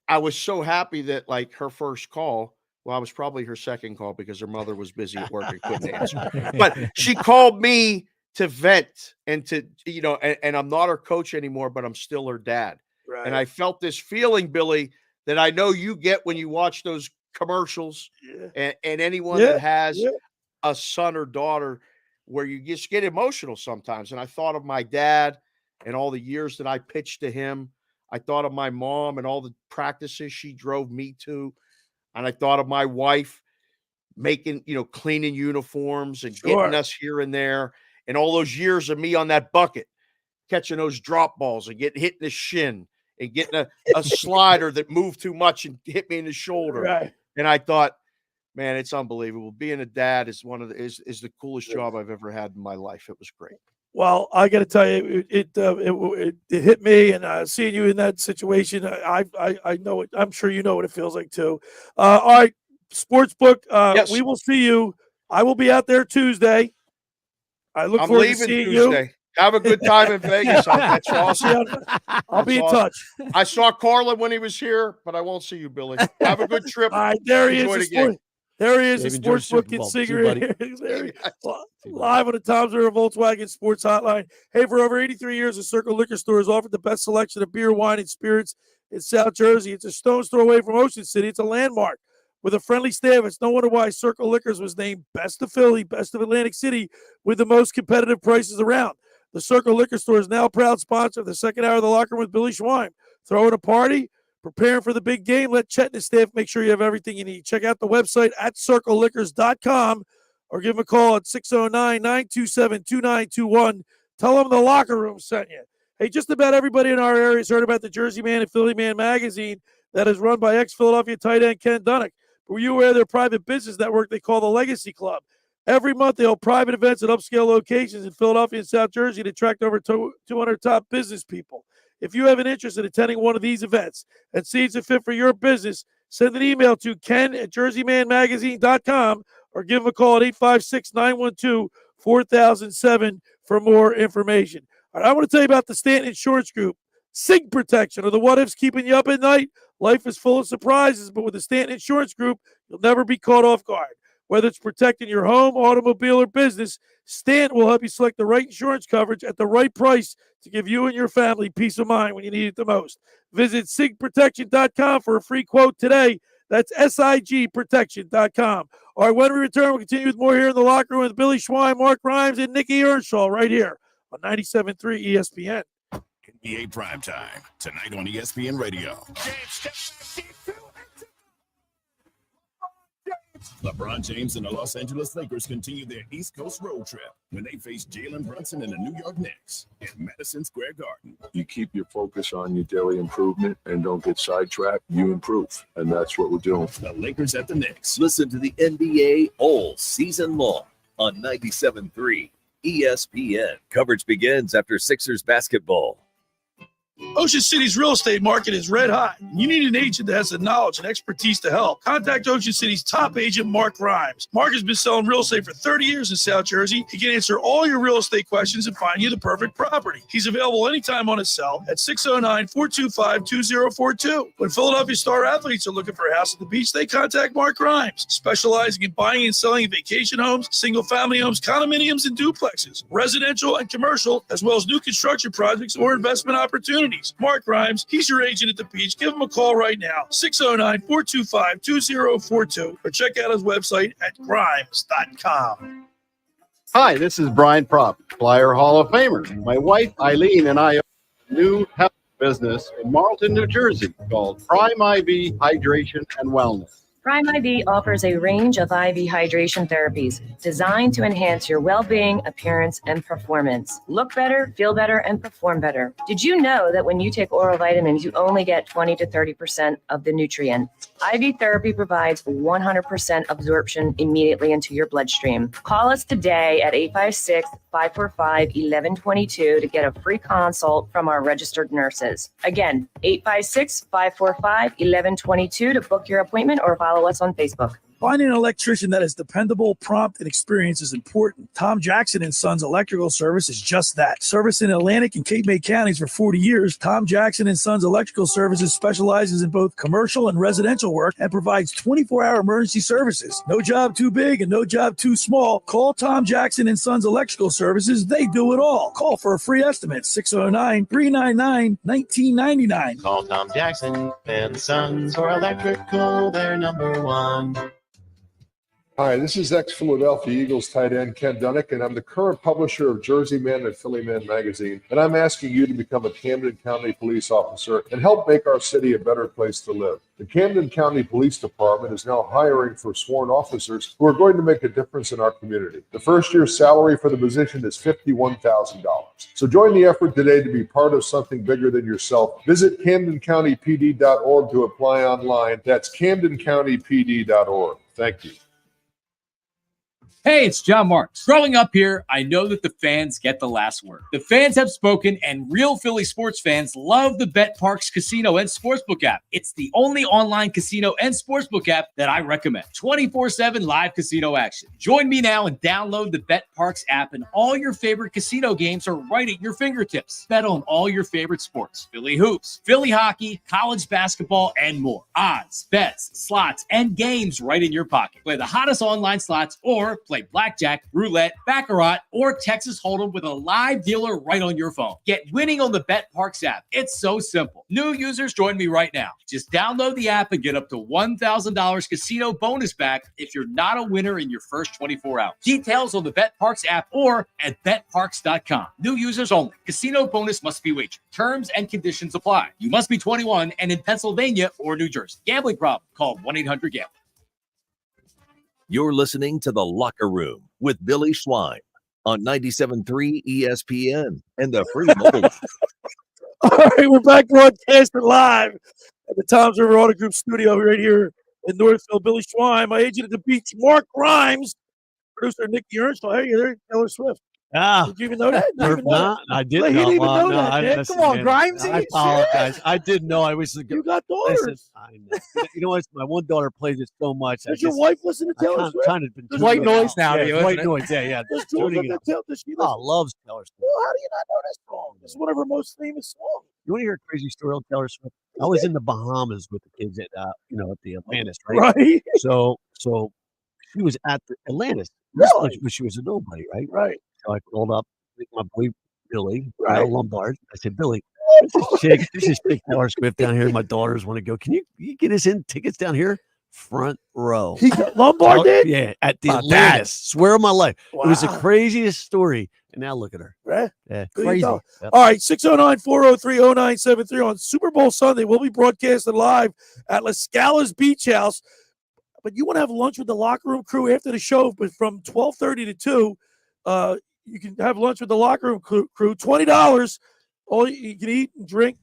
[SPEAKER 16] I was so happy that, like, her first call, well, I was probably her second call because her mother was busy at work and couldn't answer. But she called me to vent and to, and I'm not her coach anymore, but I'm still her dad.
[SPEAKER 2] Right.
[SPEAKER 16] And I felt this feeling, Billy, that I know you get when you watch those commercials and anyone that has a son or daughter, where you just get emotional sometimes. And I thought of my dad and all the years that I pitched to him. I thought of my mom and all the practices she drove me to. And I thought of my wife making, cleaning uniforms and getting us here and there. And all those years of me on that bucket, catching those drop balls and getting hit in the shin and getting a slider that moved too much and hit me in the shoulder.
[SPEAKER 2] Right.
[SPEAKER 16] And I thought, man, it's unbelievable. Being a dad is is the coolest job I've ever had in my life. It was great.
[SPEAKER 2] Well, I got to tell you, it hit me, and seeing you in that situation, I know it. I'm sure you know what it feels like too. All right, Sportsbook.
[SPEAKER 16] Yes.
[SPEAKER 2] We will see you. I will be out there Tuesday. I look forward to seeing
[SPEAKER 16] Tuesday.
[SPEAKER 2] you.
[SPEAKER 16] Have a good time in Vegas. That's awesome.
[SPEAKER 2] I'll be in touch.
[SPEAKER 16] I saw Carlin when he was here, but I won't see you, Billy. Have a good trip.
[SPEAKER 2] All right, there he
[SPEAKER 16] Enjoy
[SPEAKER 2] is.
[SPEAKER 16] the game.
[SPEAKER 2] There he is, the
[SPEAKER 4] Enjoy
[SPEAKER 2] Sportsbook
[SPEAKER 4] Super Bowl. See you, buddy.
[SPEAKER 2] Consigliere. Live on the Tom's River Volkswagen Sports Hotline. Hey, for over 83 years, the Circle Liquor Store has offered the best selection of beer, wine, and spirits in South Jersey. It's a stone's throw away from Ocean City. It's a landmark with a friendly staff. It's no wonder why Circle Liquors was named Best of Philly, Best of Atlantic City, with the most competitive prices around. The Circle Liquor Store is now a proud sponsor of the second hour of the Locker Room with Billy Schwein. Throwing a party, preparing for the big game. Let Chet and his staff make sure you have everything you need. Check out the website at circleliquors.com or give them a call at 609-927-2921 Tell them the Locker Room sent you. Hey, just about everybody in our area has heard about the Jersey Man and Philly Man magazine that is run by ex-Philadelphia tight end Ken Dunnick. Were you aware of their private business network they call the Legacy Club? Every month, they hold private events at upscale locations in Philadelphia and South Jersey to attract over 200 top business people. If you have an interest in attending one of these events and see it's a fit for your business, send an email to ken@jerseymanmagazine.com or give them a call at 856-912-4007 for more information. All right, I want to tell you about the Stanton Insurance Group. SIG protection or the what ifs keeping you up at night. Life is full of surprises, but with the Stanton Insurance Group, you'll never be caught off guard. Whether it's protecting your home, automobile, or business, Stanton will help you select the right insurance coverage at the right price to give you and your family peace of mind when you need it the most. Visit sigprotection.com for a free quote today. That's sigprotection.com. All right, when we return, we'll continue with more here in the locker room with Billy Schwein, Mark Grimes, and Nick Earnshaw right here on 97.3 ESPN.
[SPEAKER 12] NBA Primetime, tonight on ESPN Radio. LeBron James and the Los Angeles Lakers continue their East Coast road trip when they face Jalen Brunson and the New York Knicks at Madison Square Garden.
[SPEAKER 6] You keep your focus on your daily improvement and don't get sidetracked. You improve, and that's what we're doing.
[SPEAKER 12] The Lakers at the Knicks.
[SPEAKER 7] Listen to the NBA all season long on 97.3 ESPN. Coverage begins after Sixers basketball.
[SPEAKER 2] Ocean City's real estate market is red hot. You need an agent that has the knowledge and expertise to help. Contact Ocean City's top agent, Mark Grimes. Mark has been selling real estate for 30 years in South Jersey. He can answer all your real estate questions and find you the perfect property. He's available anytime on his cell at 609-425-2042. When Philadelphia star athletes are looking for a house at the beach, they contact Mark Grimes, specializing in buying and selling vacation homes, single-family homes, condominiums, and duplexes, residential and commercial, as well as new construction projects or investment opportunities. Mark Grimes, he's your agent at the beach. Give him a call right now, 609-425-2042, or check out his website at grimes.com.
[SPEAKER 17] Hi, this is Brian Propp, Flyer Hall of Famer. My wife, Eileen, and I own a new health business in Marlton, New Jersey called Prime IV Hydration and Wellness.
[SPEAKER 18] Prime IV offers a range of IV hydration therapies designed to enhance your well-being, appearance, and performance. Look better, feel better, and perform better. Did you know that when you take oral vitamins, you only get 20 to 30% of the nutrient? IV therapy provides 100% absorption immediately into your bloodstream. Call us today at 856-545-1122 to get a free consult from our registered nurses. Again, 856-545-1122 to book your appointment or follow us on Facebook.
[SPEAKER 2] Finding an electrician that is dependable, prompt, and experienced is important. Tom Jackson & Sons Electrical Service is just that. Service in Atlantic and Cape May counties for 40 years, Tom Jackson & Sons Electrical Services specializes in both commercial and residential work and provides 24-hour emergency services. No job too big and no job too small. Call Tom Jackson & Sons Electrical Services. They do it all. Call for a free estimate, 609-399-1999.
[SPEAKER 19] Call Tom Jackson & Sons for electrical. They're number one.
[SPEAKER 28] Hi, this is ex-Philadelphia Eagles tight end Ken Dunnick, and I'm the current publisher of Jersey Man and Philly Man magazine, and I'm asking you to become a Camden County police officer and help make our city a better place to live. The Camden County Police Department is now hiring for sworn officers who are going to make a difference in our community. The first year's salary for the position is $51,000. So join the effort today to be part of something bigger than yourself. Visit CamdenCountyPD.org to apply online. That's CamdenCountyPD.org. Thank you.
[SPEAKER 20] Hey, it's John Marks. Growing up here, I know that the fans get the last word. The fans have spoken, and real Philly sports fans love the BetParx Casino and Sportsbook app. It's the only online casino and sportsbook app that I recommend. 24/7 live casino action. Join me now and download the BetParx app, and all your favorite casino games are right at your fingertips. Bet on all your favorite sports. Philly hoops, Philly hockey, college basketball, and more. Odds, bets, slots, and games right in your pocket. Play the hottest online slots or play blackjack, roulette, baccarat, or Texas Hold'em with a live dealer right on your phone. Get winning on the BetParx app. It's so simple. New users, join me right now. Just download the app and get up to $1,000 casino bonus back if you're not a winner in your first 24 hours. Details on the BetParx app or at betparx.com. New users only. Casino bonus must be wagered. Terms and conditions apply. You must be 21 and in Pennsylvania or New Jersey. Gambling problem? Call 1-800-GAMBLER.
[SPEAKER 7] You're listening to The Locker Room with Billy Schwein. on 97.3 ESPN and the free mobile app.
[SPEAKER 2] All right, we're back broadcasting live at the Tom's River Auto Group studio right here in Northville. Billy Schwein, my agent at the beach, Mark Grimes, producer Nick Earnshaw. Hey, you're there, Taylor Swift. Did you even know that?
[SPEAKER 4] I didn't
[SPEAKER 2] He
[SPEAKER 4] know.
[SPEAKER 2] didn't even know
[SPEAKER 4] No,
[SPEAKER 2] that,
[SPEAKER 4] I
[SPEAKER 2] Nick.
[SPEAKER 4] listen,
[SPEAKER 2] Come on,
[SPEAKER 4] man,
[SPEAKER 2] Grimes.
[SPEAKER 4] I apologize. I didn't know. I was.
[SPEAKER 2] You got daughters.
[SPEAKER 4] Listen, I know. You know what? My one daughter plays it so much.
[SPEAKER 2] Does your wife listen to Taylor Swift?
[SPEAKER 4] Kind of been
[SPEAKER 2] There's
[SPEAKER 4] tuning
[SPEAKER 2] white
[SPEAKER 4] it
[SPEAKER 2] noise
[SPEAKER 4] out.
[SPEAKER 2] now to
[SPEAKER 4] Yeah,
[SPEAKER 2] you,
[SPEAKER 4] white
[SPEAKER 2] isn't it?
[SPEAKER 4] noise. Yeah.
[SPEAKER 2] Does Jules
[SPEAKER 4] Tuning it out.
[SPEAKER 2] does she listen?
[SPEAKER 4] Oh, loves Taylor Swift.
[SPEAKER 2] Well, how do you not know this song? It's one of her most famous songs.
[SPEAKER 4] You want to hear a crazy story on Taylor Swift? I was in the Bahamas with the kids at at the Atlantis, right?
[SPEAKER 2] Right.
[SPEAKER 4] So she was at the Atlantis.
[SPEAKER 2] Really?
[SPEAKER 4] When she was a nobody, right?
[SPEAKER 2] Right.
[SPEAKER 4] So I called up with my boy Billy,
[SPEAKER 2] Right.
[SPEAKER 4] Lombard. I said, Billy, this is big Taylor Swift down here. My daughters want to go. Can you get us in tickets down here? Front row.
[SPEAKER 2] Lombard did?
[SPEAKER 4] Yeah, at the
[SPEAKER 2] Not
[SPEAKER 4] Atlantis. Swear on my life. It was the
[SPEAKER 2] Wow.
[SPEAKER 4] craziest story. And now look at her.
[SPEAKER 2] Right?
[SPEAKER 4] Yeah.
[SPEAKER 2] There you go.
[SPEAKER 4] Yep.
[SPEAKER 2] All right, 609-403-0973 on Super Bowl Sunday. We'll be broadcasting live at La Scala's Beach House. But you want to have lunch with the locker room crew after the show, but from 12:30 to 2, you can have lunch with the locker room crew. $20. All you can eat and drink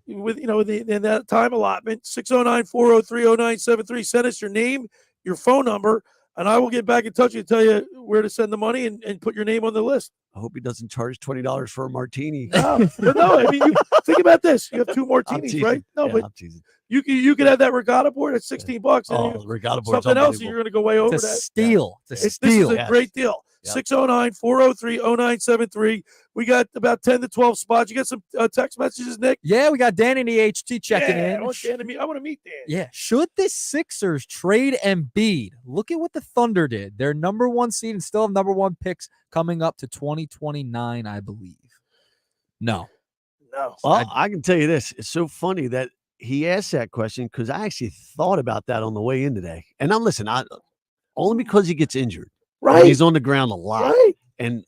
[SPEAKER 2] with in that time allotment. 609-403-0973. Send us your name, your phone number, and I will get back in touch with you to tell you where to send the money and put your name on the list.
[SPEAKER 4] I hope he doesn't charge $20 for a martini.
[SPEAKER 2] No, but no, I mean, think about this. You have 2 martinis,
[SPEAKER 4] teasing.
[SPEAKER 2] right? No,
[SPEAKER 4] Yeah,
[SPEAKER 2] but
[SPEAKER 4] I'm teasing.
[SPEAKER 2] you could have that regatta board at $16. And
[SPEAKER 4] Oh, regatta board's
[SPEAKER 2] something else,
[SPEAKER 4] unbelievable.
[SPEAKER 2] you're going to go way over
[SPEAKER 5] It's a
[SPEAKER 2] that.
[SPEAKER 5] steal. It's a
[SPEAKER 2] This
[SPEAKER 5] steal.
[SPEAKER 2] is a great deal. 609-403-0973. We got about 10 to 12 spots. You got some text messages, Nick?
[SPEAKER 5] Yeah, we got Dan in the HT checking
[SPEAKER 2] Yeah,
[SPEAKER 5] in.
[SPEAKER 2] I want to meet Dan.
[SPEAKER 5] Yeah. Should the Sixers trade Embiid? Look at what the Thunder did. They're number 1 seed and still have number 1 picks coming up to 2029, I believe. No.
[SPEAKER 2] No.
[SPEAKER 4] Well, I can tell you this. It's so funny that he asked that question because I actually thought about that on the way in today. And I'm only because he gets injured.
[SPEAKER 2] Right.
[SPEAKER 4] He's on the ground a lot.
[SPEAKER 2] Right.
[SPEAKER 4] And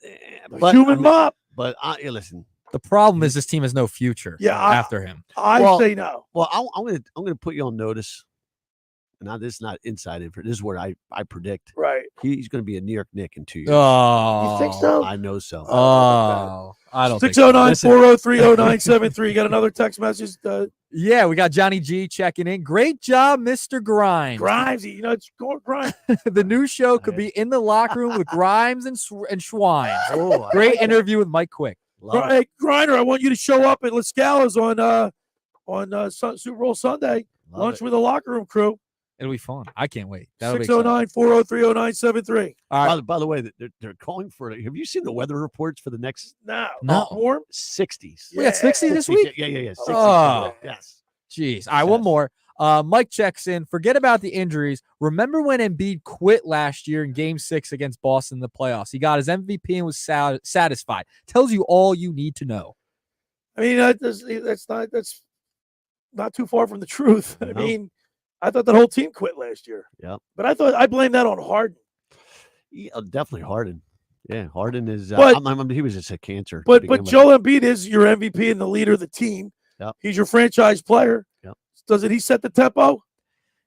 [SPEAKER 2] Human mop.
[SPEAKER 4] But listen.
[SPEAKER 5] The problem is this team has no future
[SPEAKER 2] Yeah,
[SPEAKER 5] after him.
[SPEAKER 2] I say no.
[SPEAKER 4] Well, I'm gonna put you on notice. Now this is not inside info. This is what I predict.
[SPEAKER 2] Right.
[SPEAKER 4] He's going to be a New York Knick in 2 years.
[SPEAKER 5] Oh.
[SPEAKER 2] You think so?
[SPEAKER 4] I know so.
[SPEAKER 5] Oh. I don't think so.
[SPEAKER 2] 609-403-0973. You got another text message?
[SPEAKER 5] Yeah, we got Johnny G checking in. Great job, Mr. Grimes.
[SPEAKER 2] Grimesy. It's Grimes.
[SPEAKER 5] The new show could be in the locker room with Grimes and Schwein.
[SPEAKER 4] Oh,
[SPEAKER 5] Great interview with Mike Quick.
[SPEAKER 2] Hey, Griner, I want you to show up at La Scala's on Super Bowl Sunday. Lunch with the locker room crew.
[SPEAKER 5] It'll be fun. I can't wait.
[SPEAKER 2] 609-403-0973.
[SPEAKER 5] All right.
[SPEAKER 4] By the way, they're calling for it. Have you seen the weather reports for the next?
[SPEAKER 2] No.
[SPEAKER 4] Warm 60s.
[SPEAKER 5] We got 60 this week?
[SPEAKER 4] Yeah. 60s.
[SPEAKER 5] Oh,
[SPEAKER 4] yes.
[SPEAKER 5] Jeez. All right, one more. Mike checks in. Forget about the injuries. Remember when Embiid quit last year in Game 6 against Boston in the playoffs? He got his MVP and was satisfied. Tells you all you need to know.
[SPEAKER 2] I mean, that's not too far from the truth. I mean, I thought that whole team quit last year.
[SPEAKER 4] Yeah.
[SPEAKER 2] But I blame that on Harden.
[SPEAKER 4] Yeah, definitely Harden. Yeah, Harden is.
[SPEAKER 2] But-
[SPEAKER 4] he was just a cancer. to
[SPEAKER 2] But
[SPEAKER 4] begin with.
[SPEAKER 2] Joel Embiid is your MVP and the leader of the team.
[SPEAKER 4] Yep.
[SPEAKER 2] He's your franchise player.
[SPEAKER 4] Yep.
[SPEAKER 2] Doesn't he set the tempo?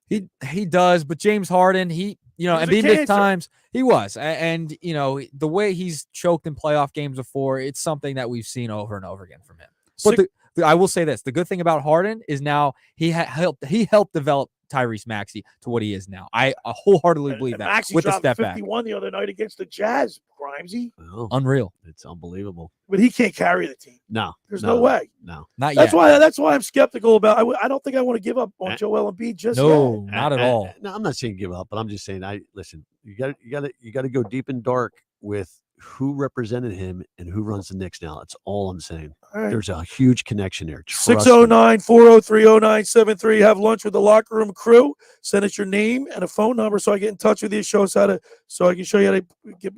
[SPEAKER 5] He does, but James Harden,
[SPEAKER 2] He
[SPEAKER 5] Embiid
[SPEAKER 2] was a
[SPEAKER 5] missed
[SPEAKER 2] cancer.
[SPEAKER 5] times. He was. And the way he's choked in playoff games before, it's something that we've seen over and over again from him. But I will say this. The good thing about Harden is now he helped develop Tyrese Maxey to what he is now. I wholeheartedly believe that.
[SPEAKER 2] Maxey
[SPEAKER 5] with the
[SPEAKER 2] dropped
[SPEAKER 5] step back.
[SPEAKER 2] 51 the other night against the Jazz, Grimesy.
[SPEAKER 4] Oh,
[SPEAKER 5] Unreal.
[SPEAKER 4] It's unbelievable.
[SPEAKER 2] But he can't carry the team.
[SPEAKER 4] No.
[SPEAKER 2] There's no way.
[SPEAKER 4] No.
[SPEAKER 5] Not
[SPEAKER 2] That's
[SPEAKER 5] yet.
[SPEAKER 2] That's why I'm skeptical about. I don't think I want to give up on Joel Embiid just
[SPEAKER 5] No,
[SPEAKER 2] yet.
[SPEAKER 5] not at all.
[SPEAKER 4] No, I'm not saying give up, but I'm just saying listen, you got to go deep and dark with who represented him and who runs the Knicks now. That's all I'm saying.
[SPEAKER 2] All right.
[SPEAKER 4] There's a huge connection there. Trust me.
[SPEAKER 2] 609-403-0973. Have lunch with the locker room crew. Send us your name and a phone number so I get in touch with you. Show us so I can show you how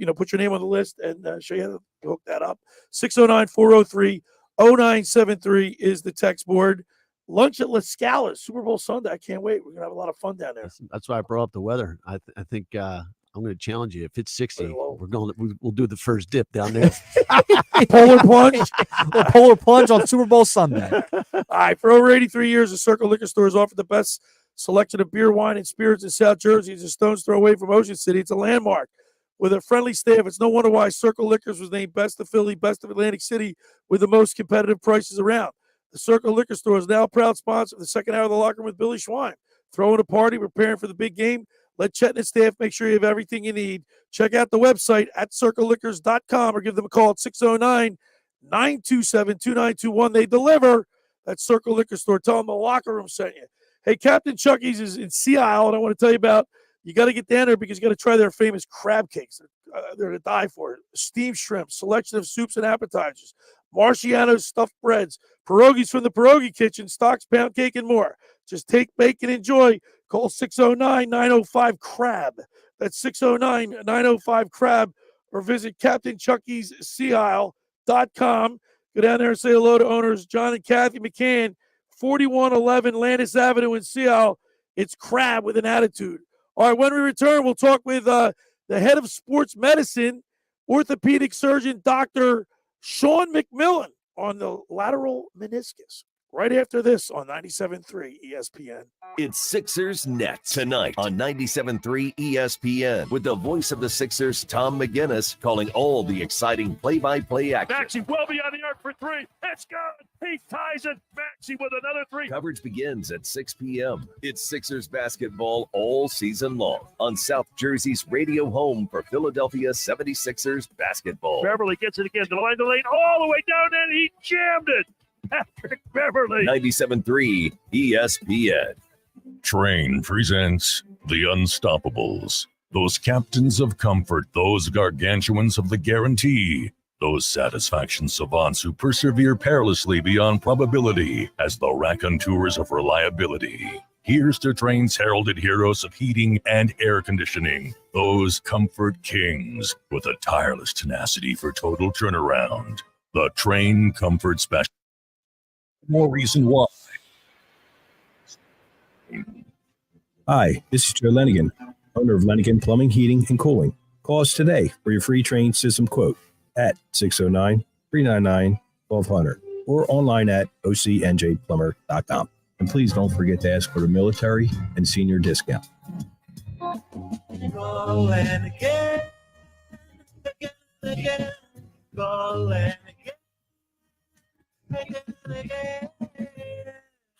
[SPEAKER 2] to put your name on the list and show you how to hook that up. 609-403-0973 is the text board. Lunch at La Scala, Super Bowl Sunday. I can't wait. We're gonna have a lot of fun down there.
[SPEAKER 4] That's why I brought up the weather. I think I'm going to challenge you. If it's 60, we'll do the first dip down there.
[SPEAKER 2] Polar plunge.
[SPEAKER 5] Polar plunge on Super Bowl Sunday.
[SPEAKER 2] All right. For over 83 years, the Circle Liquor Store has offered the best selection of beer, wine, and spirits in South Jersey. It's a stone's throw away from Ocean City. It's a landmark. with a friendly staff. It's no wonder why Circle Liquors was named Best of Philly, Best of Atlantic City, with the most competitive prices around. The Circle Liquor Store is now a proud sponsor of the second hour of the Locker Room with Billy Schwein. Throwing a party, preparing for the big game. Let Chet and his staff make sure you have everything you need. Check out the website at circleliquors.com or give them a call at 609-927-2921. They deliver. That's Circle Liquor Store. Tell them the Locker Room sent you. Hey, Captain Chucky's is in Sea Isle, and I want to tell you about, you got to get down there because you got to try their famous crab cakes. They're to die for. Steamed shrimp, selection of soups and appetizers, Marciano's stuffed breads, pierogies from the Pierogi Kitchen, stocks, pound cake, and more. Just take, bake, and enjoy. Call 609-905-CRAB. That's 609-905-CRAB, or visit CaptainChucky'sSeaIsle.com. Go down there and say hello to owners John and Kathy McCann, 4111 Landis Avenue in Sea Isle. It's crab with an attitude. All right, when we return, we'll talk with the head of sports medicine, orthopedic surgeon Dr. Sean McMillian, on the lateral meniscus. Right after this on 97.3 ESPN.
[SPEAKER 7] It's Sixers Net tonight on 97.3 ESPN with the voice of the Sixers, Tom McGinnis, calling all the exciting play-by-play action.
[SPEAKER 15] Maxey well beyond the arc for three. It's good. He ties it. Maxey with another three.
[SPEAKER 7] Coverage begins at 6 p.m. It's Sixers basketball all season long on South Jersey's radio home for Philadelphia 76ers basketball.
[SPEAKER 15] Beverly gets it again to the line of the lane all the way down, and he jammed it. Patrick Beverly.
[SPEAKER 7] 97.3 ESPN.
[SPEAKER 1] Train presents The Unstoppables. Those captains of comfort, those gargantuans of the guarantee, those satisfaction savants who persevere perilously beyond probability as the raconteurs of reliability. Here's to Train's heralded heroes of heating and air conditioning, those comfort kings with a tireless tenacity for total turnaround. The Train Comfort Special. More reason why.
[SPEAKER 8] Hi, this is Joe Lenigan, owner of Lenigan Plumbing, Heating, and Cooling. Call us today for your free Train system quote at 609-399-1200 or online at ocnjplumber.com. And please don't forget to ask for the military and senior discount.
[SPEAKER 15] Go and again, again, go and again.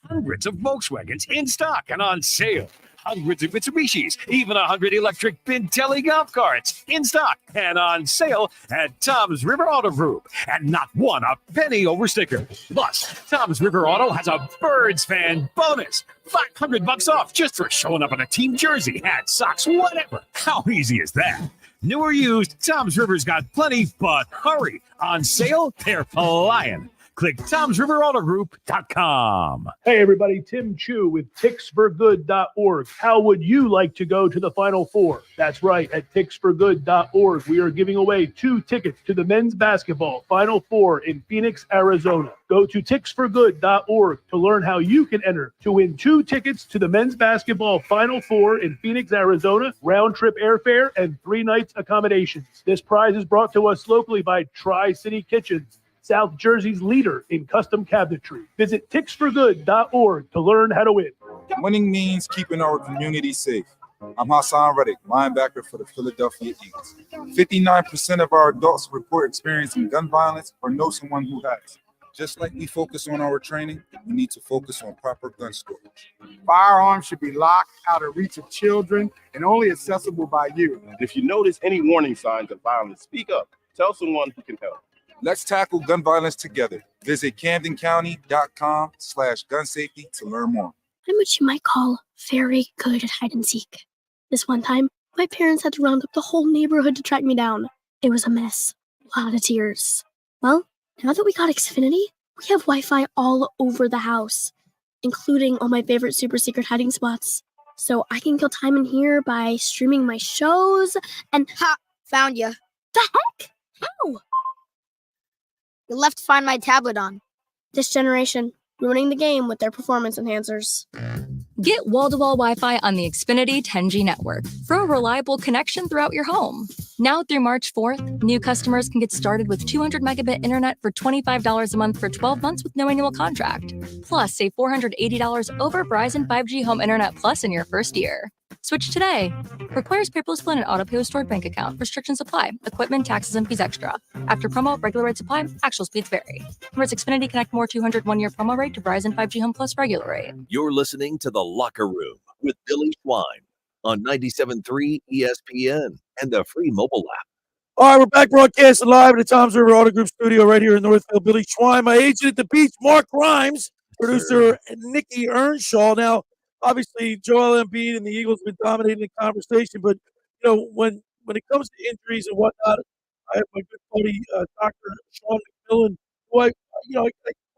[SPEAKER 9] Hundreds of Volkswagens in stock and on sale. Hundreds of Mitsubishis, even 100 electric Pintelli golf carts in stock and on sale at Tom's River Auto Group. And not one a penny over sticker. Plus, Tom's River Auto has a Birds fan bonus. $500 off just for showing up in a team jersey, hat, socks, whatever. How easy is that? New or used, Tom's River's got plenty, but hurry. On sale, they're flying. Click Tom'sRiverAutoGroup.com.
[SPEAKER 22] Hey, everybody. Tim Chu with TixForGood.org. How would you like to go to the Final Four? That's right. At TixForGood.org, we are giving away 2 tickets to the men's basketball Final Four in Phoenix, Arizona. Go to TixForGood.org to learn how you can enter to win 2 tickets to the men's basketball Final Four in Phoenix, Arizona, round-trip airfare, and 3 nights accommodations. This prize is brought to us locally by Tri-City Kitchens, South Jersey's leader in custom cabinetry. Visit TixForGood.org to learn how to win.
[SPEAKER 11] Winning means keeping our community safe. I'm Hassan Reddick, linebacker for the Philadelphia Eagles. 59% of our adults report experiencing gun violence or know someone who has. Just like we focus on our training, we need to focus on proper gun storage.
[SPEAKER 21] Firearms should be locked out of reach of children and only accessible by you.
[SPEAKER 24] If you notice any warning signs of violence, speak up. Tell someone who can help.
[SPEAKER 11] Let's tackle gun violence together. Visit CamdenCounty.com/gun safety to learn more.
[SPEAKER 25] I'm what you might call very good at hide and seek. This one time, my parents had to round up the whole neighborhood to track me down. It was a mess. A lot of tears. Well, now that we got Xfinity, we have Wi-Fi all over the house, including all my favorite super secret hiding spots. So I can kill time in here by streaming my shows and... Ha! Found you. The heck? How? You left Find My tablet on. This generation, ruining the game with their performance enhancers.
[SPEAKER 26] Get wall-to-wall Wi-Fi on the Xfinity 10G network for a reliable connection throughout your home. Now through March 4th, new customers can get started with 200 megabit internet for $25 a month for 12 months with no annual contract. Plus, save $480 over Verizon 5G Home Internet Plus in your first year. Switch today. Requires paperless plan and auto-pay with stored bank account. Restrictions apply. Equipment, taxes, and fees extra. After promo, regular rate supply. Actual speeds vary. Converts Xfinity Connect More 200 1-year promo rate to Verizon 5G Home Plus regular rate.
[SPEAKER 7] You're listening to The Locker Room with Billy Schwein on 97.3 ESPN and the free mobile app.
[SPEAKER 2] All right, we're back broadcasting live at the Tom's River Auto Group studio right here in Northfield. Billy Schwein, my agent at the beach, Mark Grimes, producer Nick Earnshaw. Now, obviously, Joel Embiid and the Eagles have been dominating the conversation, but when it comes to injuries and whatnot, I have my good buddy Dr. Sean McMillian, who I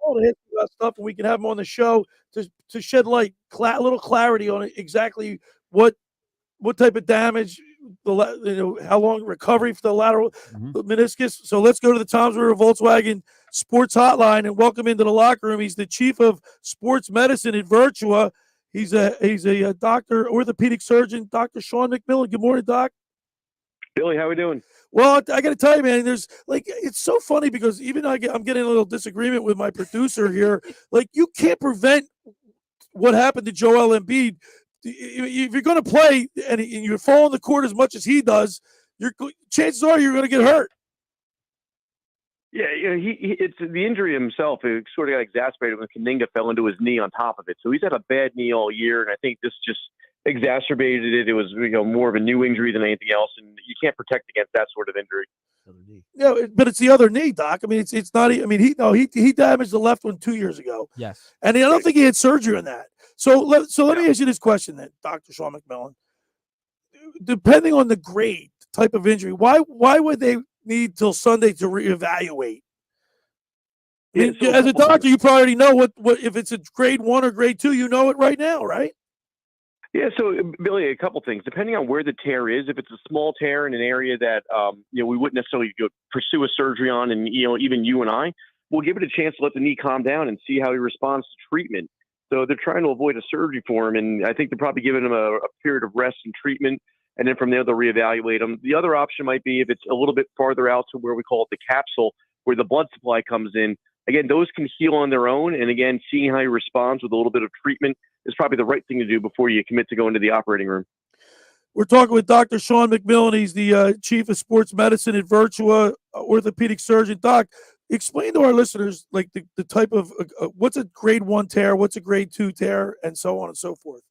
[SPEAKER 2] call to ask you about stuff, and we can have him on the show to shed light, a little clarity on exactly what type of damage, how long recovery for the lateral meniscus. So let's go to the Tom's River Volkswagen Sports Hotline and welcome into the locker room. He's the chief of sports medicine at Virtua. He's a doctor, orthopedic surgeon, Dr. Sean McMillian. Good morning, Doc.
[SPEAKER 3] Billy, how we doing?
[SPEAKER 2] Well, I got to tell you, man, it's so funny because even I'm getting a little disagreement with my producer here. You can't prevent what happened to Joel Embiid. If you're going to play and you're following the court as much as he does, chances are you're going to get hurt.
[SPEAKER 3] Yeah, it's the injury himself. It sort of got exacerbated when Kuminga fell into his knee on top of it. So he's had a bad knee all year, and I think this just exacerbated it. It was more of a new injury than anything else, and you can't protect against that sort of injury.
[SPEAKER 2] Yeah, but it's the other knee, Doc. I mean, it's not. I mean, he damaged the left one 2 years ago.
[SPEAKER 5] Yes,
[SPEAKER 2] and I don't think he had surgery on that. So let me ask you this question then, Dr. Sean McMillian. Depending on the grade, type of injury, why would they need till Sunday to reevaluate? As a doctor, you probably already know what if it's a grade 1 or grade 2, you know it right now, right?
[SPEAKER 3] Yeah, so Billy, a couple things. Depending on where the tear is, if it's a small tear in an area that we wouldn't necessarily pursue a surgery on, and even you and I, we'll give it a chance to let the knee calm down and see how he responds to treatment. So they're trying to avoid a surgery for him, and I think they're probably giving him a period of rest and treatment, and then from there they'll reevaluate him. The other option might be if it's a little bit farther out to where we call it the capsule, where the blood supply comes in. Again, those can heal on their own, and again, seeing how he responds with a little bit of treatment is probably the right thing to do before you commit to go into the operating room.
[SPEAKER 2] We're talking with Dr. Sean McMillian. He's the chief of sports medicine at Virtua Orthopedic Surgeon Doc. Explain to our listeners the type of what's a grade 1 tear, what's a grade 2 tear, and so on and so forth.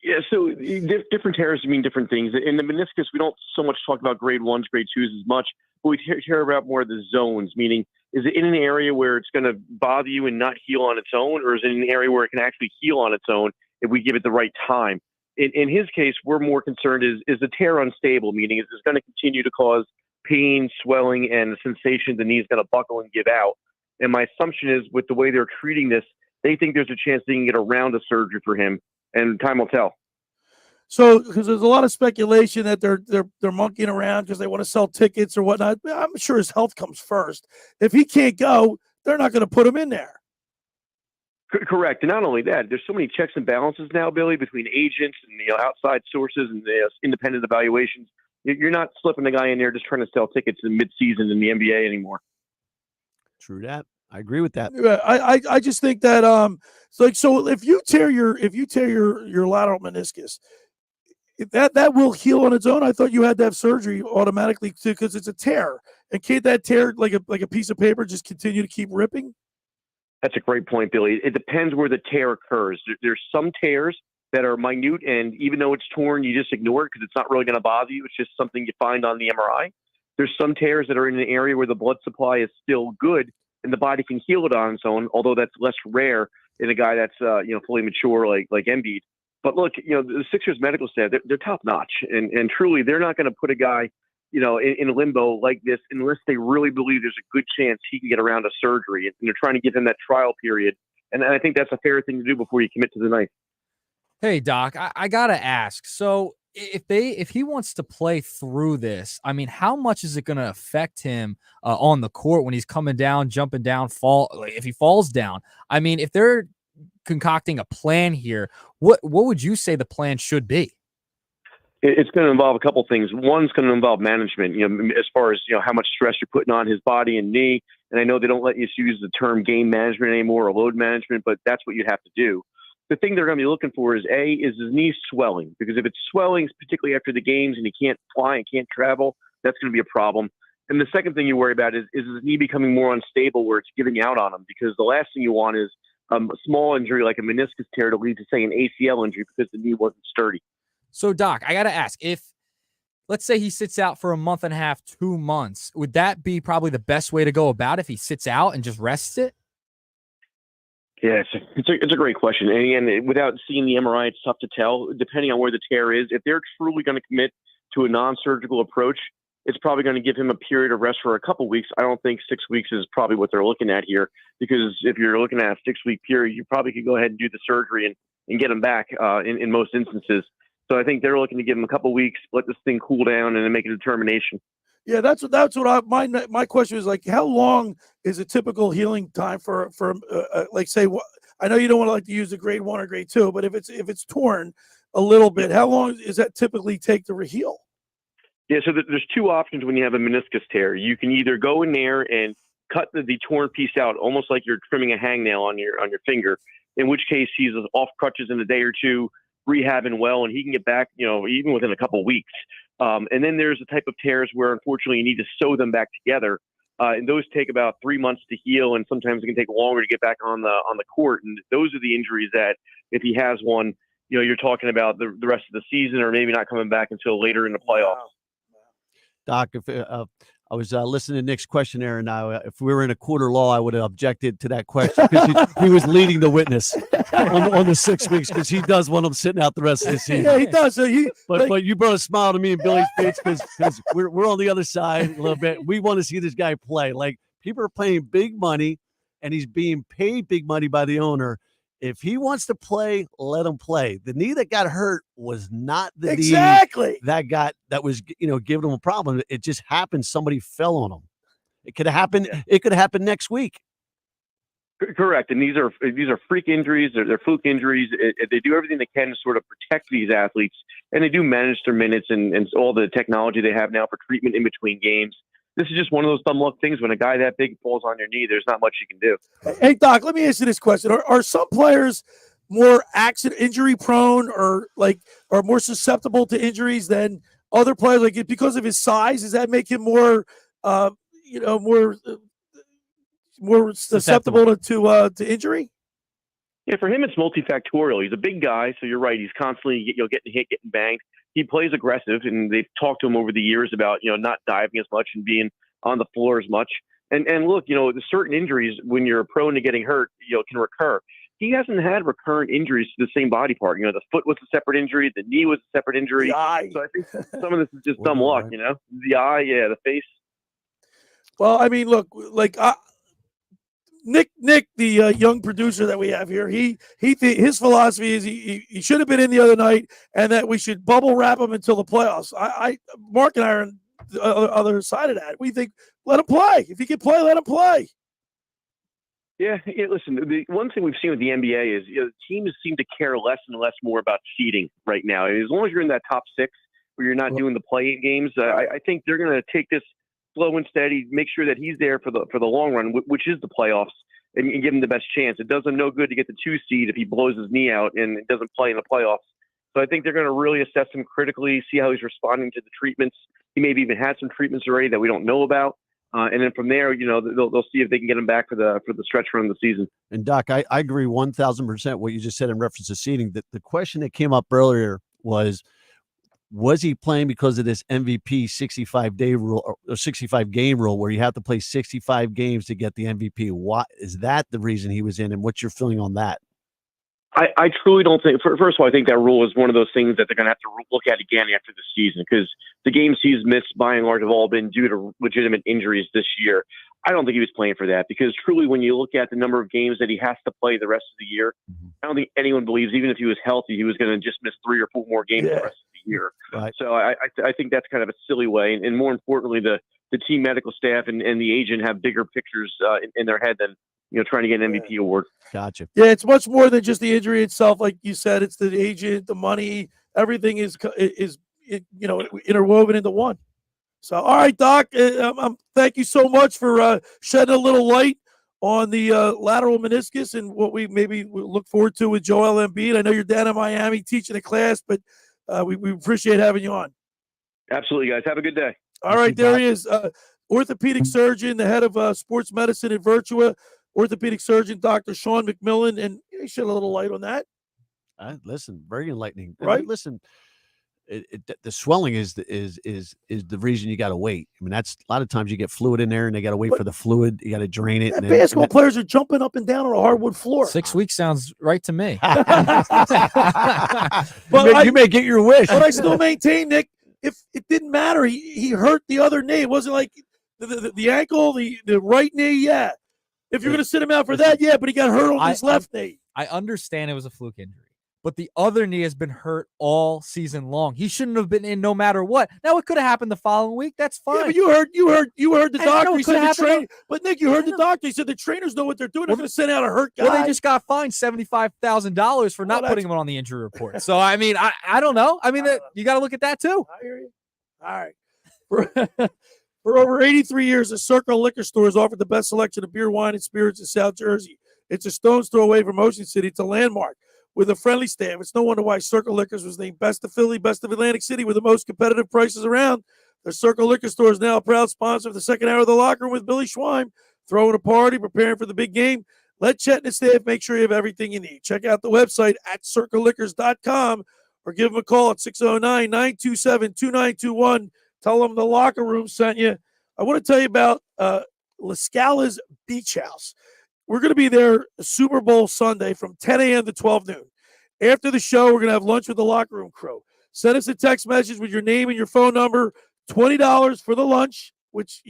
[SPEAKER 3] Yeah, so different tears mean different things. In the meniscus, we don't so much talk about grade 1s, grade 2s as much, but we hear about more of the zones, meaning is it in an area where it's going to bother you and not heal on its own, or is it in an area where it can actually heal on its own if we give it the right time? In his case, we're more concerned is the tear unstable, meaning is it going to continue to cause pain, swelling, and the sensation the knee is going to buckle and give out. And my assumption is with the way they're treating this, they think there's a chance they can get around a surgery for him, and time will tell.
[SPEAKER 2] So, because there's a lot of speculation that they're monkeying around because they want to sell tickets or whatnot. I'm sure his health comes first. If he can't go, they're not going to put him in there.
[SPEAKER 3] Correct. And not only that, there's so many checks and balances now, Billy, between agents and outside sources and the independent evaluations. You're not slipping the guy in there just trying to sell tickets in mid-season in the NBA anymore.
[SPEAKER 4] True that. I agree with that.
[SPEAKER 2] I just think that so if you tear your lateral meniscus, that will heal on its own. I thought you had to have surgery automatically because it's a tear. And can't that tear like a piece of paper just continue to keep ripping?
[SPEAKER 3] That's a great point, Billy. It depends where the tear occurs. There's some tears that are minute, and even though it's torn, you just ignore it because it's not really going to bother you. It's just something you find on the MRI. There's some tears that are in an area where the blood supply is still good, and the body can heal it on its own, although that's less rare in a guy that's fully mature like Embiid. But look, the Sixers medical staff, they're top notch, and truly they're not going to put a guy in limbo like this unless they really believe there's a good chance he can get around a surgery, and they're trying to give him that trial period. And I think that's a fair thing to do before you commit to the knife.
[SPEAKER 5] Hey, Doc, I gotta ask. So if he wants to play through this, I mean, how much is it going to affect him on the court when he's coming down, jumping down, if he falls down? I mean, if they're concocting a plan here, what would you say the plan should be?
[SPEAKER 3] It's going to involve a couple things. One's going to involve management, as far as, how much stress you're putting on his body and knee. And I know they don't let you use the term game management anymore or load management, but that's what you have to do. the thing they're going to be looking for is his knee swelling? Because if it's swelling, particularly after the games, and he can't fly and can't travel, that's going to be a problem. And the second thing you worry about is his knee becoming more unstable where it's giving out on him, because the last thing you want is a small injury like a meniscus tear to lead to, say, an ACL injury because the knee wasn't sturdy.
[SPEAKER 5] So, Doc, I got to ask, if let's say he sits out for a month and a half, 2 months, would that be probably the best way to go about it if he sits out and just rests it?
[SPEAKER 3] Yeah, it's a great question. And again, without seeing the MRI, it's tough to tell. Depending on where the tear is, if they're truly going to commit to a non-surgical approach, it's probably going to give him a period of rest for a couple weeks. I don't think 6 weeks is probably what they're looking at here, because if you're looking at a 6-week period, you probably could go ahead and do the surgery and get him back in most instances. So I think they're looking to give him a couple weeks, let this thing cool down, and then make a determination.
[SPEAKER 2] Yeah, that's what my question is, like, how long is a typical healing time for like, say, I know you don't want to like to use a grade 1 or grade 2, but if it's torn a little bit, how long does that typically take to heal?
[SPEAKER 3] Yeah, so there's two options when you have a meniscus tear. You can either go in there and cut the torn piece out, almost like you're trimming a hangnail on your finger, in which case he's off crutches in a day or two, rehabbing well, and he can get back, even within a couple of weeks. And then there's a type of tears where, unfortunately, you need to sew them back together. And those take about 3 months to heal, and sometimes it can take longer to get back on the court. And those are the injuries that, if he has one, you're talking about the rest of the season, or maybe not coming back until later in the playoffs.
[SPEAKER 4] Doc, if I was listening to Nick's questionnaire, and if we were in a court of law, I would have objected to that question, because he was leading the witness on the 6 weeks, because he does want him sitting out the rest of the season.
[SPEAKER 2] Yeah, he does. So
[SPEAKER 4] but you brought a smile to me and Billy's face, because we're on the other side a little bit. We want to see this guy play. Like, people are paying big money, and he's being paid big money by the owner. If he wants to play, let him play. The knee that got hurt was not the knee that was giving him a problem. It just happened. Somebody fell on him. It could have happened. It could happen next week.
[SPEAKER 3] Correct. And these are freak injuries. They're fluke injuries. They do everything they can to sort of protect these athletes, and they do manage their minutes and all the technology they have now for treatment in between games. This is just one of those dumb luck things. When a guy that big falls on your knee, there's not much you can do.
[SPEAKER 2] Hey, Doc, let me ask you this question. Are some players more injury prone, or are more susceptible to injuries than other players? Like, because of his size, does that make him more susceptible to injury?
[SPEAKER 3] Yeah, for him, it's multifactorial. He's a big guy, so you're right. He's constantly getting hit, getting banged. He plays aggressive, and they've talked to him over the years about not diving as much and being on the floor as much. And look, the certain injuries, when you're prone to getting hurt, can recur. He hasn't had recurrent injuries to the same body part. The foot was a separate injury, the knee was a separate injury.
[SPEAKER 2] The eye.
[SPEAKER 3] So I think some of this is just dumb luck. The eye, yeah, the face.
[SPEAKER 2] Well, I mean, look, Nick, the young producer that we have here, his philosophy is he should have been in the other night, and that we should bubble wrap him until the playoffs. Mark and I are on the other side of that. We think, let him play. If he can play, let him play.
[SPEAKER 3] Yeah, listen, the one thing we've seen with the NBA is teams seem to care less and less more about seeding right now. As long as you're in that top 6 where you're not doing the play-in games, I think they're going to take this slow and steady, make sure that he's there for the long run, which is the playoffs, and give him the best chance. It does him no good to get the 2 seed if he blows his knee out and doesn't play in the playoffs. So I think they're going to really assess him critically, see how he's responding to the treatments. He maybe even had some treatments already that we don't know about. And then from there, they'll see if they can get him back for the stretch run of the season.
[SPEAKER 4] And Doc, I agree 1,000% what you just said in reference to seeding. The question that came up earlier was he playing because of this MVP 65-day rule or 65-game rule, where you have to play 65 games to get the MVP? Why is that the reason he was in, and what's your feeling on that?
[SPEAKER 3] I truly don't think. First of all, I think that rule is one of those things that they're going to have to look at again after the season, because the games he's missed by and large have all been due to legitimate injuries this year. I don't think he was playing for that, because truly, when you look at the number of games that he has to play the rest of the year, I don't think anyone believes, even if he was healthy, he was going to just miss 3 or 4 more games the rest of the year.
[SPEAKER 4] Right.
[SPEAKER 3] So I think that's kind of a silly way. And more importantly, the team medical staff and the agent have bigger pictures in their head than trying to get an MVP award.
[SPEAKER 4] Gotcha.
[SPEAKER 2] Yeah, it's much more than just the injury itself. Like you said, it's the agent, the money, everything is interwoven into one. So, all right, Doc, thank you so much for shedding a little light on the lateral meniscus and what we maybe look forward to with Joel Embiid. I know you're down in Miami teaching a class, but we appreciate having you on.
[SPEAKER 3] Absolutely, guys. Have a good day.
[SPEAKER 2] All right, there he is. Orthopedic surgeon, the head of sports medicine at Virtua Orthopedic Surgeon Dr. Sean McMillian, and he shed a little light on that.
[SPEAKER 4] Listen, very enlightening.
[SPEAKER 2] Right?
[SPEAKER 4] Listen, the swelling is the reason you got to wait. I mean, that's a lot of times you get fluid in there, and they got to wait for the fluid. You got to drain it. And
[SPEAKER 2] basketball players are jumping up and down on a hardwood floor.
[SPEAKER 5] 6 weeks sounds right to me.
[SPEAKER 4] You may get your wish.
[SPEAKER 2] But I still maintain, Nick, if it didn't matter, he hurt the other knee. It wasn't like the ankle, the right knee, yeah. If you're going to sit him out for that, yeah, but he got hurt on his left knee.
[SPEAKER 5] I understand it was a fluke injury, but the other knee has been hurt all season long. He shouldn't have been in no matter what. Now it could have happened the following week. That's fine.
[SPEAKER 2] Yeah, but you heard the doctor. He said the trainer. But Nick, you heard the doctor. He said the trainers know what they're doing. They're going to send out a hurt guy.
[SPEAKER 5] Well, they just got fined $75,000 for not putting him on the injury report. So I mean, I don't know. I mean, you got to look at that too.
[SPEAKER 2] I hear you. All right. For over 83 years, the Circle Liquor Store has offered the best selection of beer, wine, and spirits in South Jersey. It's a stone's throw away from Ocean City. It's a landmark with a friendly staff. It's no wonder why Circle Liquors was named Best of Philly, Best of Atlantic City with the most competitive prices around. The Circle Liquor Store is now a proud sponsor of the second hour of the Locker Room with Billy Schweim. Throwing a party, preparing for the big game. Let Chet and his staff make sure you have everything you need. Check out the website at circleliquors.com or give them a call at 609-927-2921. Tell them the Locker Room sent you. I want to tell you about La Scala's Beach House. We're going to be there Super Bowl Sunday from 10 a.m. to 12 noon. After the show, we're going to have lunch with the Locker Room crew. Send us a text message with your name and your phone number. $20 for the lunch, which,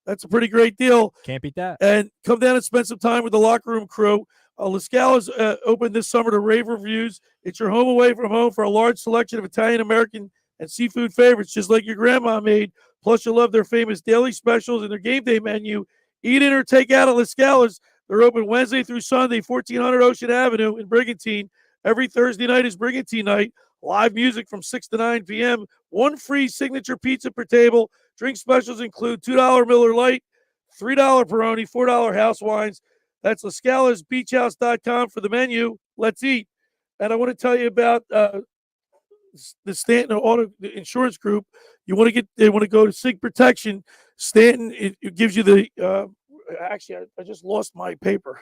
[SPEAKER 2] that's a pretty great deal.
[SPEAKER 5] Can't beat that.
[SPEAKER 2] And come down and spend some time with the Locker Room crew. La Scala's open this summer to rave reviews. It's your home away from home for a large selection of Italian, American, and seafood favorites, just like your grandma made. Plus, you'll love their famous daily specials and their game day menu. Eat in or take out at La Scala's. They're open Wednesday through Sunday, 1400 Ocean Avenue in Brigantine. Every Thursday night is Brigantine night. Live music from 6 to 9 p.m. One free signature pizza per table. Drink specials include $2 Miller Lite, $3 Peroni, $4 house wines. That's LaScalasBeachHouse.com for the menu. Let's eat. And I want to tell you about the Stanton Auto Insurance Group. They want to go to SIG Protection. Stanton, it gives you the actually, I just lost my paper.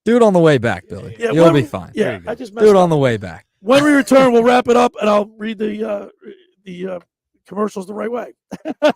[SPEAKER 5] Do it on the way back, Billy.
[SPEAKER 2] Yeah,
[SPEAKER 5] You'll be fine.
[SPEAKER 2] Yeah, I just
[SPEAKER 5] do it on the way back.
[SPEAKER 2] When we return, we'll wrap it up, and I'll read the commercials the right way. All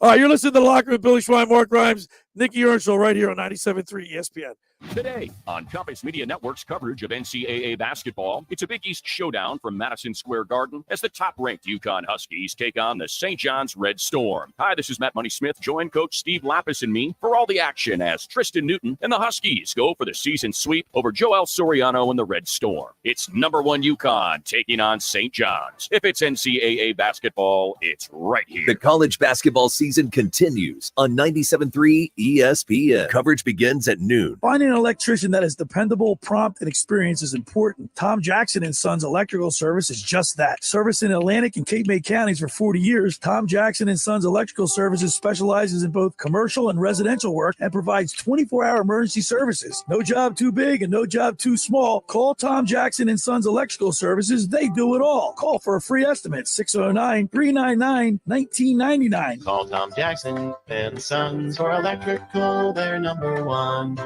[SPEAKER 2] right, you're listening to The Locker with Billy Schwein, Mark Grimes, Nick Earnshaw, right here on 97.3 ESPN.
[SPEAKER 6] Today on Compass Media Network's coverage of NCAA basketball, it's a Big East showdown from Madison Square Garden as the top-ranked UConn Huskies take on the St. John's Red Storm. Hi, this is Matt Money Smith. Join Coach Steve Lapis and me for all the action as Tristan Newton and the Huskies go for the season sweep over Joel Soriano and the Red Storm. It's number one UConn taking on St. John's. If it's NCAA basketball, it's right here.
[SPEAKER 7] The college basketball season continues on 97.3 ESPN. Coverage begins at noon.
[SPEAKER 15] Finding an electrician that is dependable, prompt, and experienced is important. Tom Jackson & Sons Electrical Service is just that. Service in Atlantic and Cape May counties for 40 years, Tom Jackson & Sons Electrical Services specializes in both commercial and residential work and provides 24-hour emergency services. No job too big and no job too small. Call Tom Jackson & Sons Electrical Services. They do it all. Call for a free estimate, 609-399-1999.
[SPEAKER 19] Call Tom Jackson and Sons for electrical. They're number one.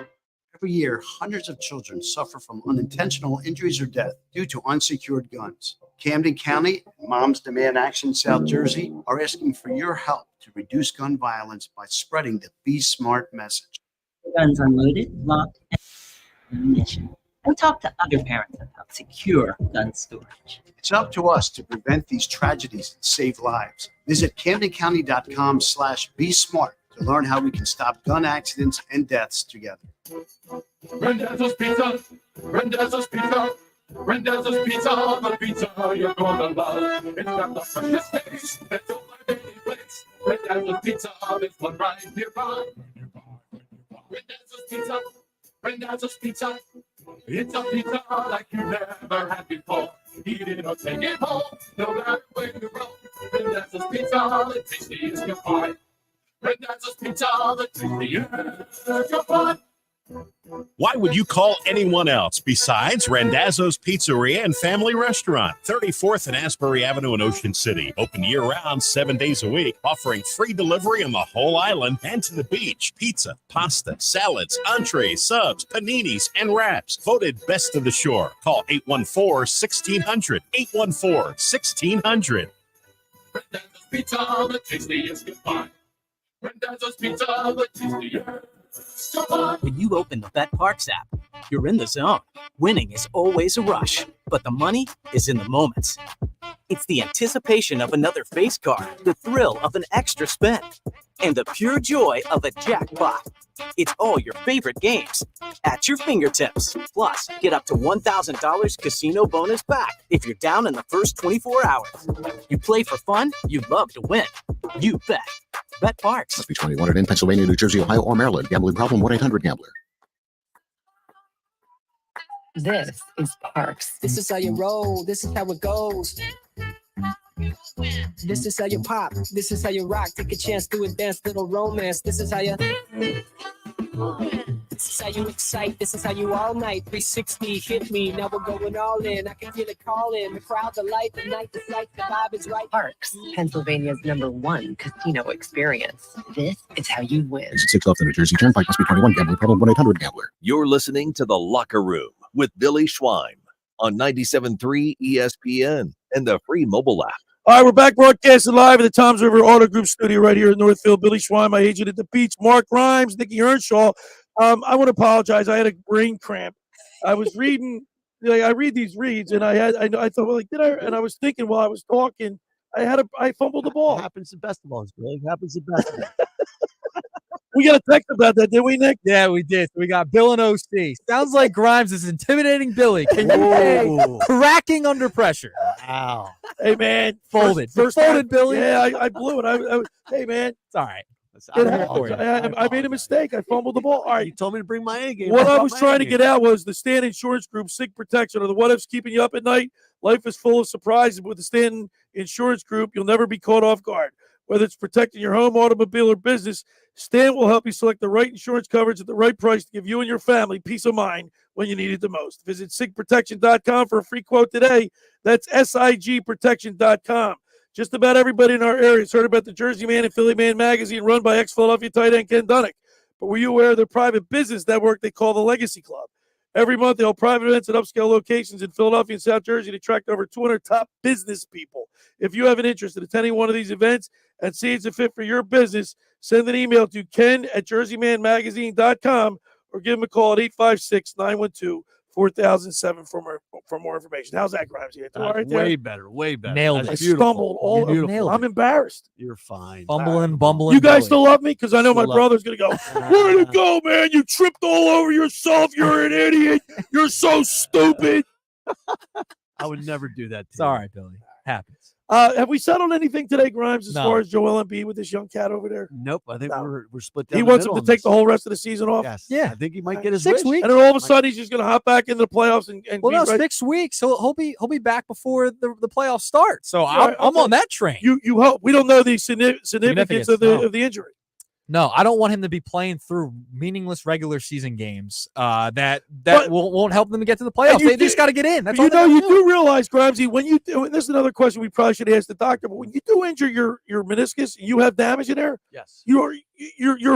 [SPEAKER 10] Every year, hundreds of children suffer from unintentional injuries or death due to unsecured guns. Camden County and Moms Demand Action South Jersey are asking for your help to reduce gun violence by spreading the Be Smart message.
[SPEAKER 12] Guns are loaded, locked, and ammunition. And talk to other parents about secure gun storage.
[SPEAKER 10] It's up to us to prevent these tragedies and save lives. Visit CamdenCounty.com/Be Smart to learn how we can stop gun accidents and deaths together.
[SPEAKER 13] Randazzo's Pizza, Randazzo's Pizza, Randazzo's Pizza, the pizza you're gonna love. It's got the freshest taste, it's all my baby place. Randazzo's Pizza, it's one right nearby. Randazzo's Pizza, Randazzo's Pizza, it's a pizza like you never had before. Eat it or take it home, no matter where you roam. Randazzo's Pizza, the tastiest you find. Randazzo's Pizza, the tastiest. Come on.
[SPEAKER 14] Why would you call anyone else besides Randazzo's Pizzeria and Family Restaurant, 34th and Asbury Avenue in Ocean City. Open year-round, 7 days a week, offering free delivery on the whole island and to the beach. Pizza, pasta, salads, entrees, subs, paninis, and wraps. Voted best of the shore. Call 814-1600. 814-1600.
[SPEAKER 13] Randazzo's Pizza, the tastiest. Goodbye. Randazzo's Pizza, the tastiest.
[SPEAKER 16] When you open the Bet Parks app, you're in the zone. Winning is always a rush, but the money is in the moments. It's the anticipation of another face card, the thrill of an extra spin, and the pure joy of a jackpot. It's all your favorite games at your fingertips. Plus, get up to $1,000 casino bonus back if you're down in the first 24 hours. You play for fun, you love to win. You bet. Bet Parks.
[SPEAKER 17] Must be 21 and in Pennsylvania, New Jersey, Ohio, or Maryland. Gambling problem? 1-800-GAMBLER.
[SPEAKER 18] This is Parks. This is how you roll. This is how it goes. This is how you pop. This is how you rock. Take a chance to advance, little romance. This is how you. This is how you excite. This is how you all night. 360 hit me. Now we're going all in. I can feel it calling. The crowd, the light, the night, the sight, the vibe is right. Parks, Pennsylvania's #1 casino experience. This is how you win.
[SPEAKER 17] Exit 6 off the New Jersey Turnpike. Must be 21. Gambling problem? 1-800-GAMBLER.
[SPEAKER 7] You're listening to The Locker Room with Billy Schwein on 97.3 ESPN and the free mobile app.
[SPEAKER 2] All right, we're back broadcasting live at the Toms River Auto Group studio right here in Northfield. Billy Schwein, my agent at the beach, Mark Grimes, Nick Earnshaw. I want to apologize. I had a brain cramp. I was reading, I read these reads, and I thought, well, did I? And I was thinking while I was talking, I fumbled the ball.
[SPEAKER 4] It happens to best of us, Billy. It happens to best of us.
[SPEAKER 2] We got a text about that, didn't we, Nick?
[SPEAKER 5] Yeah, we did. We got Bill and OC. Sounds like Grimes is intimidating Billy. Can you say cracking under pressure?
[SPEAKER 4] Wow.
[SPEAKER 2] Hey, man.
[SPEAKER 5] Folded.
[SPEAKER 2] First
[SPEAKER 5] folded, Billy.
[SPEAKER 2] Yeah, I blew it. Hey, man.
[SPEAKER 5] It's all right.
[SPEAKER 2] I made a mistake. I fumbled the ball. All right.
[SPEAKER 4] You told me to bring my A game.
[SPEAKER 2] What I was trying to get at was the Stanton Insurance Group, SIG Protection. Are the what-ifs keeping you up at night? Life is full of surprises. With the Stanton Insurance Group, you'll never be caught off guard. Whether it's protecting your home, automobile, or business, Stan will help you select the right insurance coverage at the right price to give you and your family peace of mind when you need it the most. Visit sigprotection.com for a free quote today. That's sigprotection.com. Just about everybody in our area has heard about the Jersey Man and Philly Man magazine run by ex-Philadelphia tight end Ken Dunnick. But were you aware of their private business network they call the Legacy Club? Every month, they hold private events at upscale locations in Philadelphia and South Jersey to attract over 200 top business people. If you have an interest in attending one of these events and see it's a fit for your business, send an email to ken@jerseymanmagazine.com or give him a call at 856-912-4007 for more information. How's that, Grimes?
[SPEAKER 4] Way better. Way better.
[SPEAKER 5] Nailed
[SPEAKER 4] That's
[SPEAKER 5] it.
[SPEAKER 2] I stumbled all over. I'm embarrassed.
[SPEAKER 4] You're fine.
[SPEAKER 5] Bumbling.
[SPEAKER 2] You guys
[SPEAKER 5] Billy.
[SPEAKER 2] still love me? Because I know my
[SPEAKER 4] Still love
[SPEAKER 2] brother's going to go, where'd it go, man? You tripped all over yourself. You're an idiot. You're so stupid.
[SPEAKER 4] I would never do that.
[SPEAKER 5] It's all right, Billy. Happens.
[SPEAKER 2] Have we settled anything today, Grimes, as
[SPEAKER 5] No.
[SPEAKER 2] far as Joel Embiid with this young cat over there?
[SPEAKER 4] Nope. I think we're split down.
[SPEAKER 2] He
[SPEAKER 4] the
[SPEAKER 2] wants him
[SPEAKER 4] middle
[SPEAKER 2] to
[SPEAKER 4] on
[SPEAKER 2] take
[SPEAKER 4] this.
[SPEAKER 2] the whole rest of the season off?
[SPEAKER 4] Yes.
[SPEAKER 5] Yeah.
[SPEAKER 4] I think he might get his
[SPEAKER 5] 6
[SPEAKER 4] wish.
[SPEAKER 5] weeks.
[SPEAKER 2] And then all of a sudden, he's just going to hop back into the playoffs and
[SPEAKER 5] Well,
[SPEAKER 2] be
[SPEAKER 5] no,
[SPEAKER 2] right.
[SPEAKER 5] 6 weeks. He'll be back before the playoffs start. So
[SPEAKER 2] Right,
[SPEAKER 5] I'm on that train.
[SPEAKER 2] You hope. We don't know the significance of
[SPEAKER 5] no.
[SPEAKER 2] the injury.
[SPEAKER 5] No, I don't want him to be playing through meaningless regular season games that won't help them to get to the playoffs. They just got to get in. That's all.
[SPEAKER 2] You do realize, Grimesy, when you do, and this is another question we probably should ask the doctor, but when you do injure your meniscus, you have damage in there.
[SPEAKER 4] Yes.
[SPEAKER 2] Your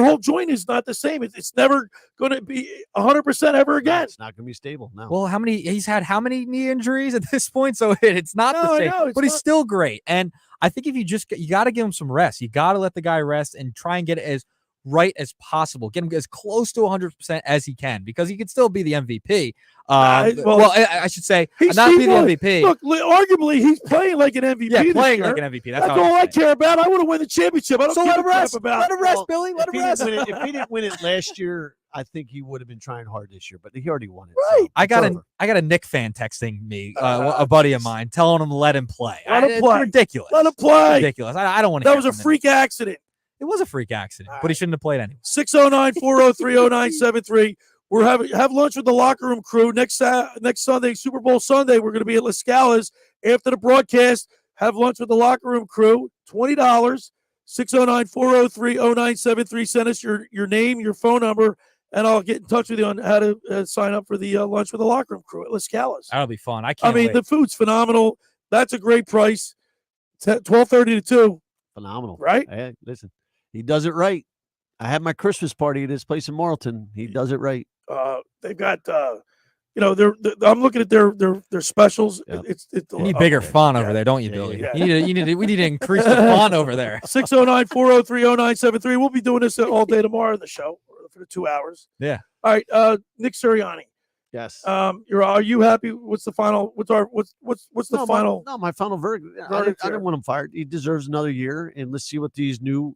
[SPEAKER 2] whole joint is not the same. It's never going to be 100% ever again.
[SPEAKER 4] It's not going to be stable. No.
[SPEAKER 5] Well, he's had how many knee injuries at this point? So it's not the same.
[SPEAKER 2] No, it's
[SPEAKER 5] but he's
[SPEAKER 2] not.
[SPEAKER 5] still great. And I think if you got to give him some rest. You got to let the guy rest and try and get it as right as possible. Get him as close to 100% as he can, because he could still be the MVP. I should say not be the MVP.
[SPEAKER 2] Look, arguably he's playing like an MVP.
[SPEAKER 5] Yeah,
[SPEAKER 2] this
[SPEAKER 5] playing
[SPEAKER 2] year.
[SPEAKER 5] like an MVP.
[SPEAKER 2] That's all I care about. I want to win the championship. I don't
[SPEAKER 5] So
[SPEAKER 2] give
[SPEAKER 5] let
[SPEAKER 2] a
[SPEAKER 5] him rest.
[SPEAKER 2] crap about.
[SPEAKER 5] Let him rest, Billy. Let him rest.
[SPEAKER 4] If he didn't win it last year, I think he would have been trying hard this year, but he already won it.
[SPEAKER 2] Right.
[SPEAKER 4] So
[SPEAKER 5] I got
[SPEAKER 4] it's over.
[SPEAKER 5] a Nick fan texting me, a buddy of mine, telling him to let him play.
[SPEAKER 2] Let him
[SPEAKER 5] It's
[SPEAKER 2] play.
[SPEAKER 5] ridiculous.
[SPEAKER 2] Let him play.
[SPEAKER 5] Ridiculous. I don't want to.
[SPEAKER 2] That was a freak accident.
[SPEAKER 5] It was a freak accident, but he shouldn't have played anyway.
[SPEAKER 2] 609-403-0973. We're have lunch with the locker room crew next Sunday, Super Bowl Sunday. We're going to be at La Scala's after the broadcast. Have lunch with the locker room crew. $20. 609-403-0973. Send us your name, your phone number, and I'll get in touch with you on how to sign up for the lunch with the locker room crew at La Scala's.
[SPEAKER 5] That'll be fun. I can't
[SPEAKER 2] wait. The food's phenomenal. That's a great price. 12:30 to 2.
[SPEAKER 4] Phenomenal.
[SPEAKER 2] Right?
[SPEAKER 4] Hey, listen, he does it right. I had my Christmas party at his place in Marlton. He does it right.
[SPEAKER 2] They've got I'm looking at their specials.
[SPEAKER 4] Yep.
[SPEAKER 5] You need bigger font over there, don't you, Billy?
[SPEAKER 2] yeah.
[SPEAKER 5] We need to increase the font over there.
[SPEAKER 2] 609-403-0973. We'll be doing this all day tomorrow in the show for the 2 hours.
[SPEAKER 5] Yeah.
[SPEAKER 2] All right, Nick Sirianni.
[SPEAKER 4] Yes.
[SPEAKER 2] Are you happy? What's the final? What's the final?
[SPEAKER 4] My final verdict. I didn't want him fired. He deserves another year, and let's see what these new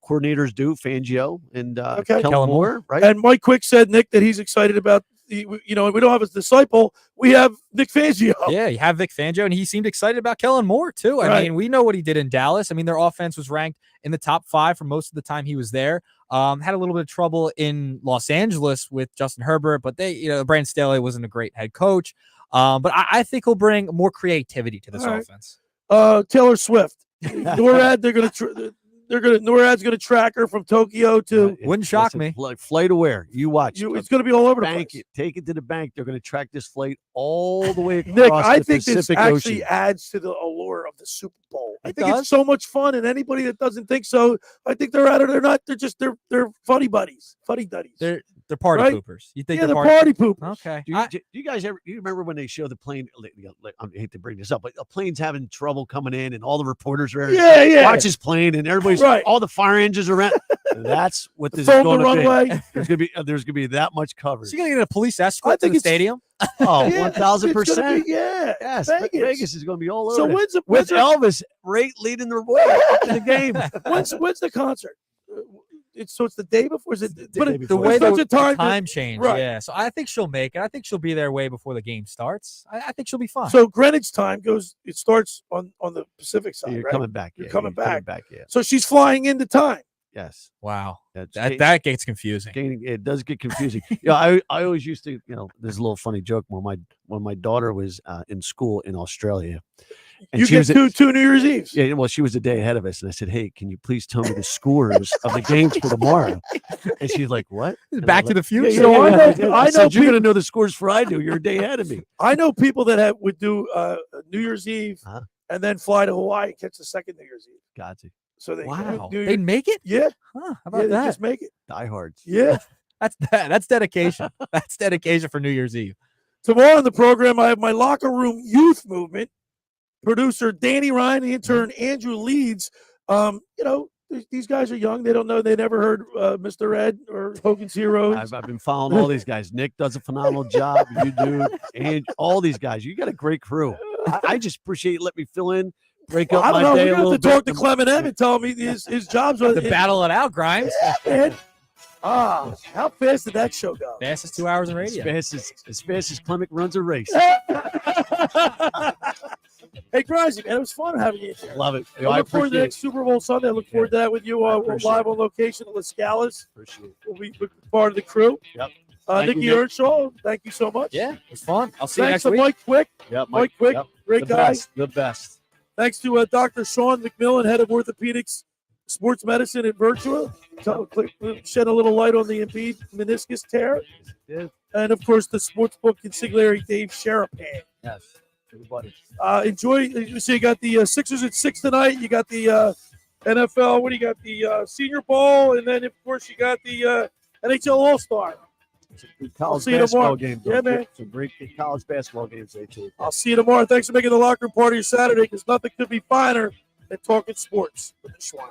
[SPEAKER 4] coordinators do. Fangio and Kellen Moore, right?
[SPEAKER 2] And Mike Quick said, Nick, that he's excited about. We don't have a disciple. We have Vic Fangio.
[SPEAKER 5] Yeah, you have Vic Fangio, and he seemed excited about Kellen Moore too. I mean, we know what he did in Dallas. I mean, their offense was ranked in the top 5 for most of the time he was there. Had a little bit of trouble in Los Angeles with Justin Herbert, but Brandon Staley wasn't a great head coach. But I think he'll bring more creativity to this offense.
[SPEAKER 2] Taylor Swift, NORAD, NORAD's going to track her from Tokyo to.
[SPEAKER 5] Wouldn't shock me.
[SPEAKER 4] Like flight aware. You watch.
[SPEAKER 2] It's going to be all over the place.
[SPEAKER 4] Take it to the bank. They're going to track this flight all the way across
[SPEAKER 2] Nick, I think
[SPEAKER 4] Pacific
[SPEAKER 2] this actually
[SPEAKER 4] Ocean.
[SPEAKER 2] adds to the allure of the Super Bowl. I think it's so much fun, and anybody that doesn't think so, I think they're out of. They're not. They're funny buddies, funny duddies.
[SPEAKER 5] They're party
[SPEAKER 2] Right?
[SPEAKER 5] poopers. You think
[SPEAKER 2] they're party poopers?
[SPEAKER 5] Okay.
[SPEAKER 4] Do you guys ever? You remember when they show the plane? I hate to bring this up, but the plane's having trouble coming in, and all the reporters are watch his plane, and everybody's all the fire engines around. That's what this is going to be. There's gonna be that much coverage.
[SPEAKER 5] So you gonna get a police escort to the stadium?
[SPEAKER 4] Oh, 1,000%.
[SPEAKER 2] Yes,
[SPEAKER 4] Vegas is going to be all over.
[SPEAKER 2] So
[SPEAKER 4] with Elvis leading the way up to the game.
[SPEAKER 2] When's the concert? It's the day before. Is it
[SPEAKER 5] The way the time change?
[SPEAKER 2] Right.
[SPEAKER 5] Yeah. So I think she'll make it. I think she'll be there way before the game starts. I think she'll be fine.
[SPEAKER 2] So Greenwich time it starts on the Pacific side.
[SPEAKER 4] You're
[SPEAKER 2] right?
[SPEAKER 4] coming back.
[SPEAKER 2] You're coming back.
[SPEAKER 4] Yeah.
[SPEAKER 2] So she's flying into time.
[SPEAKER 4] Yes.
[SPEAKER 5] Wow. That gets confusing.
[SPEAKER 4] It does get confusing. I always used to, there's a little funny joke when my daughter was in school in Australia. And
[SPEAKER 2] you get two New Year's Eves.
[SPEAKER 4] Yeah, well, she was a day ahead of us, and I said, "Hey, can you please tell me the scores of the games for tomorrow?" And she's like, "What?"
[SPEAKER 5] Back to the Future.
[SPEAKER 4] I said, "You're going to know the scores for I do. You're a day ahead of me."
[SPEAKER 2] I know people that would do New Year's Eve and then fly to Hawaii and catch the second New Year's Eve.
[SPEAKER 4] Gotcha.
[SPEAKER 2] So
[SPEAKER 5] they'd make it.
[SPEAKER 2] Yeah.
[SPEAKER 5] Huh, how about that?
[SPEAKER 2] They just make it.
[SPEAKER 4] Diehards.
[SPEAKER 2] Yeah.
[SPEAKER 5] That's dedication. That's dedication for New Year's Eve.
[SPEAKER 2] Tomorrow on the program, I have my locker room youth movement. Producer Danny Ryan, intern Andrew Leeds. These guys are young. They don't know. They never heard Mr. Ed or Hogan's Heroes.
[SPEAKER 4] I've been following all these guys. Nick does a phenomenal job. You do, and all these guys. You got a great crew. I just appreciate you letting me fill in. Break up my day a little bit.
[SPEAKER 2] We're going to talk to Clement M and tell me his jobs are
[SPEAKER 5] to battle it out, Grimes.
[SPEAKER 2] How fast did that show go?
[SPEAKER 5] Fastest 2 hours in radio.
[SPEAKER 4] As fast as Clement runs a race.
[SPEAKER 2] Hey, Grimes, man, it was fun having you here.
[SPEAKER 4] Love it.
[SPEAKER 2] I look forward to the next Super Bowl Sunday. I look forward to that with you. We're live on location at La Scala's.
[SPEAKER 4] Appreciate it.
[SPEAKER 2] We'll be part of the crew.
[SPEAKER 4] Yep.
[SPEAKER 2] Nick Earnshaw, thank you so much.
[SPEAKER 5] Yeah, it was fun. I'll see you
[SPEAKER 2] Thanks
[SPEAKER 5] next week.
[SPEAKER 2] to Mike Quick.
[SPEAKER 4] Yep,
[SPEAKER 2] Mike Quick, great guy.
[SPEAKER 4] The best.
[SPEAKER 2] Thanks to Dr. Sean McMillian, head of orthopedics, sports medicine at Virtua. Shed a little light on the Embiid meniscus tear.
[SPEAKER 4] Yeah.
[SPEAKER 2] And, of course, the sportsbook consigliere, Dave Sharapan.
[SPEAKER 4] Yes. Everybody.
[SPEAKER 2] Enjoy. So you got the Sixers at 6 tonight. You got the NFL. What do you got? The Senior Bowl. And then, of course, you got the NHL All-Star.
[SPEAKER 4] College
[SPEAKER 2] see you
[SPEAKER 4] basketball
[SPEAKER 2] tomorrow.
[SPEAKER 4] game.
[SPEAKER 2] Yeah, man.
[SPEAKER 4] Some great college basketball games today, too.
[SPEAKER 2] I'll see you tomorrow. Thanks for making the locker room party Saturday, because nothing could be finer than talking sports with the Schwein.